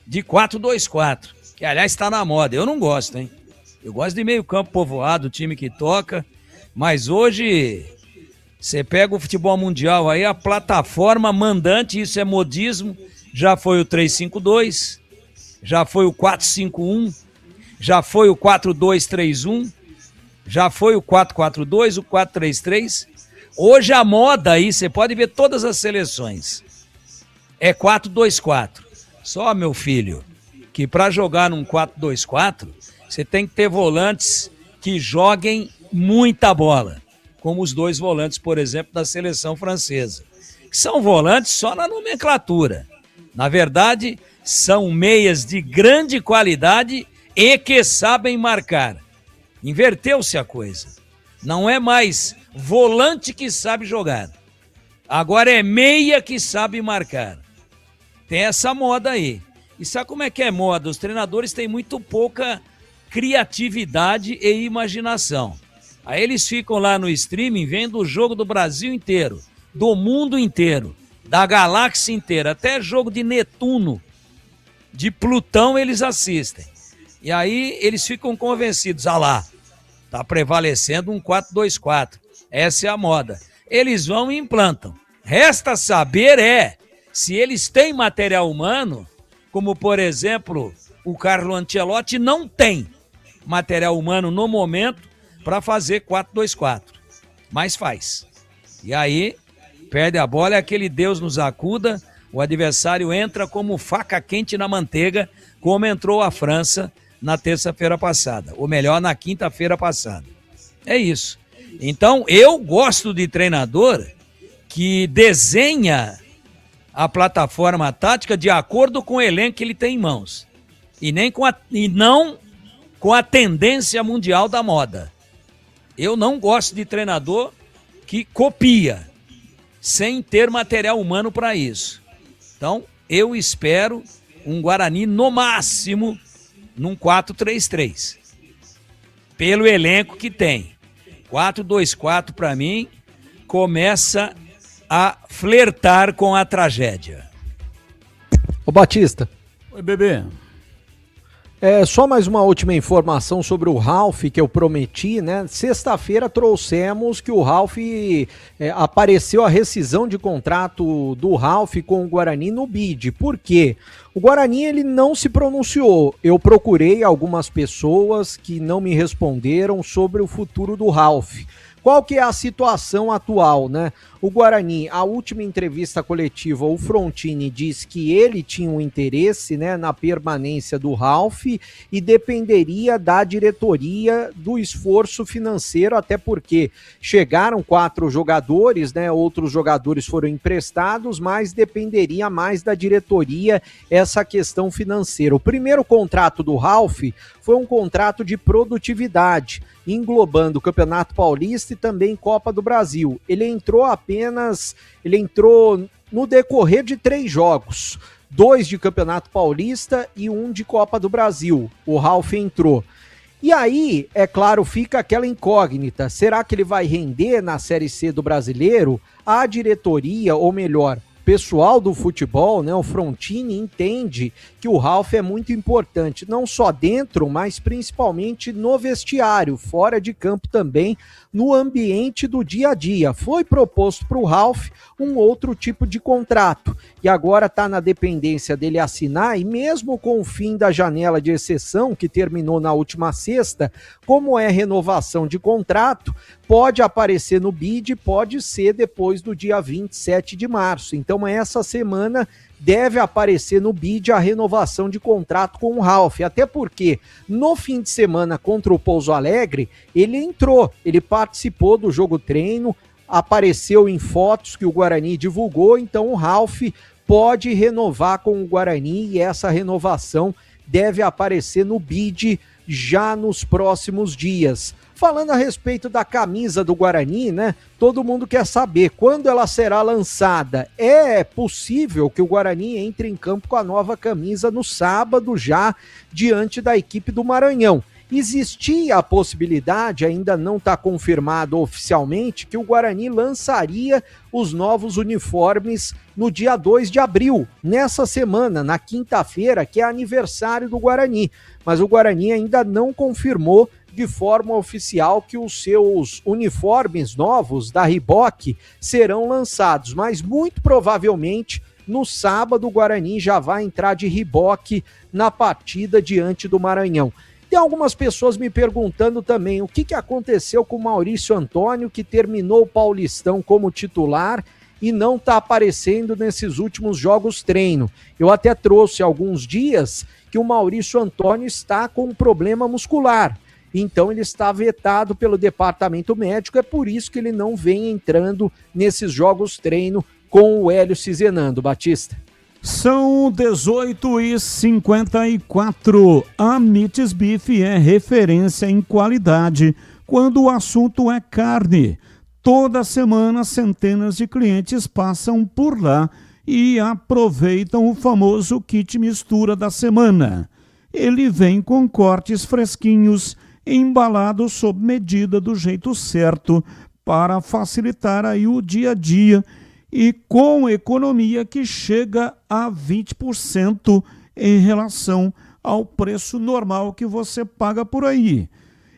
Speaker 15: de 4-2-4, que aliás está na moda. Eu não gosto, hein? Eu gosto de meio campo povoado, time que toca, mas hoje você pega o futebol mundial aí, a plataforma mandante, isso é modismo, já foi o 3-5-2, já foi o 4-5-1, já foi o 4-2-3-1, já foi o 4-4-2, o 4-3-3. Hoje a moda aí, você pode ver todas as seleções, é 4-2-4. Só, meu filho, que para jogar num 4-2-4, você tem que ter volantes que joguem muita bola, como os dois volantes, por exemplo, da seleção francesa, que são volantes só na nomenclatura. Na verdade, são meias de grande qualidade e que sabem marcar. Inverteu-se a coisa. Não é mais volante que sabe jogar. Agora é meia que sabe marcar. Tem essa moda aí. E sabe como é que é moda? Os treinadores têm muito pouca criatividade e imaginação. Aí eles ficam lá no streaming vendo o jogo do Brasil inteiro, do mundo inteiro, da galáxia inteira, até jogo de Netuno, de Plutão eles assistem. E aí eles ficam convencidos, lá, tá prevalecendo um 4-2-4, essa é a moda. Eles vão e implantam. Resta saber se eles têm material humano, como por exemplo, o Carlo Ancelotti não tem material humano no momento para fazer 4-2-4, mas faz. E aí, perde a bola, é aquele Deus nos acuda, o adversário entra como faca quente na manteiga, como entrou a França na terça-feira passada, ou melhor, na quinta-feira passada. É isso. Então, eu gosto de treinador que desenha a plataforma tática de acordo com o elenco que ele tem em mãos, e não com a tendência mundial da moda. Eu não gosto de treinador que copia, sem ter material humano para isso. Então, eu espero um Guarani, no máximo, num 4-3-3. Pelo elenco que tem. 4-2-4, para mim, começa a flertar com a tragédia.
Speaker 14: Ô Batista.
Speaker 5: Oi, bebê.
Speaker 14: Só mais uma última informação sobre o Ralf que eu prometi, né? Sexta-feira trouxemos que o Ralf apareceu a rescisão de contrato do Ralf com o Guarani no BID. Por quê? O Guarani ele não se pronunciou. Eu procurei algumas pessoas que não me responderam sobre o futuro do Ralf. Qual que é a situação atual, né? O Guarani, a última entrevista coletiva, o Frontini diz que ele tinha um interesse, né, na permanência do Ralf e dependeria da diretoria do esforço financeiro, até porque chegaram 4 jogadores, né, outros jogadores foram emprestados, mas dependeria mais da diretoria essa questão financeira. O primeiro contrato do Ralf foi um contrato de produtividade, englobando o Campeonato Paulista e também Copa do Brasil. Ele entrou no decorrer de 3 jogos, 2 de Campeonato Paulista e 1 de Copa do Brasil. O Ralf entrou. E aí, é claro, fica aquela incógnita. Será que ele vai render na Série C do Brasileiro? A diretoria, ou melhor, pessoal do futebol, né, o Frontini entende que o Ralf é muito importante, não só dentro, mas principalmente no vestiário, fora de campo também, no ambiente do dia a dia. Foi proposto para o Ralf um outro tipo de contrato, e agora está na dependência dele assinar, e mesmo com o fim da janela de exceção, que terminou na última sexta, como é renovação de contrato, pode aparecer no BID, pode ser depois do dia 27 de março. Então, essa semana deve aparecer no BID a renovação de contrato com o Ralf, até porque no fim de semana contra o Pouso Alegre, ele entrou, ele participou do jogo treino, apareceu em fotos que o Guarani divulgou, então o Ralf pode renovar com o Guarani e essa renovação deve aparecer no bid já nos próximos dias. Falando a respeito da camisa do Guarani, né? Todo mundo quer saber quando ela será lançada. É possível que o Guarani entre em campo com a nova camisa no sábado já, diante da equipe do Maranhão. Existia a possibilidade, ainda não está confirmado oficialmente, que o Guarani lançaria os novos uniformes no dia 2 de abril, nessa semana, na quinta-feira, que é aniversário do Guarani. Mas o Guarani ainda não confirmou de forma oficial que os seus uniformes novos da Reebok serão lançados, mas muito provavelmente no sábado o Guarani já vai entrar de Reebok na partida diante do Maranhão. Tem algumas pessoas me perguntando também o que aconteceu com o Maurício Antônio, que terminou o Paulistão como titular e não está aparecendo nesses últimos jogos treino. Eu até trouxe alguns dias que o Maurício Antônio está com um problema muscular. Então ele está vetado pelo departamento médico, é por isso que ele não vem entrando nesses jogos treino com o Hélio Cizenando, Batista.
Speaker 5: São 18h54. A Mites Beef é referência em qualidade quando o assunto é carne. Toda semana, centenas de clientes passam por lá e aproveitam o famoso kit mistura da semana. Ele vem com cortes fresquinhos, embalados sob medida do jeito certo para facilitar aí o dia a dia e com economia que chega a 20% em relação ao preço normal que você paga por aí.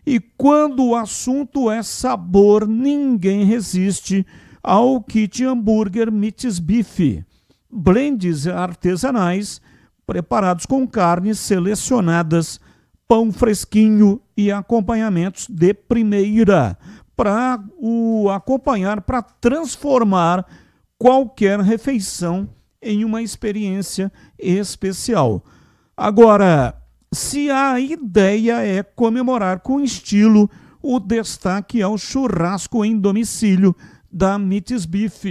Speaker 5: E quando o assunto é sabor, ninguém resiste ao kit hambúrguer Mites Beef. Blends artesanais preparados com carnes selecionadas, pão fresquinho e acompanhamentos de primeira para acompanhar, para transformar qualquer refeição em uma experiência especial. Agora, se a ideia é comemorar com estilo, o destaque é o churrasco em domicílio da Mites Beef.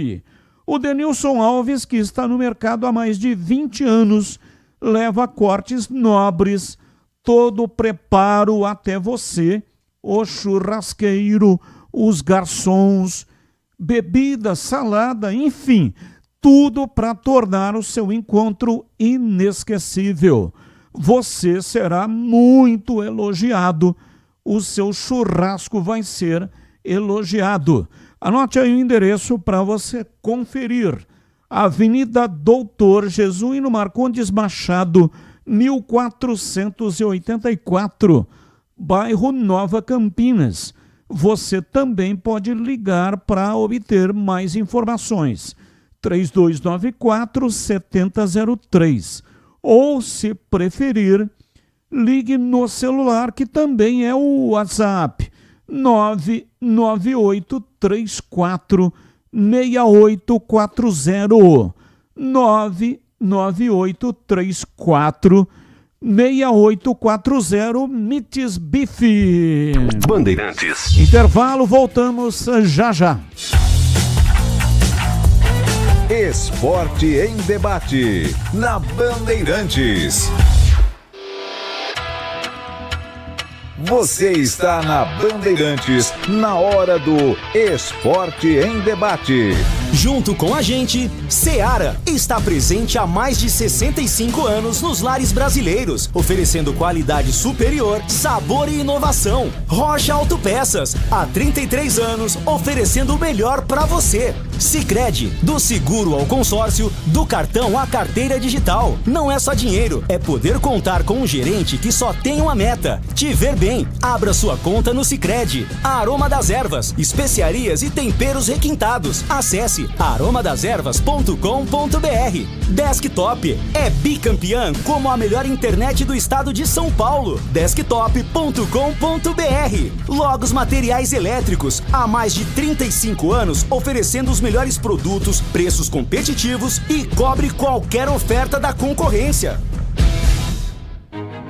Speaker 5: O Denilson Alves, que está no mercado há mais de 20 anos, leva cortes nobres, todo o preparo até você, o churrasqueiro, os garçons, bebida, salada, enfim, tudo para tornar o seu encontro inesquecível. Você será muito elogiado, o seu churrasco vai ser elogiado. Anote aí o endereço para você conferir. Avenida Doutor Jesuíno Marcondes Machado, 1484, bairro Nova Campinas. Você também pode ligar para obter mais informações. 3294-7003. Ou, se preferir, ligue no celular, que também é o WhatsApp. 99834-6840. 99834-6840, Mites Beef.
Speaker 1: Bandeirantes.
Speaker 5: Intervalo, voltamos já já.
Speaker 22: Esporte em debate, na Bandeirantes. Você está na Bandeirantes, na hora do Esporte em Debate.
Speaker 3: Junto com a gente, Seara está presente há mais de 65 anos nos lares brasileiros, oferecendo qualidade superior, sabor e inovação. Rocha Autopeças, há 33 anos, oferecendo o melhor para você. Sicredi, do seguro ao consórcio, do cartão à carteira digital. Não é só dinheiro, é poder contar com um gerente que só tem uma meta: te ver bem. Abra sua conta no Sicredi. Aroma das Ervas, especiarias e temperos requintados. Acesse aromadeservas.com.br. Desktop é bicampeã como a melhor internet do estado de São Paulo. Desktop.com.br. Logos Materiais Elétricos, há mais de 35 anos oferecendo os melhores produtos, preços competitivos e cobre qualquer oferta da concorrência.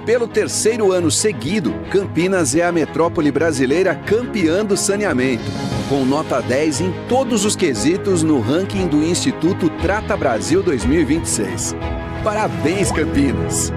Speaker 7: Pelo terceiro ano seguido, Campinas é a metrópole brasileira campeã do saneamento, com nota 10 em todos os quesitos no ranking do Instituto Trata Brasil 2026. Parabéns, Campinas!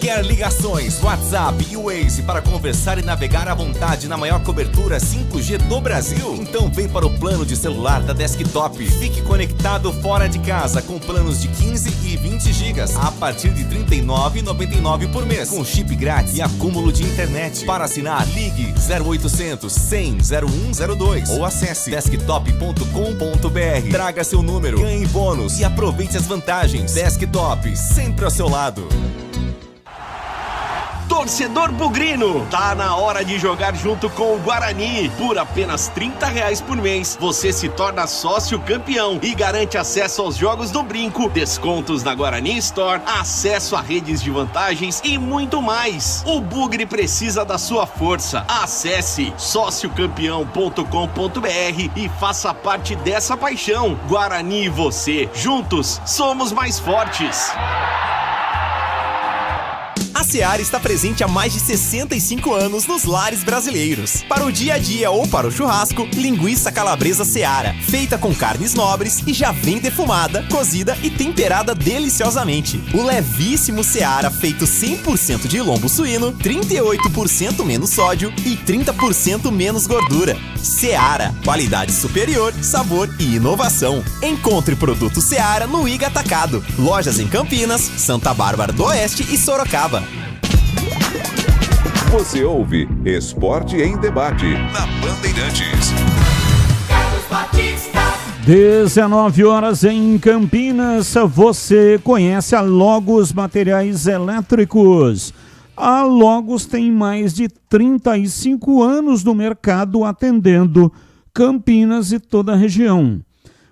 Speaker 10: Quer ligações, WhatsApp e Waze para conversar e navegar à vontade na maior cobertura 5G do Brasil? Então vem para o plano de celular da Desktop. Fique conectado fora de casa com planos de 15 e 20 gigas a partir de R$ 39,99 por mês, com chip grátis e acúmulo de internet. Para assinar, ligue 0800 100 0102 ou acesse desktop.com.br. Traga seu número, ganhe bônus e aproveite as vantagens. Desktop, sempre ao seu lado.
Speaker 8: Torcedor bugrino, tá na hora de jogar junto com o Guarani. Por apenas R$30 por mês, você se torna sócio campeão e garante acesso aos jogos do Brinco, descontos na Guarani Store, acesso a redes de vantagens e muito mais. O Bugre precisa da sua força. Acesse sociocampeão.com.br e faça parte dessa paixão. Guarani e você, juntos, somos mais fortes.
Speaker 10: A Seara está presente há mais de 65 anos nos lares brasileiros. Para o dia a dia ou para o churrasco, linguiça calabresa Seara, feita com carnes nobres e já vem defumada, cozida e temperada deliciosamente. O levíssimo Seara, feito 100% de lombo suíno, 38% menos sódio e 30% menos gordura. Seara, qualidade superior, sabor e inovação. Encontre produto Seara no Iga Atacado. Lojas em Campinas, Santa Bárbara do Oeste e Sorocaba.
Speaker 22: Você ouve Esporte em Debate na Bandeirantes.
Speaker 5: 19 horas em Campinas. Você conhece a Logos Materiais Elétricos. A Logos tem mais de 35 anos no mercado atendendo Campinas e toda a região.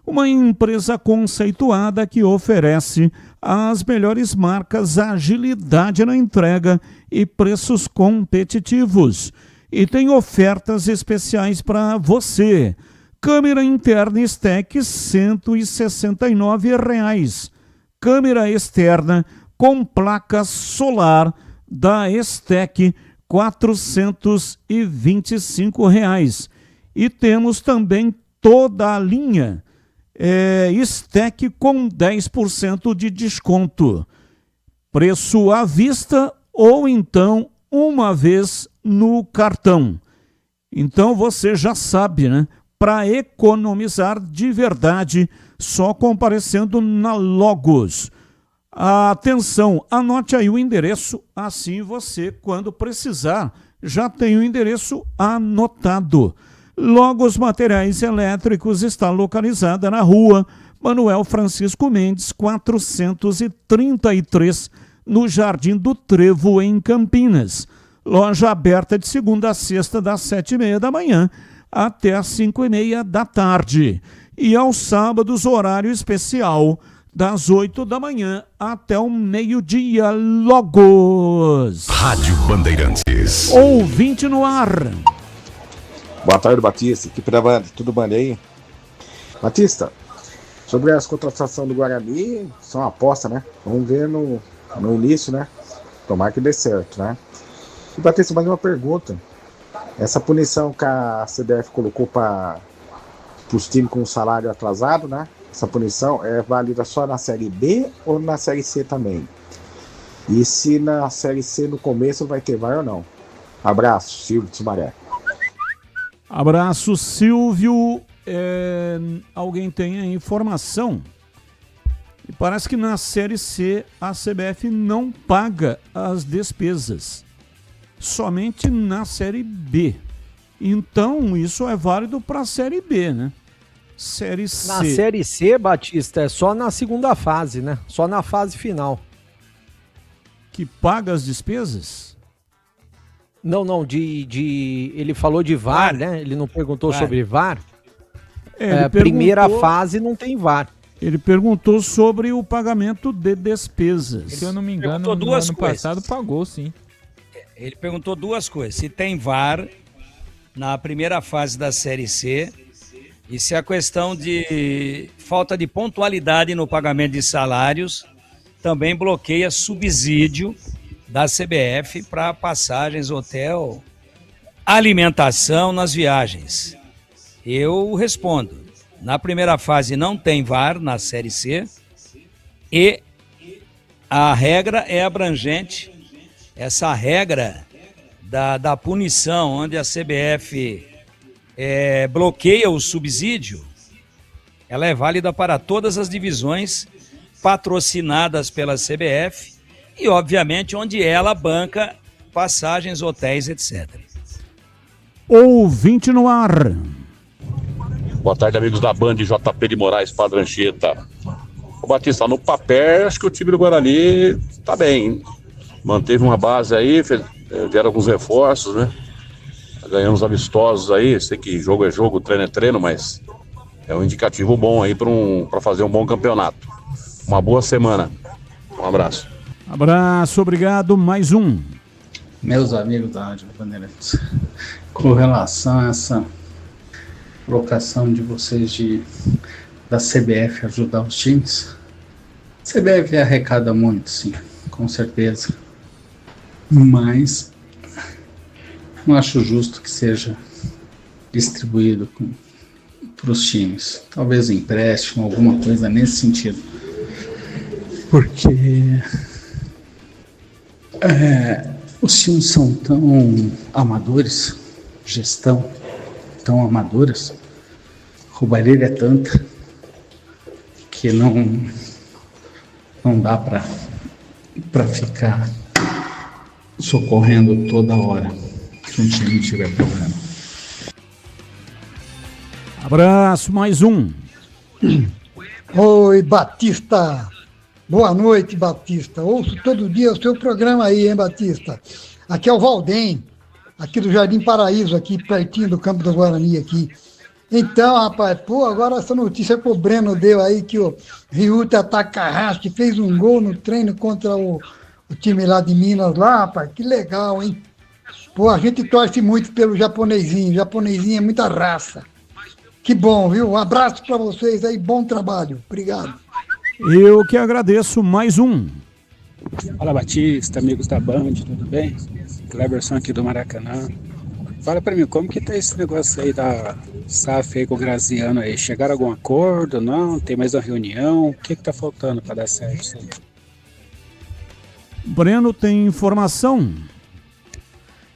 Speaker 5: Uma empresa conceituada que oferece as melhores marcas, agilidade na entrega e preços competitivos. E tem ofertas especiais para você. Câmera interna Stack R$ 169. Câmera externa com placa solar da Stack R$ 425. E temos também toda a linha Stack com 10% de desconto. Preço à vista ou então uma vez no cartão. Então você já sabe, né? Para economizar de verdade, só comparecendo na Logos. Atenção, anote aí o endereço, assim você, quando precisar, já tem o endereço anotado. Logos Materiais Elétricos está localizada na rua Manuel Francisco Mendes, 433, no Jardim do Trevo, em Campinas. Loja aberta de segunda a sexta, das 7h30 da manhã até as 5h30 da tarde. E aos sábados, horário especial, das 8 da manhã até o meio-dia. Logos.
Speaker 22: Rádio Bandeirantes.
Speaker 5: Ouvinte no ar.
Speaker 9: Boa tarde, Batista. Equipe da Band, tudo bem aí? Batista, sobre as contratações do Guarani, são aposta, né? Vamos ver no início, né? Tomara que dê certo, né? E, Batista, mais uma pergunta. Essa punição que a CBF colocou para os times com salário atrasado, né? Essa punição é válida só na Série B ou na Série C também? E se na Série C no começo vai ter VAR ou não? Abraço, Silvio de Sumaré.
Speaker 5: Abraço, Silvio. Alguém tem a informação? E parece que na Série C a CBF não paga as despesas. Somente na Série B. Então, isso é válido para a Série B, né? Série C.
Speaker 14: Na Série C, Batista, é só na segunda fase, né? Só na fase final.
Speaker 5: Que paga as despesas?
Speaker 14: Não, ele falou de VAR, né? Ele não perguntou sobre VAR. Primeira fase não tem VAR.
Speaker 5: Ele perguntou sobre o pagamento de despesas.
Speaker 6: Se eu não me engano, no ano passado pagou, sim.
Speaker 23: Ele perguntou duas coisas. Se tem VAR na primeira fase da Série C e se a questão de falta de pontualidade no pagamento de salários também bloqueia subsídio da CBF para passagens, hotel, alimentação nas viagens. Eu respondo. Na primeira fase não tem VAR na Série C e a regra é abrangente essa regra da punição, onde a CBF bloqueia o subsídio, ela é válida para todas as divisões patrocinadas pela CBF e, obviamente, onde ela banca passagens, hotéis, etc.
Speaker 5: Ouvinte no ar.
Speaker 11: Boa tarde, amigos da Band, JP de Moraes, Padre Anchieta. Ô Batista, no papel, acho que o time do Guarani tá bem, hein? Manteve uma base aí, vieram alguns reforços, né? Ganhamos amistosos aí, sei que jogo é jogo, treino é treino, mas é um indicativo bom aí para fazer um bom campeonato. Uma boa semana. Um abraço.
Speaker 5: Abraço, obrigado. Mais um.
Speaker 12: Meus amigos da Rádio Bandeirantes, com relação a essa colocação de vocês da CBF ajudar os times, a CBF arrecada muito, sim, com certeza, mas não acho justo que seja distribuído para os times, talvez empréstimo, alguma coisa nesse sentido, porque os times são tão amadores, gestão tão amadoras, roubalheira é tanta que não dá para ficar socorrendo toda hora que um time tiver problema.
Speaker 5: Abraço, mais um.
Speaker 16: Oi, Batista. Boa noite, Batista. Ouço todo dia o seu programa aí, hein, Batista? Aqui é o Valdem, aqui do Jardim Paraíso, aqui pertinho do Campo do Guarani aqui. Então, rapaz, agora essa notícia que o Breno deu aí, que o Ryuta Takahashi fez um gol no treino contra o time lá de Minas lá, rapaz, que legal, hein? A gente torce muito pelo japonesinho é muita raça. Que bom, viu? Um abraço para vocês aí, bom trabalho. Obrigado.
Speaker 5: Eu que agradeço, mais um.
Speaker 12: Fala, Batista, amigos da Band, tudo bem? Cleberson aqui do Maracanã. Fala pra mim, como que tá esse negócio aí da SAF aí com o Graziano aí? Chegaram a algum acordo, não? Tem mais uma reunião? O que tá faltando pra dar certo isso aí?
Speaker 5: Breno, tem informação?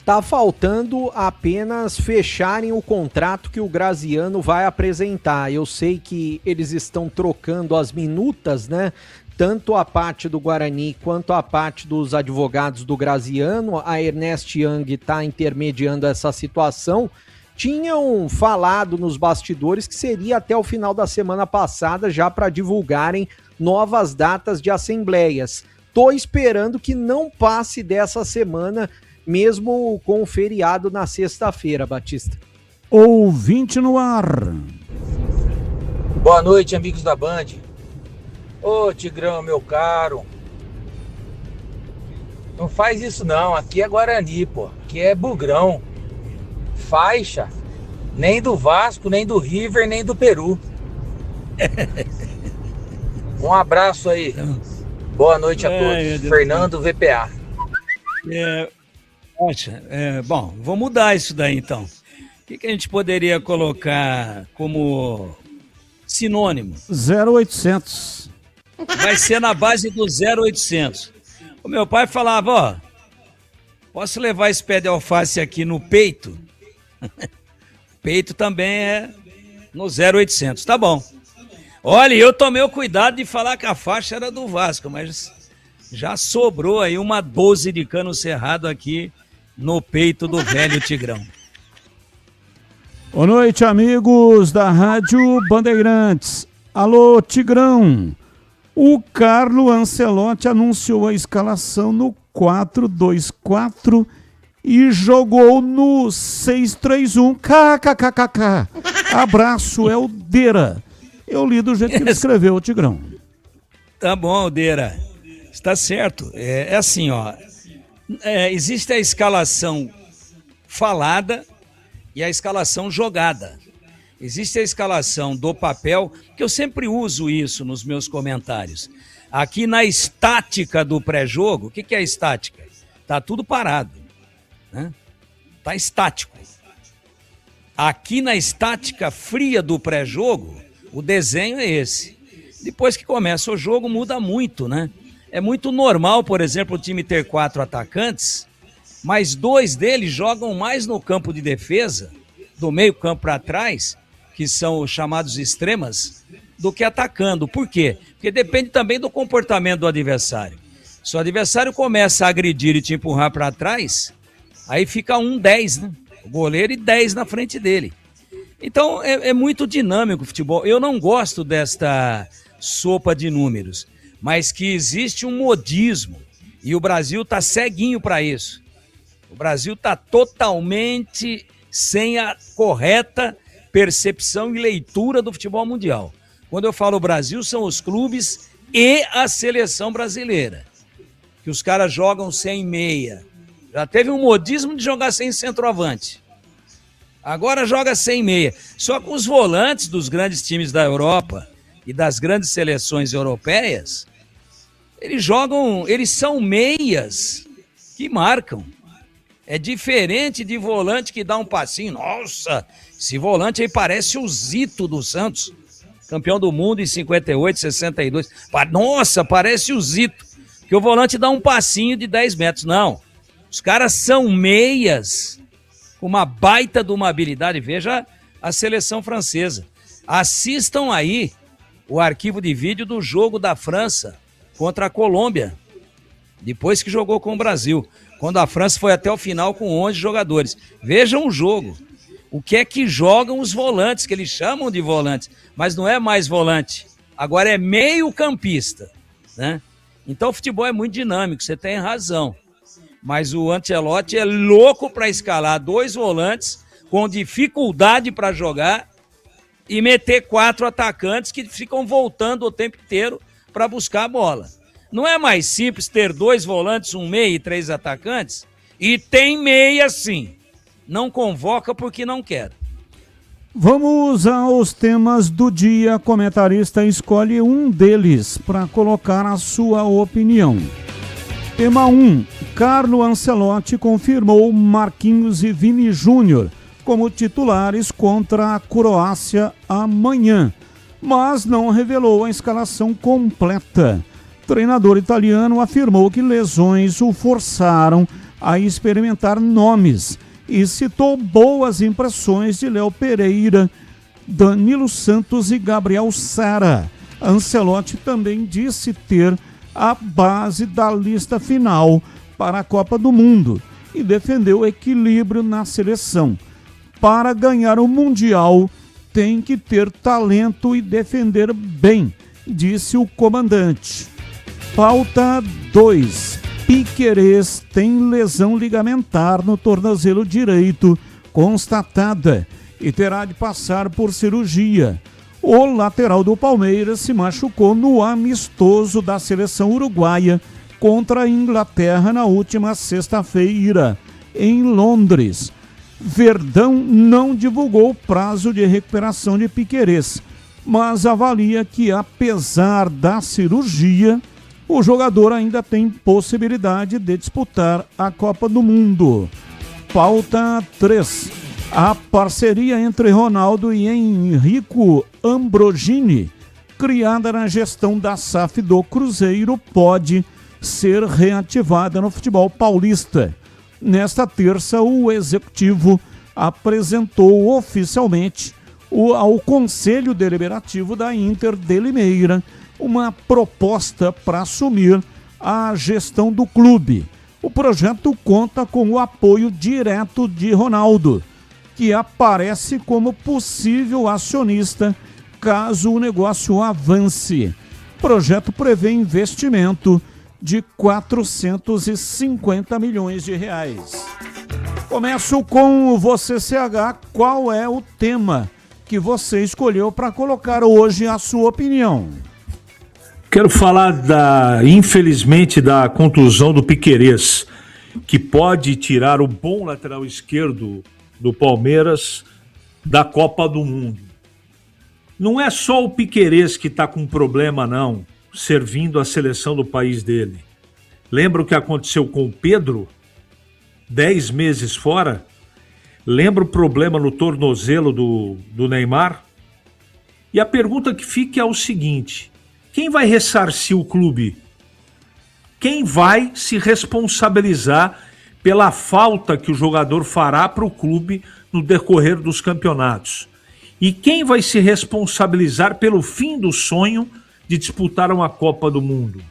Speaker 14: Tá faltando apenas fecharem o contrato que o Graziano vai apresentar. Eu sei que eles estão trocando as minutas, né? Tanto a parte do Guarani quanto a parte dos advogados do Graziano. A Ernest Young está intermediando essa situação. Tinham falado nos bastidores que seria até o final da semana passada já para divulgarem novas datas de assembleias. Tô esperando que não passe dessa semana, mesmo com o feriado na sexta-feira, Batista.
Speaker 5: Ouvinte no ar.
Speaker 24: Boa noite, amigos da Band. Ô, Tigrão, meu caro. Não faz isso não, aqui é Guarani, pô. Aqui é Bugrão. Faixa. Nem do Vasco, nem do River, nem do Peru. Um abraço aí. Boa noite a todos. Fernando, VPA.
Speaker 23: Bom, vou mudar isso daí então. O que a gente poderia colocar como sinônimo?
Speaker 5: 0800.
Speaker 23: Vai ser na base do 0800. O meu pai falava, ó, posso levar esse pé de alface aqui no peito? Peito também é no 0800, tá bom. Olha, eu tomei o cuidado de falar que a faixa era do Vasco, mas já sobrou aí uma 12 de cano cerrado aqui no peito do velho Tigrão.
Speaker 5: Boa noite, amigos da Rádio Bandeirantes. Alô, Tigrão. O Carlo Ancelotti anunciou a escalação no 4-2-4 e jogou no 6-3-1. KKKKK. Abraço, é o Deira. Eu li do jeito que ele escreveu, o Tigrão.
Speaker 23: Tá bom, Deira. Está certo. É assim, ó. Existe a escalação falada e a escalação jogada. Existe a escalação do papel, que eu sempre uso isso nos meus comentários. Aqui na estática do pré-jogo, o que é a estática? Tá tudo parado, né? Tá estático. Aqui na estática fria do pré-jogo, o desenho é esse. Depois que começa o jogo, muda muito, né? É muito normal, por exemplo, o time ter 4 atacantes, mas 2 deles jogam mais no campo de defesa, do meio campo para trás, que são os chamados extremas, do que atacando. Por quê? Porque depende também do comportamento do adversário. Se o adversário começa a agredir e te empurrar para trás, aí fica 10, né? O goleiro e 10 na frente dele. Então é muito dinâmico o futebol. Eu não gosto desta sopa de números, mas que existe um modismo e o Brasil está ceguinho para isso. O Brasil está totalmente sem a correta percepção e leitura do futebol mundial. Quando eu falo Brasil, são os clubes e a seleção brasileira, que os caras jogam sem meia. Já teve um modismo de jogar sem centroavante. Agora joga sem meia. Só que os volantes dos grandes times da Europa e das grandes seleções europeias, eles são meias que marcam. É diferente de volante que dá um passinho. Nossa, esse volante aí parece o Zito do Santos, campeão do mundo em 58, 62. Nossa, parece o Zito, que o volante dá um passinho de 10 metros. Não, os caras são meias, com uma baita de uma habilidade. Veja a seleção francesa. Assistam aí o arquivo de vídeo do jogo da França contra a Colômbia, depois que jogou com o Brasil, quando a França foi até o final com 11 jogadores. Vejam o jogo. O que é que jogam os volantes, que eles chamam de volantes, mas não é mais volante. Agora é meio campista, né? Então o futebol é muito dinâmico, você tem razão. Mas o Ancelotti é louco para escalar 2 volantes com dificuldade para jogar e meter 4 atacantes que ficam voltando o tempo inteiro para buscar a bola. Não é mais simples ter 2 volantes, 1 meia e 3 atacantes? E tem meia sim. Não convoca porque não quer.
Speaker 5: Vamos aos temas do dia. Comentarista escolhe um deles para colocar a sua opinião. Tema 1. Carlo Ancelotti confirmou Marquinhos e Vini Júnior como titulares contra a Croácia amanhã, mas não revelou a escalação completa. O treinador italiano afirmou que lesões o forçaram a experimentar nomes e citou boas impressões de Léo Pereira, Danilo Santos e Gabriel Sara. Ancelotti também disse ter a base da lista final para a Copa do Mundo e defendeu o equilíbrio na seleção. Para ganhar o Mundial, tem que ter talento e defender bem, disse o comandante. Pauta 2. Piquerez tem lesão ligamentar no tornozelo direito constatada e terá de passar por cirurgia. O lateral do Palmeiras se machucou no amistoso da seleção uruguaia contra a Inglaterra na última sexta-feira, em Londres. Verdão não divulgou o prazo de recuperação de Piquerez, mas avalia que, apesar da cirurgia, o jogador ainda tem possibilidade de disputar a Copa do Mundo. Pauta 3. A parceria entre Ronaldo e Enrico Ambrogini, criada na gestão da SAF do Cruzeiro, pode ser reativada no futebol paulista. Nesta terça, o executivo apresentou oficialmente ao Conselho Deliberativo da Inter de Limeira uma proposta para assumir a gestão do clube. O projeto conta com o apoio direto de Ronaldo, que aparece como possível acionista caso o negócio avance. O projeto prevê investimento de 450 milhões de reais. Começo com você, CH. Qual é o tema que você escolheu para colocar hoje a sua opinião?
Speaker 13: Quero falar, infelizmente, da contusão do Piquerez, que pode tirar o bom lateral esquerdo do Palmeiras da Copa do Mundo. Não é só o Piquerez que está com problema, não, servindo a seleção do país dele. Lembra o que aconteceu com o Pedro? 10 meses fora. Lembra o problema no tornozelo do Neymar? E a pergunta que fica é o seguinte: quem vai ressarcir o clube? quem vai se responsabilizar pela falta que o jogador fará para o clube no decorrer dos campeonatos. E quem vai se responsabilizar pelo fim do sonho de disputar uma Copa do Mundo?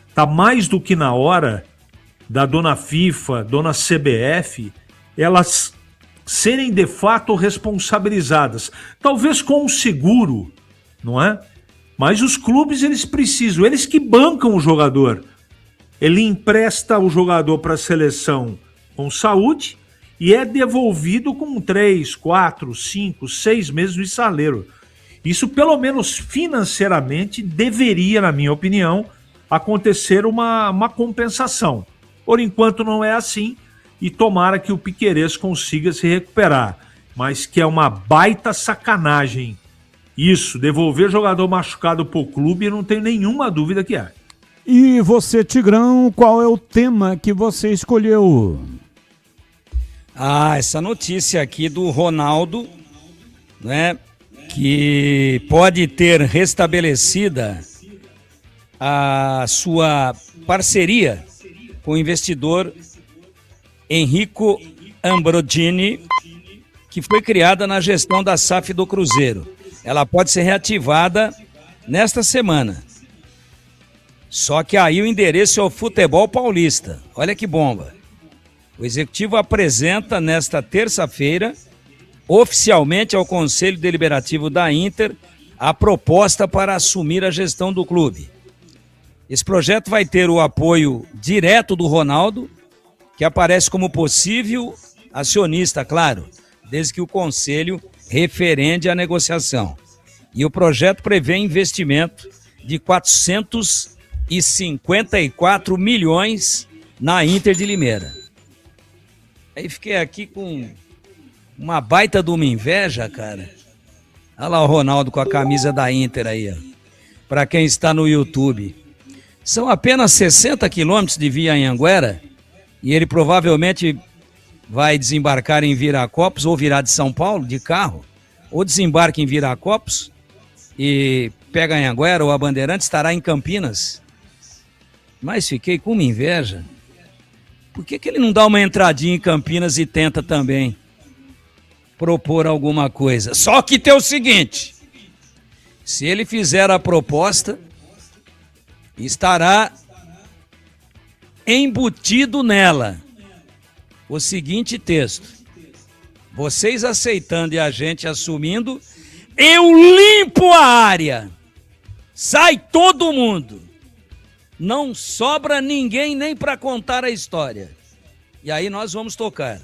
Speaker 13: Está mais do que na hora da dona FIFA, dona CBF, elas serem de fato responsabilizadas. Talvez com um seguro, não é? Mas os clubes, eles precisam, eles que bancam o jogador. Ele empresta o jogador para a seleção com saúde e é devolvido com 3, 4, 5, 6 meses de salário. Isso, pelo menos financeiramente, deveria, na minha opinião, acontecer uma compensação. Por enquanto não é assim e tomara que o Piquerez consiga se recuperar. Mas que é uma baita sacanagem isso, devolver jogador machucado para o clube, eu não tenho nenhuma dúvida que é.
Speaker 5: E você, Tigrão, qual é o tema que você escolheu?
Speaker 23: Essa notícia aqui do Ronaldo, né, que pode ter restabelecida a sua parceria com o investidor Enrico Ambrogini, que foi criada na gestão da SAF do Cruzeiro. Ela pode ser reativada nesta semana. Só que aí o endereço é o futebol paulista. Olha que bomba. O executivo apresenta nesta terça-feira, oficialmente ao Conselho Deliberativo da Inter, a proposta para assumir a gestão do clube. Esse projeto vai ter o apoio direto do Ronaldo, que aparece como possível acionista, claro, desde que o Conselho referende a negociação. E o projeto prevê investimento de 454 milhões na Inter de Limeira. Aí fiquei aqui com uma baita de uma inveja, cara. Olha lá o Ronaldo com a camisa da Inter aí, ó. Para quem está no YouTube. São apenas 60 quilômetros de via Anhanguera e ele provavelmente vai desembarcar em Viracopos ou virá de São Paulo de carro, ou desembarca em Viracopos e pega a Anhanguera ou a Bandeirantes, estará em Campinas. Mas fiquei com uma inveja. Por que ele não dá uma entradinha em Campinas e tenta também propor alguma coisa? Só que tem o seguinte, se ele fizer a proposta, estará embutido nela o seguinte texto: vocês aceitando e a gente assumindo, eu limpo a área, sai todo mundo, não sobra ninguém nem para contar a história, e aí nós vamos tocar.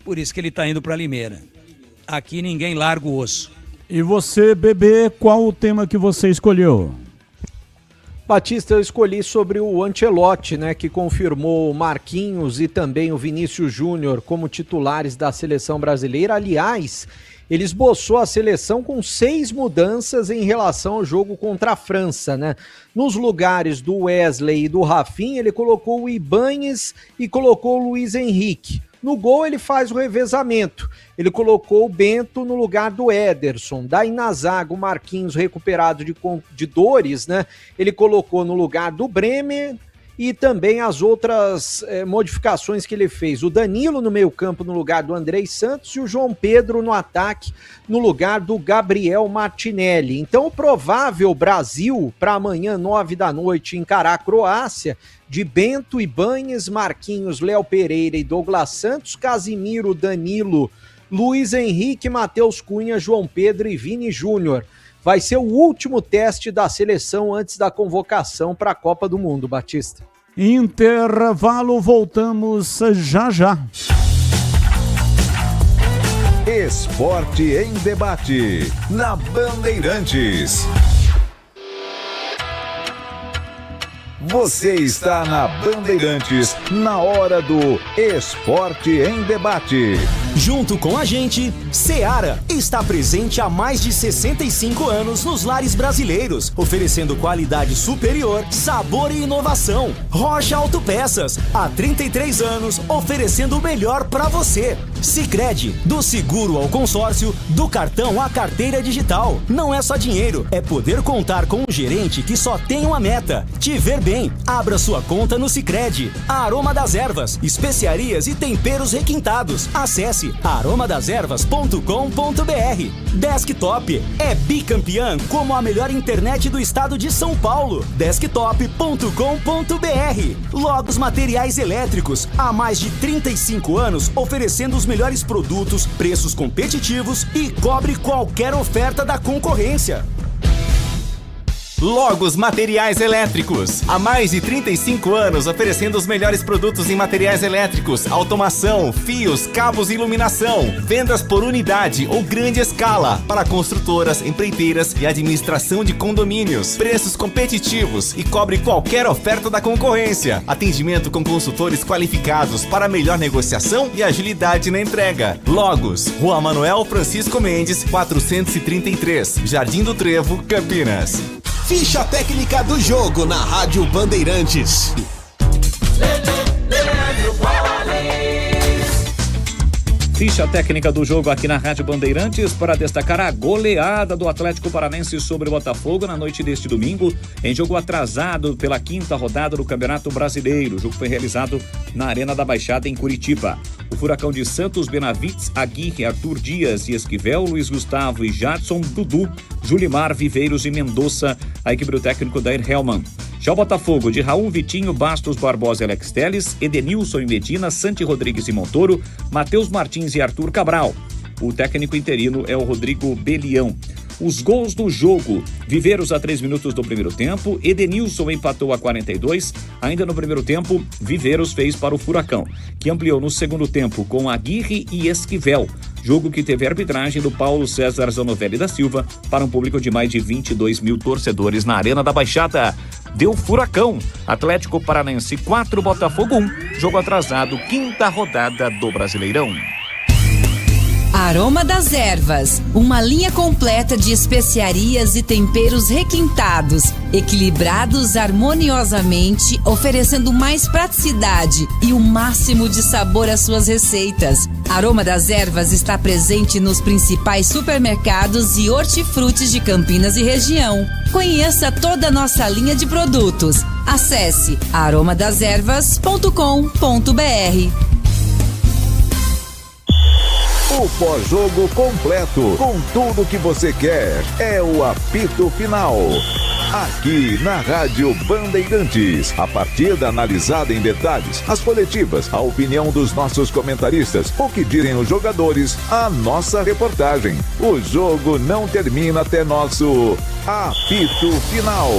Speaker 23: Por isso que ele está indo para Limeira. Aqui ninguém larga o osso.
Speaker 5: E você, bebê, qual o tema que você escolheu?
Speaker 14: Batista, eu escolhi sobre o Ancelotti, né, que confirmou o Marquinhos e também o Vinícius Júnior como titulares da seleção brasileira. Aliás, ele esboçou a seleção com 6 mudanças em relação ao jogo contra a França, né? Nos lugares do Wesley e do Rafinha, ele colocou o Ibáñez e colocou o Luiz Henrique. No gol ele faz o revezamento, ele colocou o Bento no lugar do Ederson, daí na zaga o Marquinhos recuperado de dores, né? Ele colocou no lugar do Bremer e também as outras modificações que ele fez, o Danilo no meio campo no lugar do Andrei Santos e o João Pedro no ataque no lugar do Gabriel Martinelli. Então o provável Brasil para amanhã 9 da noite encarar a Croácia, de Bento, Ibáñez, Marquinhos, Léo Pereira e Douglas Santos, Casimiro, Danilo, Luiz Henrique, Matheus Cunha, João Pedro e Vini Júnior. Vai ser o último teste da seleção antes da convocação para a Copa do Mundo, Batista.
Speaker 5: Intervalo, voltamos já já.
Speaker 22: Esporte em debate, na Bandeirantes. Você está na Bandeirantes, na hora do Esporte em Debate.
Speaker 3: Junto com a gente, Seara está presente há mais de 65 anos nos lares brasileiros, oferecendo qualidade superior, sabor e inovação. Rocha Autopeças, há 33 anos, oferecendo o melhor para você. Sicredi, do seguro ao consórcio, do cartão à carteira digital. Não é só dinheiro, é poder contar com um gerente que só tem uma meta: te ver bem. Abra sua conta no Sicredi. A Aroma das Ervas, especiarias e temperos requintados. Acesse aromadeservas.com.br. Desktop é bicampeã como a melhor internet do estado de São Paulo. Desktop.com.br. Logos Materiais Elétricos, há mais de 35 anos oferecendo os melhores produtos, preços competitivos e cobre qualquer oferta da concorrência.
Speaker 10: Logos Materiais Elétricos. Há mais de 35 anos oferecendo os melhores produtos em materiais elétricos, automação, fios, cabos e iluminação. Vendas por unidade ou grande escala para construtoras, empreiteiras e administração de condomínios. Preços competitivos e cobre qualquer oferta da concorrência. Atendimento com consultores qualificados para melhor negociação e agilidade na entrega. Logos, Rua Manuel Francisco Mendes, 433, Jardim do Trevo, Campinas.
Speaker 4: Ficha técnica do jogo na Rádio Bandeirantes.
Speaker 21: Ficha técnica do jogo aqui na Rádio Bandeirantes para destacar a goleada do Atlético Paranense sobre o Botafogo na noite deste domingo, em jogo atrasado pela 5ª rodada do Campeonato Brasileiro. O jogo foi realizado na Arena da Baixada, em Curitiba. O Furacão de Santos, Benavides, Aguirre, Arthur Dias e Esquivel, Luiz Gustavo e Jadson, Dudu, Julimar, Viveiros e Mendonça, a equipe do técnico Dair Hellman. Já o Botafogo, de Raul, Vitinho, Bastos, Barbosa e Alex Telles, Edenilson e Medina, Santi Rodrigues e Montoro, Matheus Martins e Arthur Cabral. O técnico interino é o Rodrigo Belião. Os gols do jogo: Viveiros a 3 minutos do primeiro tempo, Edenilson empatou a 42. Ainda no primeiro tempo, Viveiros fez para o Furacão, que ampliou no segundo tempo com Aguirre e Esquivel. Jogo que teve a arbitragem do Paulo César Zanovelli da Silva para um público de mais de 22 mil torcedores na Arena da Baixada. Deu Furacão, Atlético Paranense 4, Botafogo 1. Jogo atrasado, 5ª rodada do Brasileirão.
Speaker 19: Aroma das Ervas, uma linha completa de especiarias e temperos requintados, equilibrados harmoniosamente, oferecendo mais praticidade e o máximo de sabor às suas receitas. Aroma das Ervas está presente nos principais supermercados e hortifrutis de Campinas e região. Conheça toda a nossa linha de produtos. Acesse aromadeservas.com.br.
Speaker 22: O pós-jogo completo, com tudo que você quer, é o apito final. Aqui na Rádio Bandeirantes, a partida analisada em detalhes, as coletivas, a opinião dos nossos comentaristas, o que dizem os jogadores, a nossa reportagem. O jogo não termina até nosso apito final.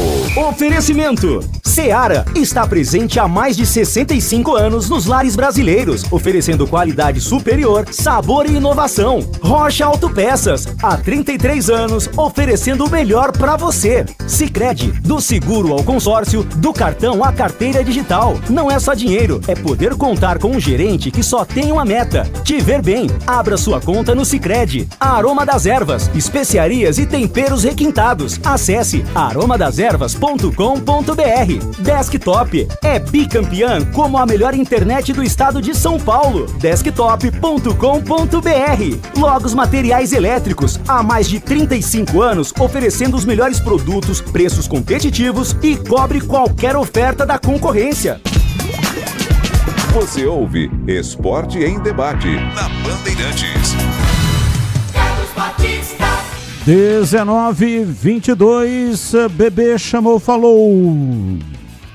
Speaker 3: Oferecimento: Seara está presente há mais de 65 anos nos lares brasileiros, oferecendo qualidade superior, sabor e inovação. Rocha Autopeças, há 33 anos, oferecendo o melhor para você. Sicredi, do seguro ao consórcio, do cartão à carteira digital. Não é só dinheiro, é poder contar com um gerente que só tem uma meta: te ver bem. Abra sua conta no Sicredi. A Aroma das Ervas, especiarias e temperos requintados. Acesse aromadeservas.com.br. Desktop é bicampeã como a melhor internet do estado de São Paulo. Desktop.com.br. Logos Materiais Elétricos, há mais de 35 anos oferecendo os melhores produtos, preços competitivos e cobre qualquer oferta da concorrência.
Speaker 22: Você ouve Esporte em Debate na Bandeirantes.
Speaker 5: 19:22, Bebê chamou, falou.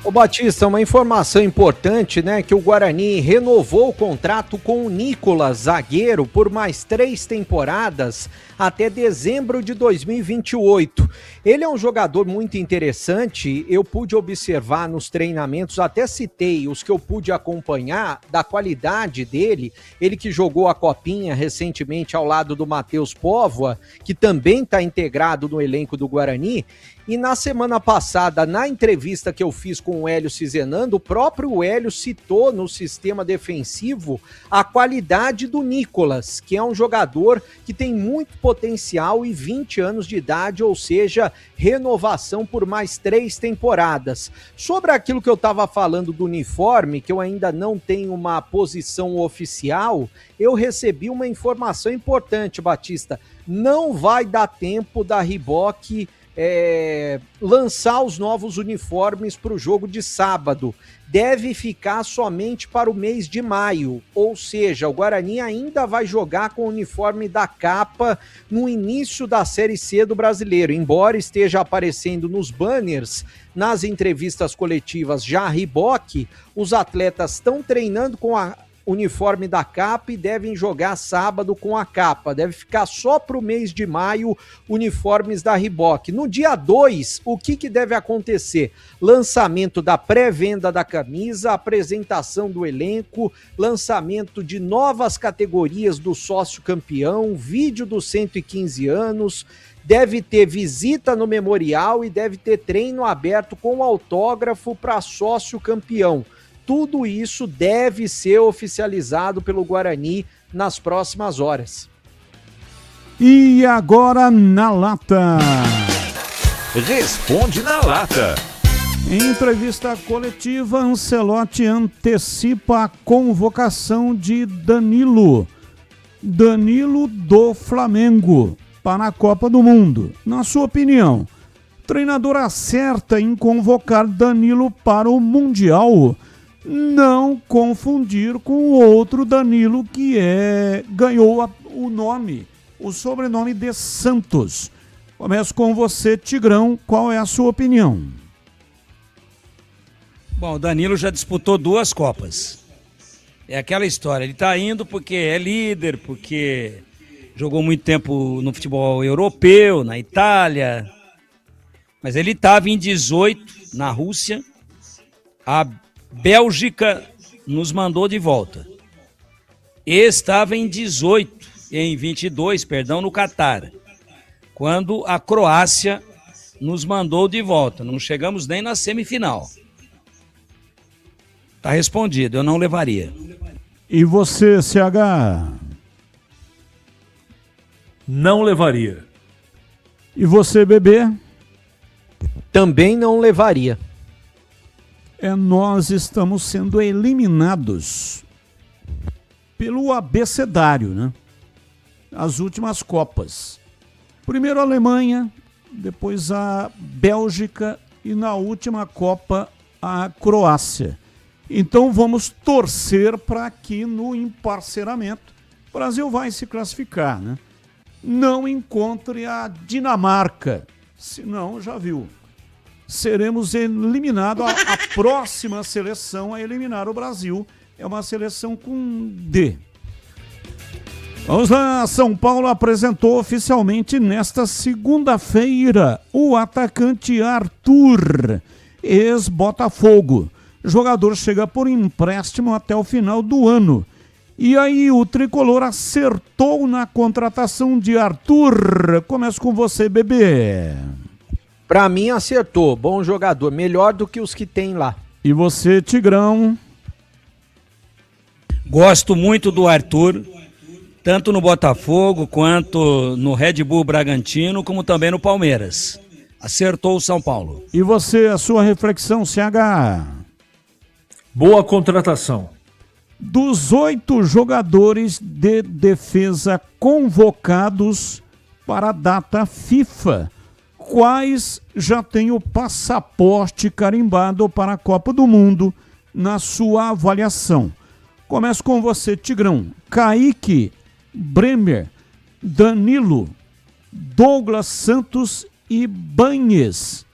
Speaker 14: Ô Batista, uma informação importante, né? Que o Guarani renovou o contrato com o Nicolas, zagueiro, por mais 3 temporadas até dezembro de 2028. Ele é um jogador muito interessante, eu pude observar nos treinamentos, até citei os que eu pude acompanhar, da qualidade dele, ele que jogou a Copinha recentemente ao lado do Matheus Póvoa, que também está integrado no elenco do Guarani. E na semana passada, na entrevista que eu fiz com o Hélio Cizenando, o próprio Hélio citou no sistema defensivo a qualidade do Nicolas, que é um jogador que tem muito potencial e 20 anos de idade, ou seja, renovação por mais 3 temporadas. Sobre aquilo que eu estava falando do uniforme, que eu ainda não tenho uma posição oficial, eu recebi uma informação importante, Batista. Não vai dar tempo da Reebok lançar os novos uniformes para o jogo de sábado. Deve ficar somente para o mês de maio, ou seja, o Guarani ainda vai jogar com o uniforme da capa no início da Série C do Brasileiro, embora esteja aparecendo nos banners, nas entrevistas coletivas já a Reebok, os atletas estão treinando com a uniforme da capa e devem jogar sábado com a capa. Deve ficar só para o mês de maio uniformes da Reebok. No dia 2, o que deve acontecer? Lançamento da pré-venda da camisa, apresentação do elenco, lançamento de novas categorias do sócio campeão, vídeo dos 115 anos, deve ter visita no memorial e deve ter treino aberto com autógrafo para sócio campeão. Tudo isso deve ser oficializado pelo Guarani nas próximas horas.
Speaker 5: E agora na lata.
Speaker 22: Responde na lata.
Speaker 5: Em entrevista coletiva, Ancelotti antecipa a convocação de Danilo do Flamengo para a Copa do Mundo. Na sua opinião, o treinador acerta em convocar Danilo para o Mundial? Não confundir com o outro Danilo que ganhou o sobrenome de Santos. Começo com você, Tigrão. Qual é a sua opinião?
Speaker 23: Bom, o Danilo já disputou 2 Copas. É aquela história, ele tá indo porque é líder, porque jogou muito tempo no futebol europeu, na Itália. Mas ele estava em 18 na Rússia. A Bélgica nos mandou de volta. Estava em 22, no Catar, quando a Croácia nos mandou de volta. Não chegamos nem na semifinal. Tá respondido, eu não levaria.
Speaker 5: E você, CH?
Speaker 13: Não levaria.
Speaker 5: E você, Bebê?
Speaker 14: Também não levaria.
Speaker 5: Nós estamos sendo eliminados pelo abecedário, né? As últimas Copas. Primeiro a Alemanha, depois a Bélgica e na última Copa a Croácia. Então vamos torcer para que no emparceramento o Brasil vai se classificar, né? Não encontre a Dinamarca, senão já viu. Seremos eliminados. A próxima seleção a eliminar o Brasil é uma seleção com D. Vamos lá, São Paulo apresentou oficialmente nesta segunda-feira o atacante Arthur, ex-Botafogo. O jogador chega por empréstimo até o final do ano. E aí o tricolor acertou na contratação de Arthur. Começo com você, Bebê.
Speaker 14: Pra mim acertou, bom jogador, melhor do que os que tem lá.
Speaker 5: E você, Tigrão?
Speaker 23: Gosto muito do Arthur, tanto no Botafogo quanto no Red Bull Bragantino, como também no Palmeiras. Acertou o São Paulo.
Speaker 5: E você, a sua reflexão, CH?
Speaker 13: Boa contratação.
Speaker 5: Dos 8 jogadores de defesa convocados para a data FIFA, quais já têm o passaporte carimbado para a Copa do Mundo na sua avaliação? Começo com você, Tigrão. Kaique, Bremer, Danilo, Douglas Santos e Banhes,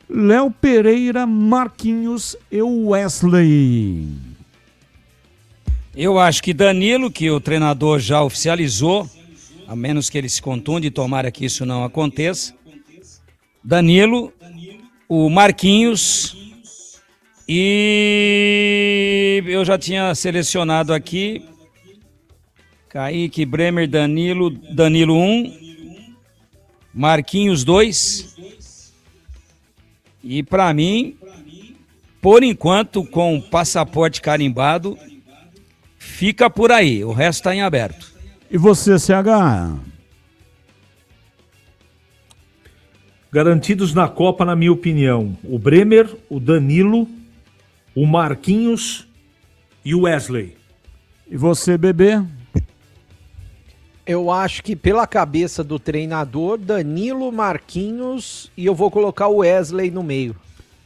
Speaker 5: Léo Pereira, Marquinhos e Wesley.
Speaker 23: Eu acho que Danilo, que o treinador já oficializou, a menos que ele se contunde, tomara que isso não aconteça. Danilo, o Marquinhos e eu já tinha selecionado aqui Kaique, Bremer, Danilo 1, Marquinhos 2 E para mim, por enquanto, com passaporte carimbado, fica por aí. O resto está em aberto.
Speaker 5: E você, CH?
Speaker 13: Garantidos na Copa, na minha opinião, o Bremer, o Danilo, o Marquinhos e o Wesley.
Speaker 5: E você, Bebê?
Speaker 14: Eu acho que pela cabeça do treinador, Danilo, Marquinhos e eu vou colocar o Wesley no meio.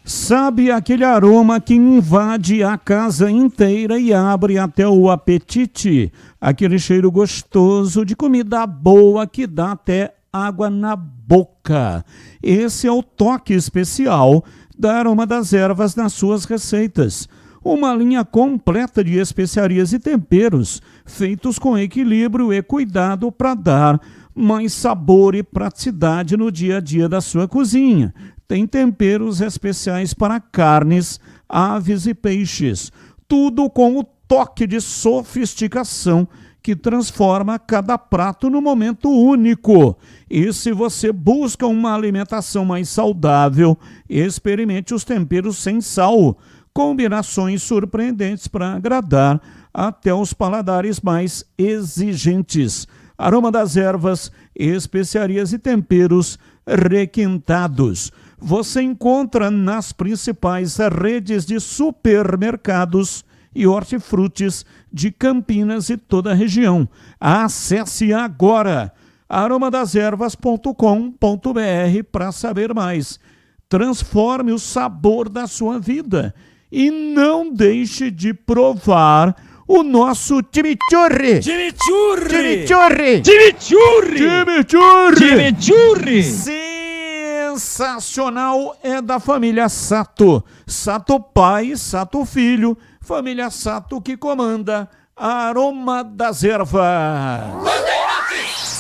Speaker 5: Sabe aquele aroma que invade a casa inteira e abre até o apetite? Aquele cheiro gostoso de comida boa que dá até água na boca. Esse é o toque especial da Aroma das Ervas nas suas receitas. Uma linha completa de especiarias e temperos, feitos com equilíbrio e cuidado para dar mais sabor e praticidade no dia a dia da sua cozinha. Tem temperos especiais para carnes, aves e peixes. Tudo com o toque de sofisticação que transforma cada prato num momento único. E se você busca uma alimentação mais saudável, experimente os temperos sem sal. Combinações surpreendentes para agradar até os paladares mais exigentes. Aroma das Ervas, especiarias e temperos requintados. Você encontra nas principais redes de supermercados e hortifrutis de Campinas e toda a região. Acesse agora aromadeservas.com.br para saber mais. Transforme o sabor da sua vida. E não deixe de provar o nosso chimichurri.
Speaker 23: Chimichurri!
Speaker 5: Chimichurri!
Speaker 23: Chimichurri!
Speaker 5: Chimichurri! Sensacional, é da família Sato. Sato pai, Sato filho. Família Sato que comanda a Aroma das Ervas.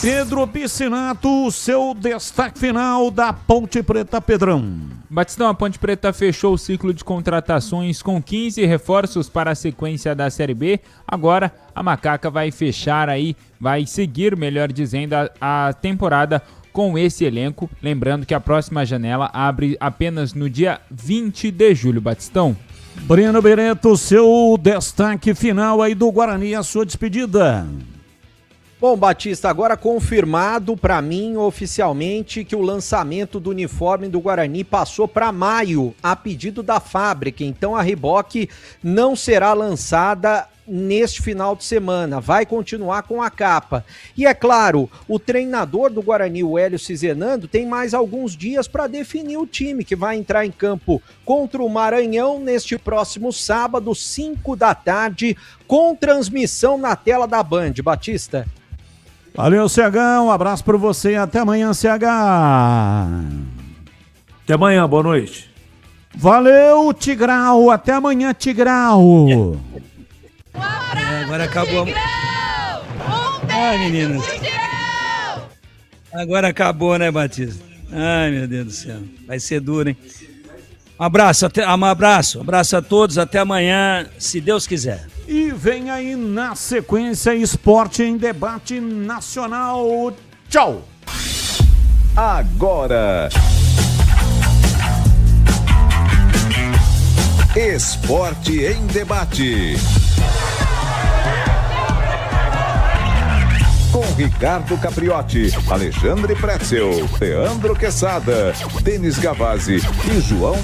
Speaker 5: Pedro Piscinato, seu destaque final da Ponte Preta, Pedrão.
Speaker 6: Batistão, a Ponte Preta fechou o ciclo de contratações com 15 reforços para a sequência da Série B. Agora a Macaca vai fechar aí, vai seguir, melhor dizendo, a temporada com esse elenco. Lembrando que a próxima janela abre apenas no dia 20 de julho, Batistão.
Speaker 5: Breno Bereto, seu destaque final aí do Guarani, a sua despedida.
Speaker 14: Bom, Batista, agora confirmado para mim oficialmente que o lançamento do uniforme do Guarani passou para maio, a pedido da fábrica. Então a Reebok não será lançada neste final de semana, vai continuar com a capa. E é claro, o treinador do Guarani, o Hélio Cizenando, tem mais alguns dias para definir o time que vai entrar em campo contra o Maranhão neste próximo sábado, 5 da tarde, com transmissão na tela da Band. Batista.
Speaker 5: Valeu, CH, um abraço para você e até amanhã, CH.
Speaker 13: Até amanhã, boa noite.
Speaker 5: Valeu, Tigral, até amanhã, Tigral.
Speaker 23: Agora acabou. Ai, meninas. Agora acabou, né, Batista? Ai, meu Deus do céu. Vai ser duro, hein? Um abraço a todos, até amanhã, se Deus quiser.
Speaker 5: E vem aí na sequência Esporte em Debate Nacional. Tchau!
Speaker 22: Agora, Esporte em Debate. Com Ricardo Capriotti, Alexandre Pretzel, Leandro Quesada, Denis Gavazzi e João